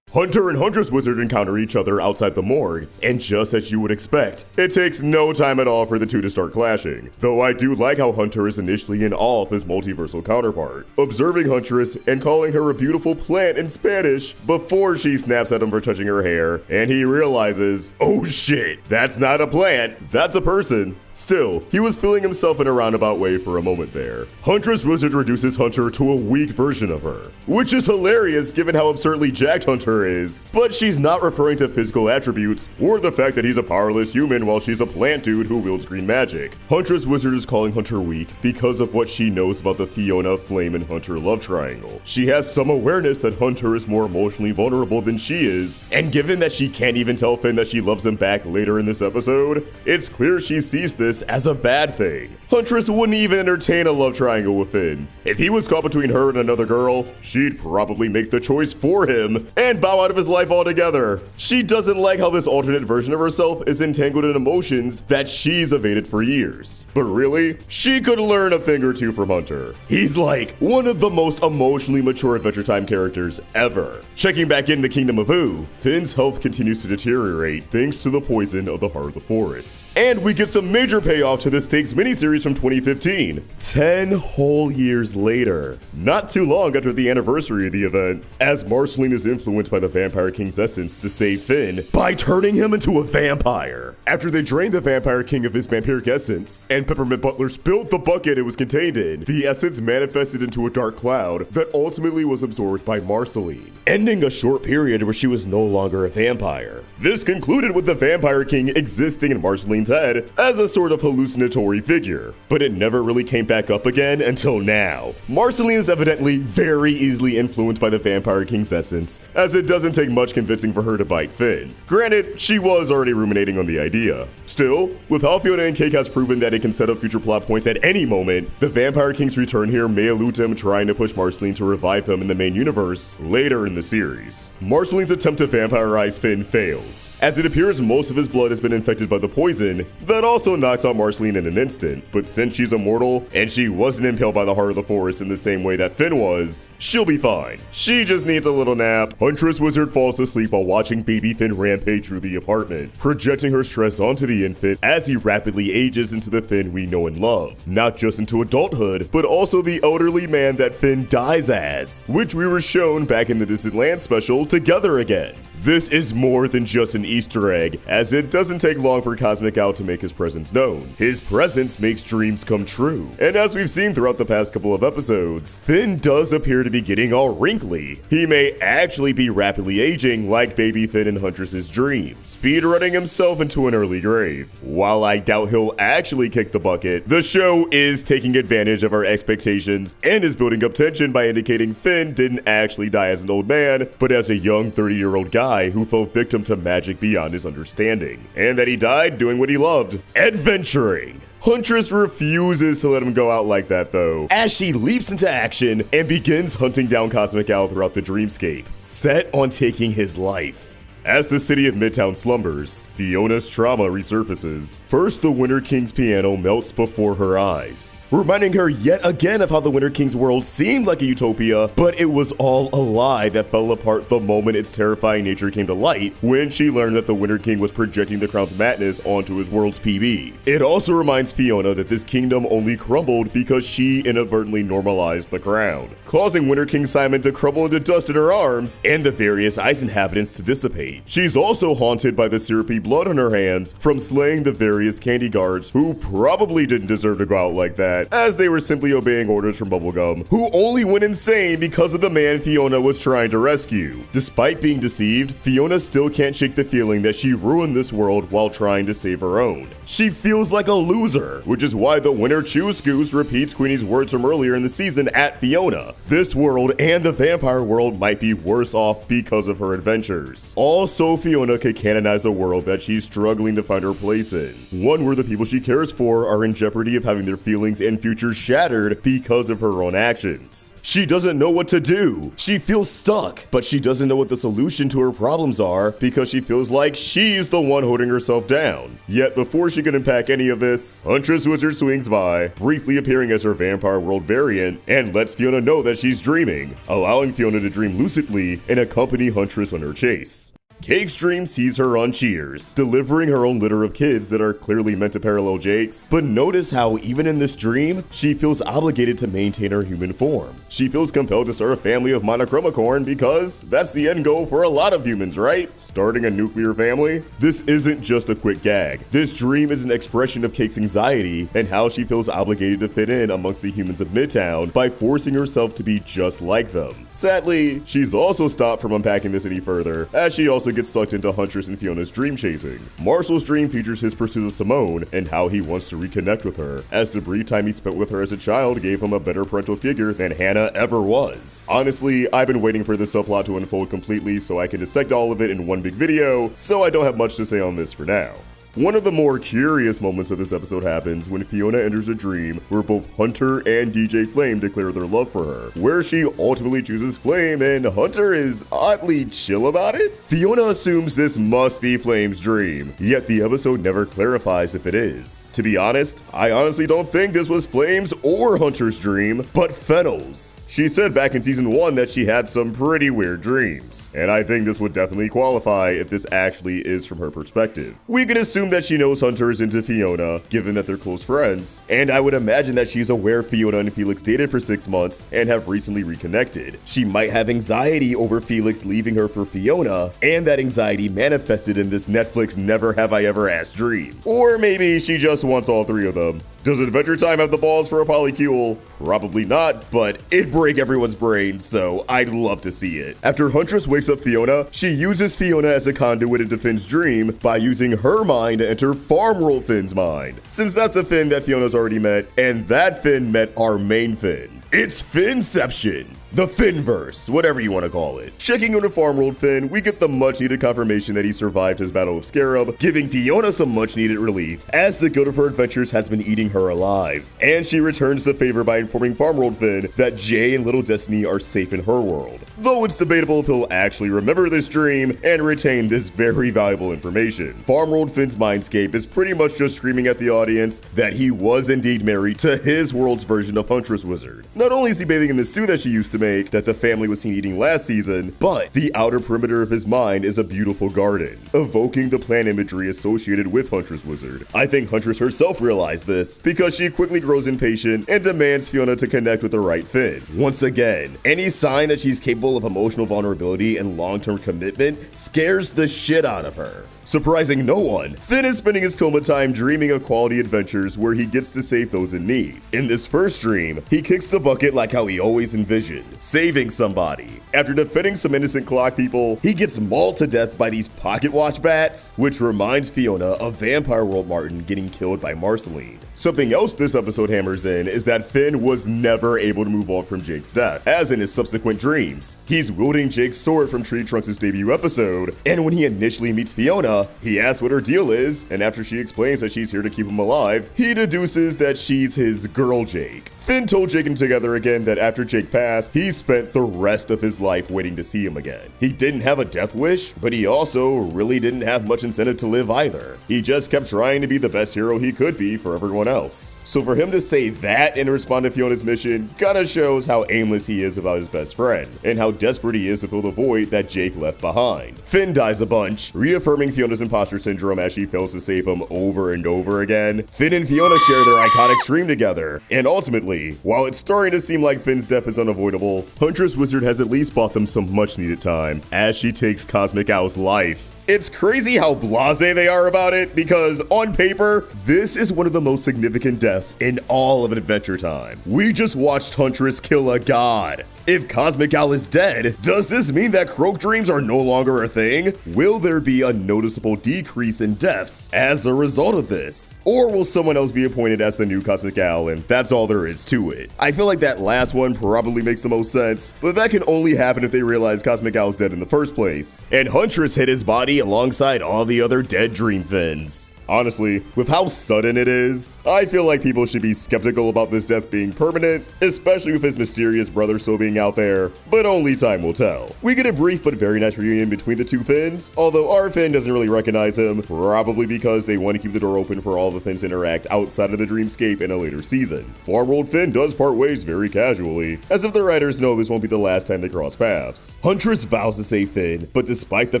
Hunter and Huntress Wizard encounter each other outside the morgue, and just as you would expect, it takes no time at all for the two to start clashing. Though I do like how Hunter is initially in awe of his multiversal counterpart, observing Huntress and calling her a beautiful plant in Spanish before she snaps at him for touching her hair, and he realizes, oh shit, that's not a plant, that's a person. Still, he was feeling himself in a roundabout way for a moment there. Huntress Wizard reduces Hunter to a weak version of her, which is hilarious given how absurdly jacked Hunter is, but she's not referring to physical attributes or the fact that he's a powerless human while she's a plant dude who wields green magic. Huntress Wizard is calling Hunter weak because of what she knows about the Fionna, Flame, and Hunter love triangle. She has some awareness that Hunter is more emotionally vulnerable than she is, and given that she can't even tell Finn that she loves him back later in this episode, it's clear she sees this as a bad thing. Huntress wouldn't even entertain a love triangle with Finn. If he was caught between her and another girl, she'd probably make the choice for him and bow out of his life altogether. She doesn't like how this alternate version of herself is entangled in emotions that she's evaded for years. But really, she could learn a thing or two from Hunter. He's like one of the most emotionally mature Adventure Time characters ever. Checking back in the Kingdom of Ooh, Finn's health continues to deteriorate thanks to the poison of the heart of the forest. And we get some major payoff to the Stakes miniseries from 2015, 10 whole years later. Not too long after the anniversary of the event, as Marceline is influenced by the Vampire King's essence to save Finn by turning him into a vampire. After they drained the Vampire King of his vampiric essence, and Peppermint Butler spilled the bucket it was contained in, the essence manifested into a dark cloud that ultimately was absorbed by Marceline, ending a short period where she was no longer a vampire. This concluded with the Vampire King existing in Marceline's head as a sort of hallucinatory figure, but it never really came back up again until now. Marceline is evidently very easily influenced by the Vampire King's essence, as it doesn't take much convincing for her to bite Finn. Granted, she was already ruminating on the idea. Still, with how Fionna and Cake has proven that it can set up future plot points at any moment, the Vampire King's return here may allude to him trying to push Marceline to revive him in the main universe later in the series. Marceline's attempt to vampirize Finn fails, as it appears most of his blood has been infected by the poison that also knocks out Marceline in an instant. But since she's immortal and she wasn't impaled by the heart of the forest in the same way that Finn was, she'll be fine. She just needs a little nap. Huntress Wizard falls asleep while watching baby Finn rampage through the apartment, projecting her stress onto the infant as he rapidly ages into the Finn we know and love. Not just into adulthood, but also the elderly man that Finn dies as, which we were shown back in the Distant Land special Together Again. This is more than just an Easter egg, as it doesn't take long for Cosmic Owl to make his presence known. His presence makes dreams come true, and as we've seen throughout the past couple of episodes, Finn does appear to be getting all wrinkly. He may actually be rapidly aging like baby Finn in Huntress's dream, speedrunning himself into an early grave. While I doubt he'll actually kick the bucket, the show is taking advantage of our expectations and is building up tension by indicating Finn didn't actually die as an old man, but as a young 30-year-old guy who fell victim to magic beyond his understanding, and that he died doing what he loved, adventuring. Huntress refuses to let him go out like that though, as she leaps into action and begins hunting down Cosmic Owl throughout the dreamscape, set on taking his life. As the city of Midtown slumbers, Fionna's trauma resurfaces. First, the Winter King's piano melts before her eyes, reminding her yet again of how the Winter King's world seemed like a utopia, but it was all a lie that fell apart the moment its terrifying nature came to light when she learned that the Winter King was projecting the crown's madness onto his world's PB. It also reminds Fionna that this kingdom only crumbled because she inadvertently normalized the crown, causing Winter King Simon to crumble into dust in her arms and the various ice inhabitants to dissipate. wait, she's also haunted by the syrupy blood on her hands from slaying the various candy guards who probably didn't deserve to go out like that, as they were simply obeying orders from Bubblegum, who only went insane because of the man Fionna was trying to rescue. Despite being deceived, Fionna still can't shake the feeling that she ruined this world while trying to save her own. She feels like a loser, which is why the winner Choose Goose repeats Queenie's words from earlier in the season at Fionna. This world and the vampire world might be worse off because of her adventures. Also, Fionna could canonize a world that she's struggling to find her place in. One where the people she cares for are in jeopardy of having their feelings and futures shattered because of her own actions. She doesn't know what to do. She feels stuck, but she doesn't know what the solution to her problems are because she feels like she's the one holding herself down. Yet before she can unpack any of this, Huntress Wizard swings by, briefly appearing as her vampire world variant, and lets Fionna know that she's dreaming, allowing Fionna to dream lucidly and accompany Huntress on her chase. Cake's dream sees her on Cheers, delivering her own litter of kids that are clearly meant to parallel Jake's, but notice how even in this dream, she feels obligated to maintain her human form. She feels compelled to start a family of monochromacorn because that's the end goal for a lot of humans, right? Starting a nuclear family? This isn't just a quick gag. This dream is an expression of Cake's anxiety and how she feels obligated to fit in amongst the humans of Midtown by forcing herself to be just like them. Sadly, she's also stopped from unpacking this any further, as she also gets sucked into Huntress and Fiona's dream chasing. Marshall's dream features his pursuit of Simone and how he wants to reconnect with her, as the brief time he spent with her as a child gave him a better parental figure than Hannah ever was. Honestly, I've been waiting for this subplot to unfold completely so I can dissect all of it in one big video, so I don't have much to say on this for now. One of the more curious moments of this episode happens when Fionna enters a dream where both Hunter and DJ Flame declare their love for her, where she ultimately chooses Flame and Hunter is oddly chill about it. Fionna assumes this must be Flame's dream, yet the episode never clarifies if it is. To be honest, I honestly don't think this was Flame's or Hunter's dream, but Fennel's. She said back in season 1 that she had some pretty weird dreams, and I think this would definitely qualify if this actually is from her perspective. We could assume that she knows Hunter is into Fionna, given that they're close friends, and I would imagine that she's aware Fionna and Felix dated for 6 months and have recently reconnected. She might have anxiety over Felix leaving her for Fionna, and that anxiety manifested in this Netflix Never Have I Ever Asked dream. Or maybe she just wants all three of them. Does Adventure Time have the balls for a polycule? Probably not, but it'd break everyone's brain, so I'd love to see it. After Huntress wakes up Fionna, she uses Fionna as a conduit into Finn's dream by using her mind to enter Farmworld Finn's mind, since that's a Finn that Fionna's already met, and that Finn met our main Finn. It's Finnception! The Finnverse, whatever you want to call it. Checking into Farmworld Finn, we get the much needed confirmation that he survived his battle of Scarab, giving Fionna some much needed relief, as the guilt of her adventures has been eating her alive. And she returns the favor by informing Farmworld Finn that Jay and Little Destiny are safe in her world. Though it's debatable if he'll actually remember this dream and retain this very valuable information. Farmworld Finn's mindscape is pretty much just screaming at the audience that he was indeed married to his world's version of Huntress Wizard. Not only is he bathing in the stew that she used to make that the family was seen eating last season, but the outer perimeter of his mind is a beautiful garden, evoking the plant imagery associated with Huntress Wizard. I think Huntress herself realized this because she quickly grows impatient and demands Fionna to connect with the right Finn. Once again, any sign that she's capable of emotional vulnerability and long-term commitment scares the shit out of her. Surprising no one, Finn is spending his coma time dreaming of quality adventures where he gets to save those in need. In this first dream, he kicks the bucket like how he always envisioned, saving somebody. After defending some innocent clock people, he gets mauled to death by these pocket watch bats, which reminds Fionna of Vampire World Martin getting killed by Marceline. Something else this episode hammers in is that Finn was never able to move on from Jake's death, as in his subsequent dreams. He's wielding Jake's sword from Tree Trunks' debut episode, and when he initially meets Fionna, he asks what her deal is, and after she explains that she's here to keep him alive, he deduces that she's his girl Jake. Finn told Jake and Together again that after Jake passed, he spent the rest of his life waiting to see him again. He didn't have a death wish, but he also really didn't have much incentive to live either. He just kept trying to be the best hero he could be for everyone else. So for him to say that and respond to Fiona's mission kinda shows how aimless he is about his best friend, and how desperate he is to fill the void that Jake left behind. Finn dies a bunch, reaffirming Fiona's Fiona's imposter syndrome as she fails to save him over and over again. Finn and Fionna share their iconic stream together, and ultimately, while it's starting to seem like Finn's death is unavoidable, Huntress Wizard has at least bought them some much needed time as she takes Cosmic Owl's life. It's crazy how blasé they are about it, because on paper, this is one of the most significant deaths in all of Adventure Time. We just watched Huntress kill a god. If Cosmic Owl is dead, does this mean that Croak Dreams are no longer a thing? Will there be a noticeable decrease in deaths as a result of this? Or will someone else be appointed as the new Cosmic Owl and that's all there is to it? I feel like that last one probably makes the most sense, but that can only happen if they realize Cosmic Owl's dead in the first place. And Huntress hid his body alongside all the other dead Dream Fins. Honestly, with how sudden it is, I feel like people should be skeptical about this death being permanent, especially with his mysterious brother still being out there, but only time will tell. We get a brief but very nice reunion between the two Fins, although our Fin doesn't really recognize him, probably because they want to keep the door open for all the Fins to interact outside of the dreamscape in a later season. Farm World Fin does part ways very casually, as if the writers know this won't be the last time they cross paths. Huntress vows to save Fin, but despite the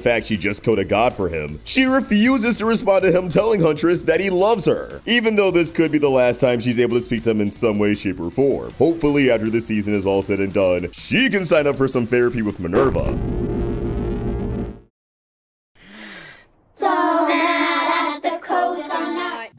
fact she just killed a god for him, she refuses to respond to him telling Huntress that he loves her, even though this could be the last time she's able to speak to him in some way, shape, or form. Hopefully, after this season is all said and done, she can sign up for some therapy with Minerva.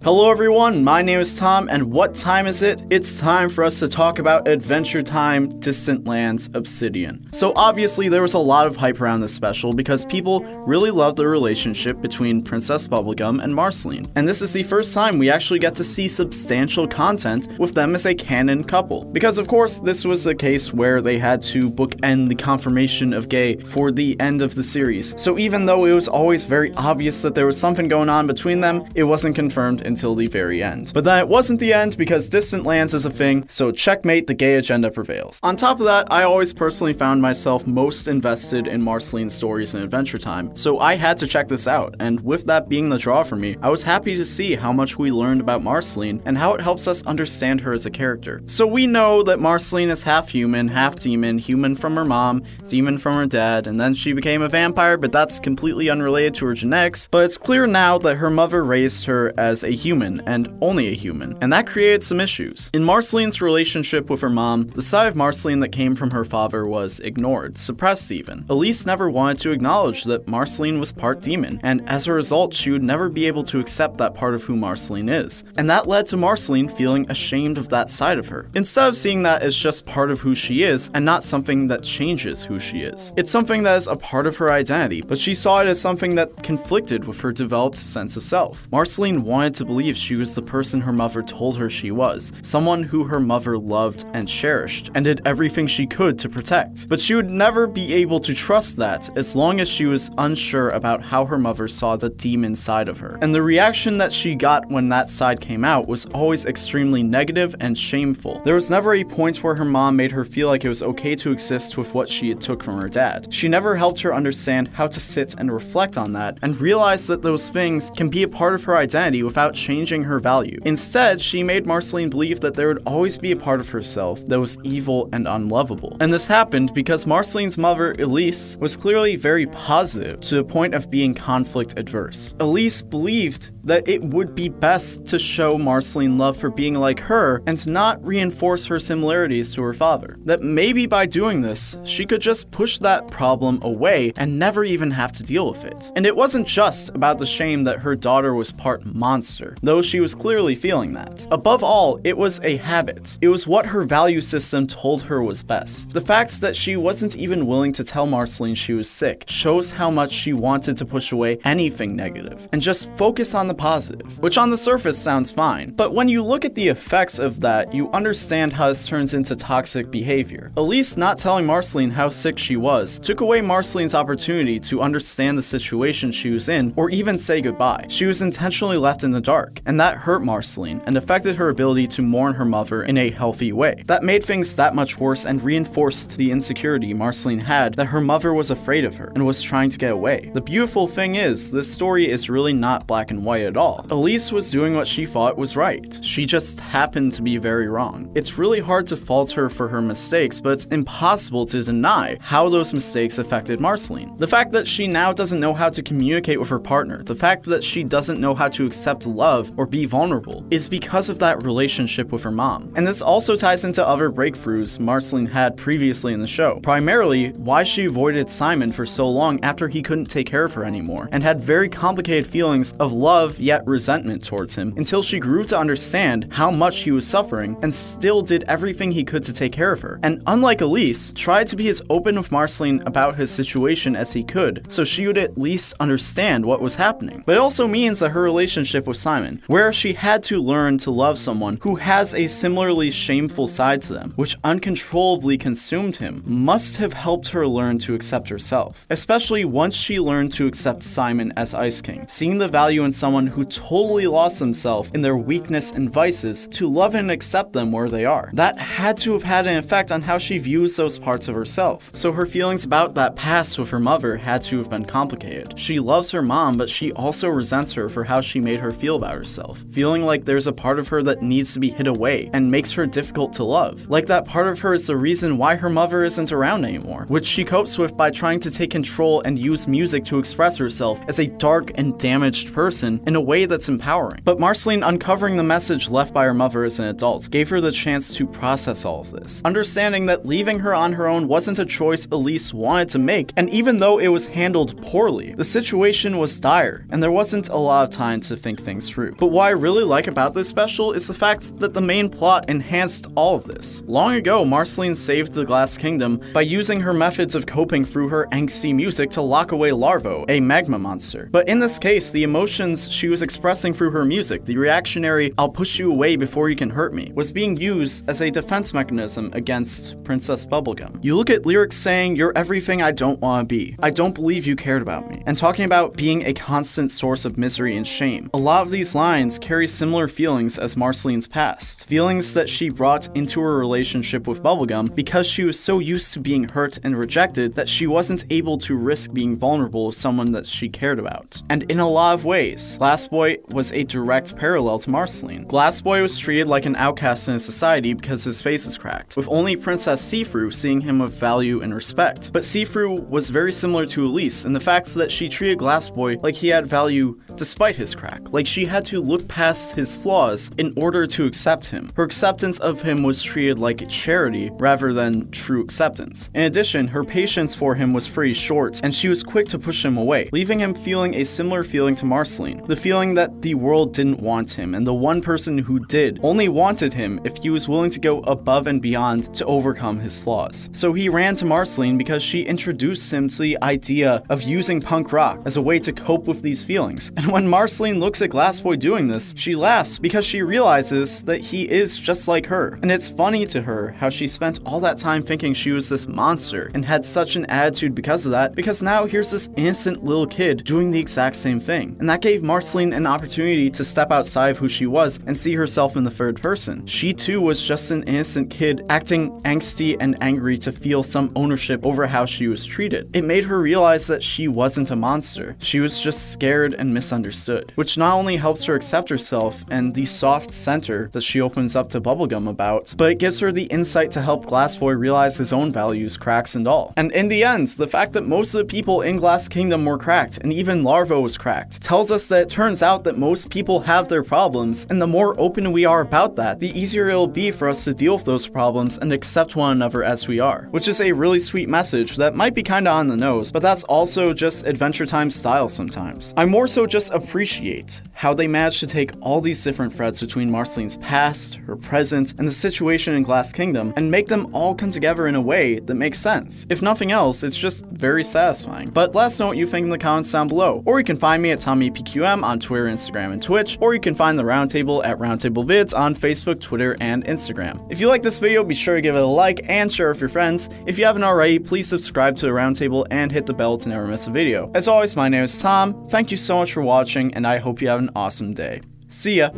Hello everyone, my name is Tom, and what time is it? It's time for us to talk about Adventure Time Distant Lands Obsidian. So obviously there was a lot of hype around this special because people really loved the relationship between Princess Bubblegum and Marceline. And this is the first time we actually get to see substantial content with them as a canon couple. Because of course this was a case where they had to bookend the confirmation of gay for the end of the series. So even though it was always very obvious that there was something going on between them, it wasn't confirmed until the very end. But then it wasn't the end because Distant Lands is a thing, so checkmate, the gay agenda prevails. On top of that, I always personally found myself most invested in Marceline's stories in Adventure Time, so I had to check this out, and with that being the draw for me, I was happy to see how much we learned about Marceline and how it helps us understand her as a character. So we know that Marceline is half human, half demon, human from her mom, demon from her dad, and then she became a vampire, but that's completely unrelated to her genetics. But it's clear now that her mother raised her as a human, and only a human, and that created some issues. In Marceline's relationship with her mom, the side of Marceline that came from her father was ignored, suppressed even. Elise never wanted to acknowledge that Marceline was part demon, and as a result, she would never be able to accept that part of who Marceline is. And that led to Marceline feeling ashamed of that side of her, instead of seeing that as just part of who she is, and not something that changes who she is. It's something that is a part of her identity, but she saw it as something that conflicted with her developed sense of self. Marceline wanted to believe she was the person her mother told her she was, someone who her mother loved and cherished, and did everything she could to protect. But she would never be able to trust that as long as she was unsure about how her mother saw the demon side of her. And the reaction that she got when that side came out was always extremely negative and shameful. There was never a point where her mom made her feel like it was okay to exist with what she had took from her dad. She never helped her understand how to sit and reflect on that and realize that those things can be a part of her identity without changing her value. Instead, she made Marceline believe that there would always be a part of herself that was evil and unlovable. And this happened because Marceline's mother, Elise, was clearly very positive to the point of being conflict adverse. Elise believed that it would be best to show Marceline love for being like her and not reinforce her similarities to her father. That maybe by doing this, she could just push that problem away and never even have to deal with it. And it wasn't just about the shame that her daughter was part monster, though she was clearly feeling that. Above all, it was a habit. It was what her value system told her was best. The fact that she wasn't even willing to tell Marceline she was sick shows how much she wanted to push away anything negative and just focus on the positive, which on the surface sounds fine, but when you look at the effects of that, you understand how this turns into toxic behavior. Elise not telling Marceline how sick she was took away Marceline's opportunity to understand the situation she was in or even say goodbye. She was intentionally left in the dark. dark, and that hurt Marceline and affected her ability to mourn her mother in a healthy way. That made things that much worse and reinforced the insecurity Marceline had that her mother was afraid of her and was trying to get away. The beautiful thing is, this story is really not black and white at all. Elise was doing what she thought was right. She just happened to be very wrong. It's really hard to fault her for her mistakes, but it's impossible to deny how those mistakes affected Marceline. The fact that she now doesn't know how to communicate with her partner, the fact that she doesn't know how to accept love or be vulnerable, is because of that relationship with her mom. And this also ties into other breakthroughs Marceline had previously in the show. Primarily, why she avoided Simon for so long after he couldn't take care of her anymore, and had very complicated feelings of love yet resentment towards him, until she grew to understand how much he was suffering and still did everything he could to take care of her. And unlike Elise, tried to be as open with Marceline about his situation as he could, so she would at least understand what was happening. But it also means that her relationship with Simon, where she had to learn to love someone who has a similarly shameful side to them, which uncontrollably consumed him, must have helped her learn to accept herself. Especially once she learned to accept Simon as Ice King, seeing the value in someone who totally lost himself in their weakness and vices to love and accept them where they are. That had to have had an effect on how she views those parts of herself. So her feelings about that past with her mother had to have been complicated. She loves her mom, but she also resents her for how she made her feel about herself, feeling like there's a part of her that needs to be hid away and makes her difficult to love. Like that part of her is the reason why her mother isn't around anymore, which she copes with by trying to take control and use music to express herself as a dark and damaged person in a way that's empowering. But Marceline uncovering the message left by her mother as an adult gave her the chance to process all of this, understanding that leaving her on her own wasn't a choice Elise wanted to make, and even though it was handled poorly, the situation was dire, and there wasn't a lot of time to think things through. But what I really like about this special is the fact that the main plot enhanced all of this. Long ago, Marceline saved the Glass Kingdom by using her methods of coping through her angsty music to lock away Larvo, a magma monster. But in this case, the emotions she was expressing through her music, the reactionary "I'll push you away before you can hurt me," was being used as a defense mechanism against Princess Bubblegum. You look at lyrics saying, "You're everything I don't want to be. I don't believe you cared about me," and talking about being a constant source of misery and shame. A lot of these lines carry similar feelings as Marceline's past, feelings that she brought into her relationship with Bubblegum because she was so used to being hurt and rejected that she wasn't able to risk being vulnerable with someone that she cared about. And in a lot of ways, Glass Boy was a direct parallel to Marceline. Glass Boy was treated like an outcast in society because his face is cracked, with only Princess Seafru seeing him with value and respect. But Seafru was very similar to Elise in the fact that she treated Glass Boy like he had value despite his crack, like she had to look past his flaws in order to accept him. Her acceptance of him was treated like charity rather than true acceptance. In addition, her patience for him was pretty short, and she was quick to push him away, leaving him feeling a similar feeling to Marceline, the feeling that the world didn't want him, and the one person who did only wanted him if he was willing to go above and beyond to overcome his flaws. So he ran to Marceline because she introduced him to the idea of using punk rock as a way to cope with these feelings. And when Marceline looks at Glass Boy doing this, she laughs because she realizes that he is just like her. And it's funny to her how she spent all that time thinking she was this monster and had such an attitude because of that, because now here's this innocent little kid doing the exact same thing. And that gave Marceline an opportunity to step outside of who she was and see herself in the third person. She too was just an innocent kid acting angsty and angry to feel some ownership over how she was treated. It made her realize that she wasn't a monster. She was just scared and misunderstood, which not only helps her accept herself and the soft center that she opens up to Bubblegum about, but it gives her the insight to help Glass Boy realize his own values, cracks and all. And in the end, the fact that most of the people in Glass Kingdom were cracked, and even Larvo was cracked, tells us that it turns out that most people have their problems, and the more open we are about that, the easier it'll be for us to deal with those problems and accept one another as we are. Which is a really sweet message that might be kinda on the nose, but that's also just Adventure Time style sometimes. I more so just appreciate how they managed to take all these different threads between Marceline's past, her present, and the situation in Glass Kingdom, and make them all come together in a way that makes sense. If nothing else, it's just very satisfying. But let us know what you think in the comments down below, or you can find me at TommyPQM on Twitter, Instagram, and Twitch, or you can find the Roundtable at Roundtable Vids on Facebook, Twitter, and Instagram. If you like this video, be sure to give it a like and share with your friends. If you haven't already, please subscribe to the Roundtable and hit the bell to never miss a video. As always, my name is Tom. Thank you so much for watching, and I hope you have an awesome day. See ya!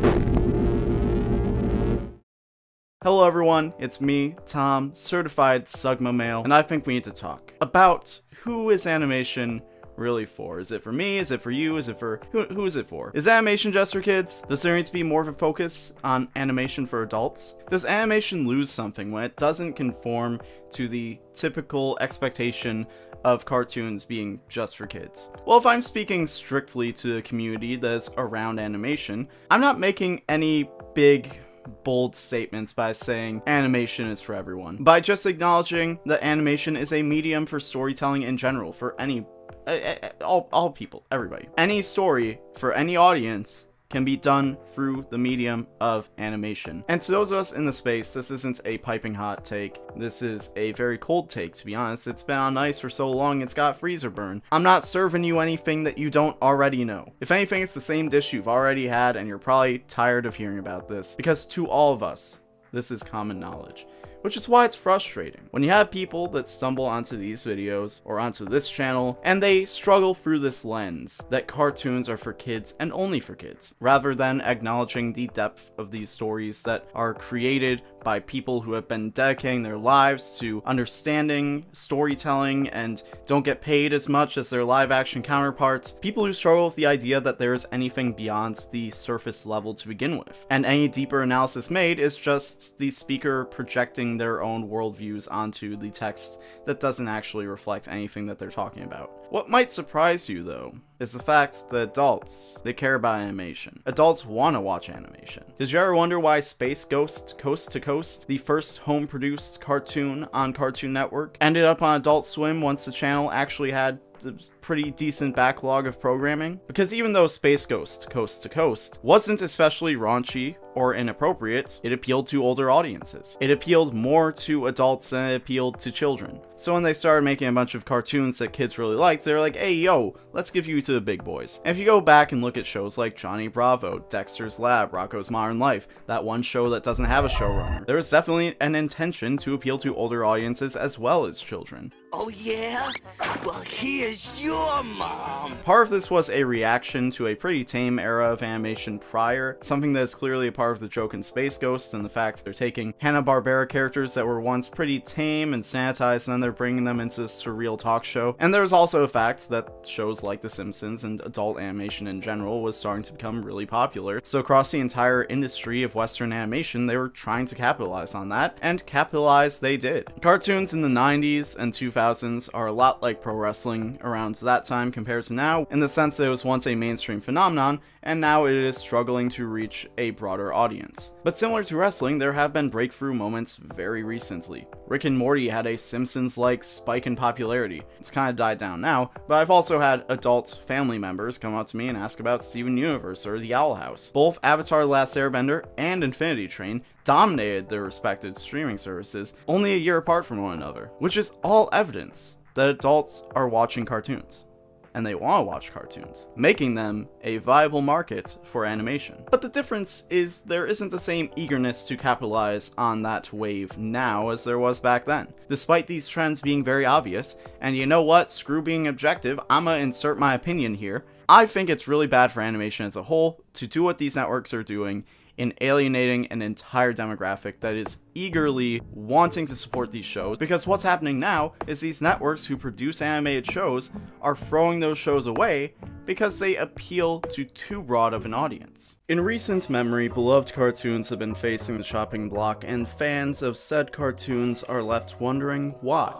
Hello everyone, it's me, Tom, certified Sugma male, and I think we need to talk about who is animation really for. Is it for me? Is it for you? Is it for... who is it for? Is animation just for kids? Does there need to be more of a focus on animation for adults? Does animation lose something when it doesn't conform to the typical expectation of cartoons being just for kids? Well, if I'm speaking strictly to the community that is around animation, I'm not making any big bold statements by saying animation is for everyone. By just acknowledging that animation is a medium for storytelling in general, for any all people, everybody. Any story for any audience can be done through the medium of animation. And to those of us in the space, this isn't a piping hot take. This is a very cold take, to be honest. It's been on ice for so long, it's got freezer burn. I'm not serving you anything that you don't already know. If anything, it's the same dish you've already had, and you're probably tired of hearing about this. Because to all of us, this is common knowledge. Which is why it's frustrating when you have people that stumble onto these videos or onto this channel and they struggle through this lens that cartoons are for kids and only for kids, rather than acknowledging the depth of these stories that are created by people who have been dedicating their lives to understanding storytelling and don't get paid as much as their live action counterparts. People who struggle with the idea that there is anything beyond the surface level to begin with. And any deeper analysis made is just the speaker projecting their own worldviews onto the text that doesn't actually reflect anything that they're talking about. What might surprise you, though, is the fact that adults, they care about animation. Adults want to watch animation. Did you ever wonder why Space Ghost Coast to Coast, the first home-produced cartoon on Cartoon Network, ended up on Adult Swim once the channel actually had a pretty decent backlog of programming? Because even though Space Ghost Coast to Coast wasn't especially raunchy or inappropriate, it appealed to older audiences. It appealed more to adults than it appealed to children. So when they started making a bunch of cartoons that kids really liked, they were like, hey yo, let's give you to the big boys. And if you go back and look at shows like Johnny Bravo, Dexter's Lab, Rocko's Modern Life, that one show that doesn't have a showrunner, there was definitely an intention to appeal to older audiences as well as children. Oh yeah? Well, here's your mom. Part of this was a reaction to a pretty tame era of animation prior, something that is clearly a part of the joke in Space Ghost, and the fact they're taking Hanna-Barbera characters that were once pretty tame and sanitized, and then they're bringing them into this surreal talk show. And there's also a fact that shows like The Simpsons and adult animation in general was starting to become really popular. So across the entire industry of Western animation, they were trying to capitalize on that, and capitalize they did. Cartoons in the 90s and 2000s are a lot like pro wrestling around that time compared to now, in the sense that it was once a mainstream phenomenon, and now it is struggling to reach a broader audience. But similar to wrestling, there have been breakthrough moments very recently. Rick and Morty had a Simpsons-like spike in popularity. It's kind of died down now, but I've also had adult family members come up to me and ask about Steven Universe or The Owl House. Both Avatar: The Last Airbender and Infinity Train dominated their respective streaming services only a year apart from one another, which is all evidence that adults are watching cartoons. And they want to watch cartoons, making them a viable market for animation. But the difference is there isn't the same eagerness to capitalize on that wave now as there was back then, despite these trends being very obvious. And you know what? Screw being objective, I'm gonna insert my opinion here. I think it's really bad for animation as a whole to do what these networks are doing in alienating an entire demographic that is eagerly wanting to support these shows, because what's happening now is these networks who produce animated shows are throwing those shows away because they appeal to too broad of an audience. In recent memory, beloved cartoons have been facing the chopping block, and fans of said cartoons are left wondering why.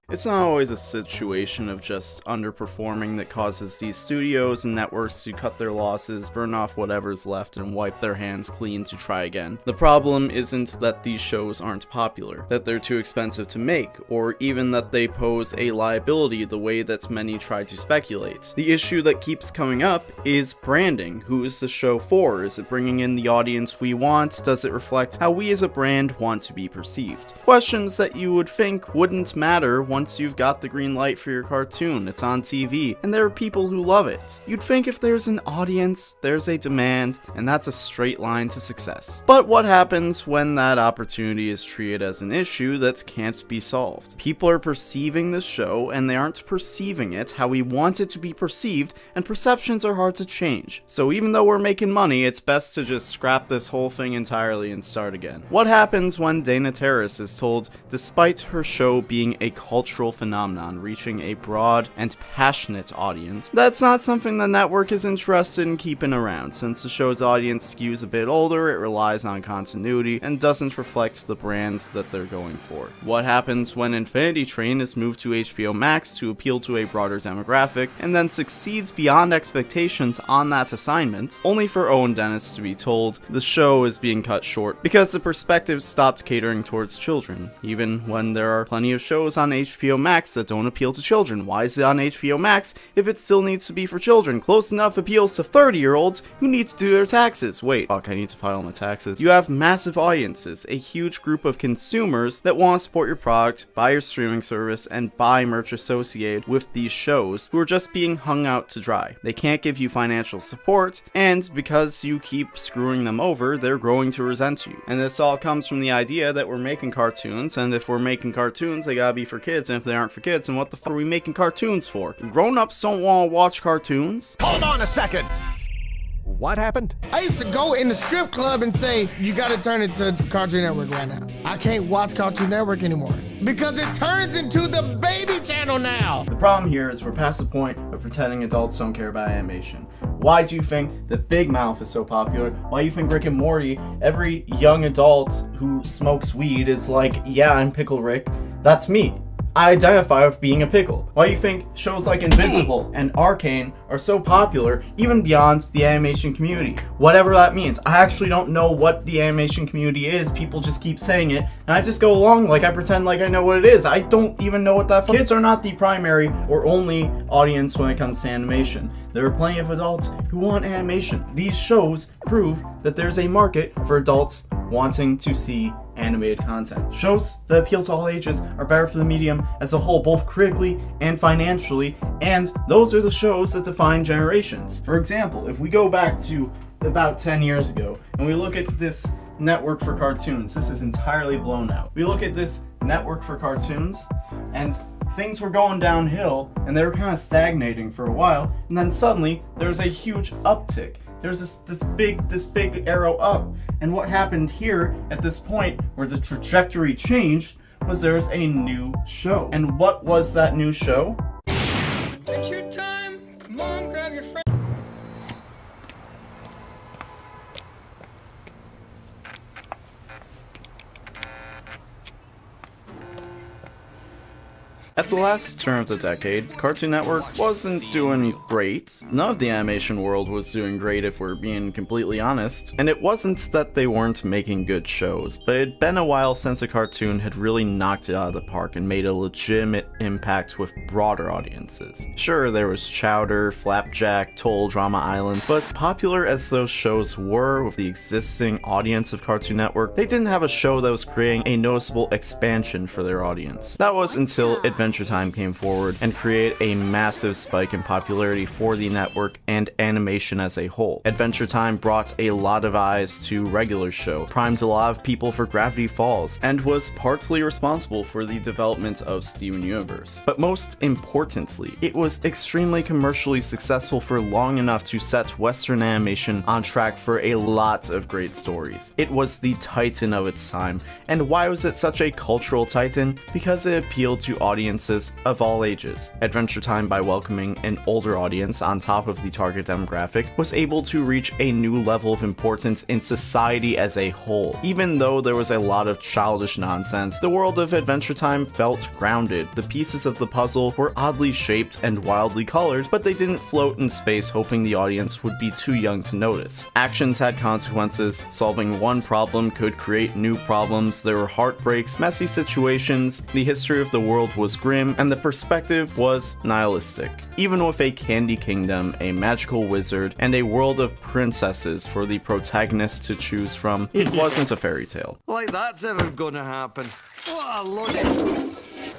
It's not always a situation of just underperforming that causes these studios and networks to cut their losses, burn off whatever's left, and wipe their hands clean to try again. The problem isn't that these shows aren't popular, that they're too expensive to make, or even that they pose a liability the way that many try to speculate. The issue that keeps coming up is branding. Who is the show for? Is it bringing in the audience we want? Does it reflect how we as a brand want to be perceived? Questions that you would think wouldn't matter once you've got the green light for your cartoon, it's on TV, and there are people who love it. You'd think if there's an audience, there's a demand, and that's a straight line to success. But what happens when that opportunity is treated as an issue that can't be solved? People are perceiving the show, and they aren't perceiving it how we want it to be perceived, and perceptions are hard to change. So even though we're making money, it's best to just scrap this whole thing entirely and start again. What happens when Dana Terrace is told, despite her show being a cultural phenomenon reaching a broad and passionate audience, that's not something the network is interested in keeping around, since the show's audience skews a bit older, it relies on continuity, and doesn't reflect the brands that they're going for? What happens when Infinity Train is moved to HBO Max to appeal to a broader demographic, and then succeeds beyond expectations on that assignment, only for Owen Dennis to be told the show is being cut short because the perspective stopped catering towards children, even when there are plenty of shows on HBO Max that don't appeal to children? Why is it on HBO Max if it still needs to be for children? Close Enough appeals to 30-year-olds who need to do their taxes. Wait, fuck, I need to file my taxes. You have massive audiences, a huge group of consumers that want to support your product, buy your streaming service, and buy merch associated with these shows who are just being hung out to dry. They can't give you financial support, and because you keep screwing them over, they're growing to resent you. And this all comes from the idea that we're making cartoons, and if we're making cartoons, they gotta be for kids, and if they aren't for kids, then what the fuck are we making cartoons for? Grown-ups don't want to watch cartoons. Hold on a second! What happened? I used to go in the strip club and say, you gotta turn it to Cartoon Network right now. I can't watch Cartoon Network anymore because it turns into the baby channel now. The problem here is we're past the point of pretending adults don't care about animation. Why do you think that Big Mouth is so popular? Why do you think Rick and Morty, every young adult who smokes weed is like, yeah, I'm Pickle Rick, that's me. I identify with being a pickle. Why do you think shows like Invincible and Arcane are so popular even beyond the animation community? Whatever that means. I actually don't know what the animation community is. People just keep saying it, and I just go along like I pretend like I know what it is. I don't even know what that Kids are not the primary or only audience when it comes to animation. There are plenty of adults who want animation. These shows prove that there's a market for adults wanting to see animated content. Shows that appeal to all ages are better for the medium as a whole, both critically and financially, and those are the shows that define generations. For example, if we go back to about 10 years ago and we look at this network for cartoons, this is entirely blown out. We look at this network for cartoons and things were going downhill and they were kind of stagnating for a while, and then suddenly there was a huge uptick. There's this big arrow up, and what happened here at this point where the trajectory changed was there was a new show. And what was that new show? Adventure time! Come on, grab your friend. At the last turn of the decade, Cartoon Network wasn't doing great. None of the animation world was doing great if we're being completely honest. And it wasn't that they weren't making good shows, but it'd been a while since a cartoon had really knocked it out of the park and made a legitimate impact with broader audiences. Sure, there was Chowder, Flapjack, Toll, Drama Island, but as popular as those shows were with the existing audience of Cartoon Network, they didn't have a show that was creating a noticeable expansion for their audience. That was until Adventure Time came forward and created a massive spike in popularity for the network and animation as a whole. Adventure Time brought a lot of eyes to regular show, primed a lot of people for Gravity Falls, and was partly responsible for the development of Steven Universe. But most importantly, it was extremely commercially successful for long enough to set Western animation on track for a lot of great stories. It was the titan of its time, and why was it such a cultural titan? Because it appealed to audiences of all ages. Adventure Time, by welcoming an older audience on top of the target demographic, was able to reach a new level of importance in society as a whole. Even though there was a lot of childish nonsense, the world of Adventure Time felt grounded. The pieces of the puzzle were oddly shaped and wildly colored, but they didn't float in space hoping the audience would be too young to notice. Actions had consequences. Solving one problem could create new problems. There were heartbreaks, messy situations. The history of the world was grim, and the perspective was nihilistic. Even with a candy kingdom, a magical wizard, and a world of princesses for the protagonist to choose from, it wasn't a fairy tale. Like that's ever gonna happen. What a logic.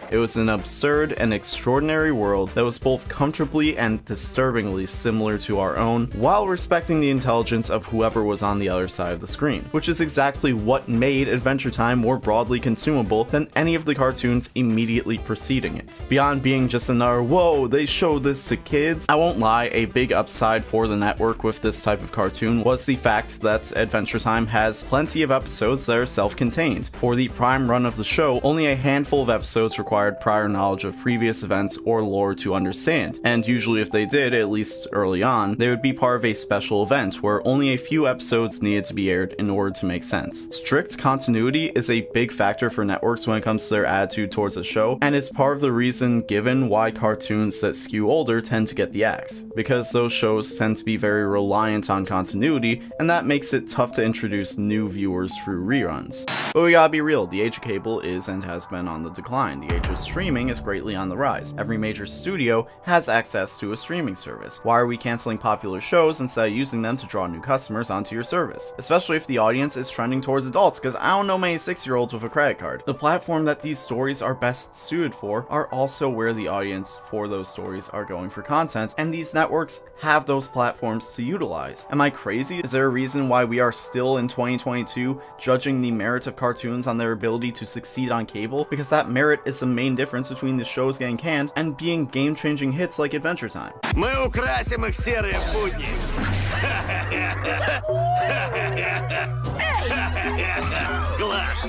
It was an absurd and extraordinary world that was both comfortably and disturbingly similar to our own, while respecting the intelligence of whoever was on the other side of the screen, which is exactly what made Adventure Time more broadly consumable than any of the cartoons immediately preceding it. Beyond being just another, whoa, they showed this to kids, I won't lie, a big upside for the network with this type of cartoon was the fact that Adventure Time has plenty of episodes that are self-contained. For the prime run of the show, only a handful of episodes required prior knowledge of previous events or lore to understand, and usually if they did, at least early on, they would be part of a special event where only a few episodes needed to be aired in order to make sense. Strict continuity is a big factor for networks when it comes to their attitude towards a show, and is part of the reason given why cartoons that skew older tend to get the axe, because those shows tend to be very reliant on continuity, and that makes it tough to introduce new viewers through reruns. But we gotta be real, the age of cable is and has been on the decline. The age of streaming is greatly on the rise. Every major studio has access to a streaming service. Why are we canceling popular shows instead of using them to draw new customers onto your service? Especially if the audience is trending towards adults, because I don't know many 6-year-olds with a credit card. The platform that these stories are best suited for are also where the audience for those stories are going for content, and these networks have those platforms to utilize. Am I crazy? Is there a reason why we are still in 2022 judging the merit of cartoons on their ability to succeed on cable? Because that merit is the main difference between the shows getting canned and being game-changing hits like Adventure Time. Мы украсим их серые будни. Класс.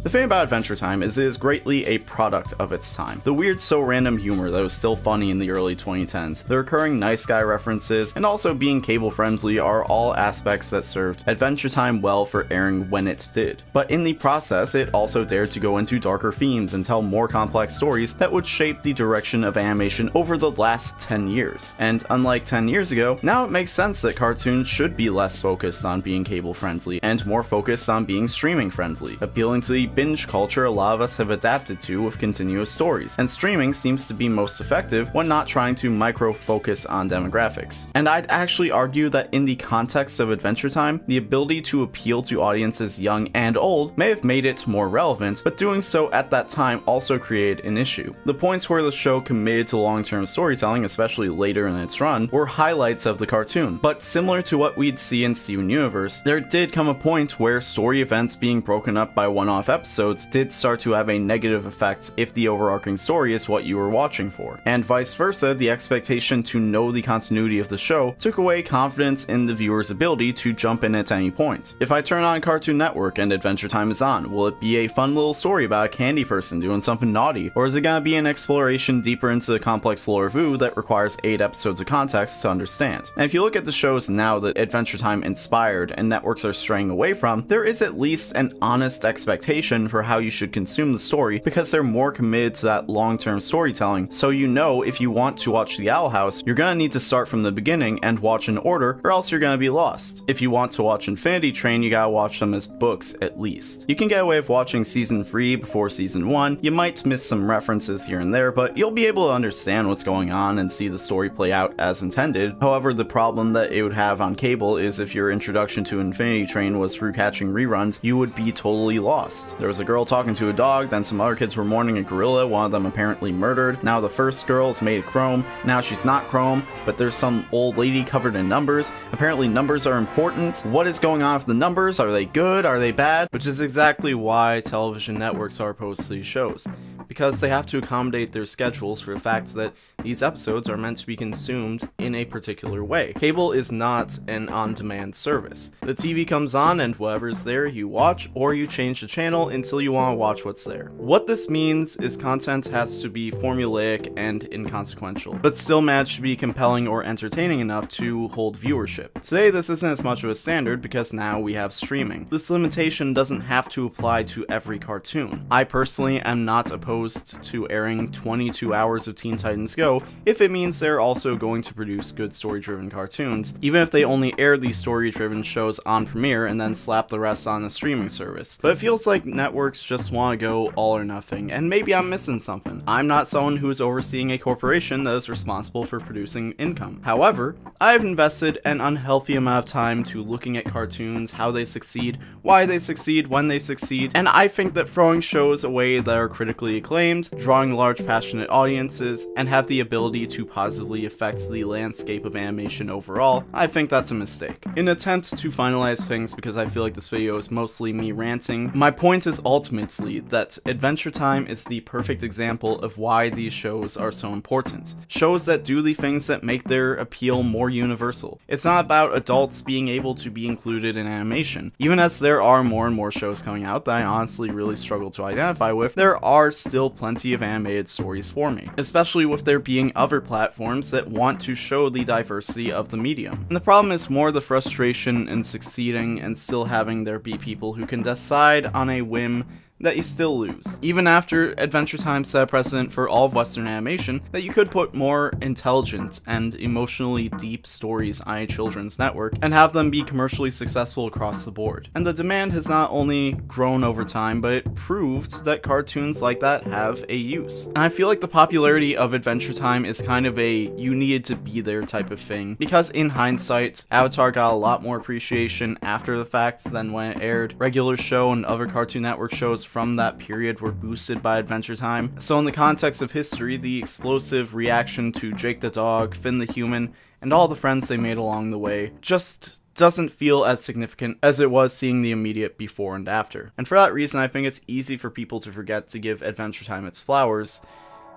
The thing about Adventure Time is it is greatly a product of its time. The weird so random humor that was still funny in the early 2010s, the recurring nice guy references, and also being cable friendly are all aspects that served Adventure Time well for airing when it did. But in the process, it also dared to go into darker themes and tell more complex stories that would shape the direction of animation over the last 10 years. And unlike 10 years ago, now it makes sense that cartoons should be less focused on being cable friendly and more focused on being streaming friendly, appealing to the binge culture a lot of us have adapted to with continuous stories, and streaming seems to be most effective when not trying to micro-focus on demographics. And I'd actually argue that in the context of Adventure Time, the ability to appeal to audiences young and old may have made it more relevant, but doing so at that time also created an issue. The points where the show committed to long-term storytelling, especially later in its run, were highlights of the cartoon, but similar to what we'd see in Steven Universe, there did come a point where story events being broken up by one-off episodes did start to have a negative effect if the overarching story is what you were watching for. And vice versa, the expectation to know the continuity of the show took away confidence in the viewer's ability to jump in at any point. If I turn on Cartoon Network and Adventure Time is on, will it be a fun little story about a candy person doing something naughty? Or is it gonna be an exploration deeper into the complex lore of Vu that requires 8 episodes of context to understand? And if you look at the shows now that Adventure Time inspired and networks are straying away from, there is at least an honest expectation for how you should consume the story because they're more committed to that long-term storytelling, so you know if you want to watch The Owl House, you're gonna need to start from the beginning and watch in order, or else you're gonna be lost. If you want to watch Infinity Train, you gotta watch them as books at least. You can get away with watching Season 3 before Season 1, you might miss some references here and there, but you'll be able to understand what's going on and see the story play out as intended. However, the problem that it would have on cable is if your introduction to Infinity Train was through catching reruns, you would be totally lost. There was a girl talking to a dog, then some other kids were mourning a gorilla, one of them apparently murdered. Now the first girl is made of chrome, now she's not chrome, but there's some old lady covered in numbers. Apparently numbers are important. What is going on with the numbers? Are they good? Are they bad? Which is exactly why television networks are opposed to these shows, because they have to accommodate their schedules for the fact that these episodes are meant to be consumed in a particular way. Cable is not an on-demand service. The TV comes on and whatever's there you watch, or you change the channel until you want to watch what's there. What this means is content has to be formulaic and inconsequential, but still manage to be compelling or entertaining enough to hold viewership. Today this isn't as much of a standard because now we have streaming. This limitation doesn't have to apply to every cartoon. I personally am not opposed opposed to airing 22 hours of Teen Titans Go if it means they're also going to produce good story-driven cartoons, even if they only air these story-driven shows on Premiere and then slap the rest on a streaming service. But it feels like networks just want to go all or nothing, and maybe I'm missing something. I'm not someone who's overseeing a corporation that is responsible for producing income. However, I've invested an unhealthy amount of time to looking at cartoons, how they succeed, why they succeed, when they succeed, and I think that throwing shows away that are critically acclaimed, drawing large passionate audiences, and have the ability to positively affect the landscape of animation overall, I think that's a mistake. In an attempt to finalize things, because I feel like this video is mostly me ranting, my point is ultimately that Adventure Time is the perfect example of why these shows are so important. Shows that do the things that make their appeal more universal. It's not about adults being able to be included in animation. Even as there are more and more shows coming out that I honestly really struggle to identify with, there are still plenty of animated stories for me, especially with there being other platforms that want to show the diversity of the medium. And the problem is more the frustration in succeeding and still having there be people who can decide on a whim that you still lose. Even after Adventure Time set a precedent for all of Western animation, that you could put more intelligent and emotionally deep stories on a children's network and have them be commercially successful across the board. And the demand has not only grown over time, but it proved that cartoons like that have a use. And I feel like the popularity of Adventure Time is kind of a you needed to be there type of thing, because in hindsight, Avatar got a lot more appreciation after the fact than when it aired. Regular Show and other Cartoon Network shows from that period were boosted by Adventure Time. So in the context of history, the explosive reaction to Jake the Dog, Finn the Human, and all the friends they made along the way just doesn't feel as significant as it was seeing the immediate before and after. And for that reason, I think it's easy for people to forget to give Adventure Time its flowers,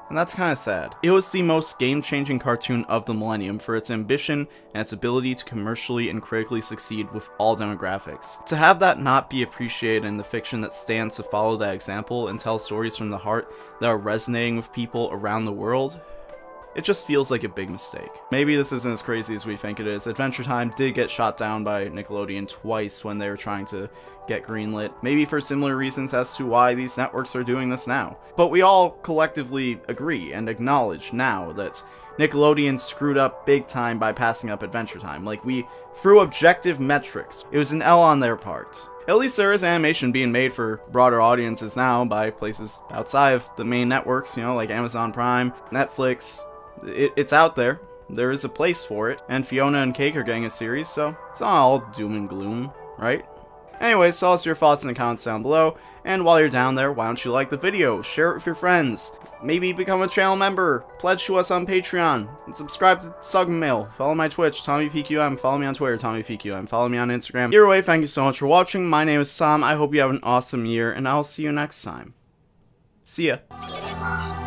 and that's kinda sad. It was the most game-changing cartoon of the millennium for its ambition and its ability to commercially and critically succeed with all demographics. To have that not be appreciated in the fiction that stands to follow that example and tell stories from the heart that are resonating with people around the world, it just feels like a big mistake. Maybe this isn't as crazy as we think it is. Adventure Time did get shot down by Nickelodeon twice when they were trying to get greenlit, maybe for similar reasons as to why these networks are doing this now. But we all collectively agree and acknowledge now that Nickelodeon screwed up big time by passing up Adventure Time. Like, through objective metrics, it was an L on their part. At least there is animation being made for broader audiences now by places outside of the main networks, like Amazon Prime, Netflix. It's out there. There is a place for it, and Fionna and Cake are getting a series, so it's not all doom and gloom, right? Anyways, tell us your thoughts in the comments down below, and while you're down there, why don't you like the video, share it with your friends, maybe become a channel member, pledge to us on Patreon, and subscribe to Sugmail, follow my Twitch, TommyPQM, follow me on Twitter, TommyPQM, follow me on Instagram. Either way, thank you so much for watching. My name is Tom, I hope you have an awesome year, and I'll see you next time. See ya.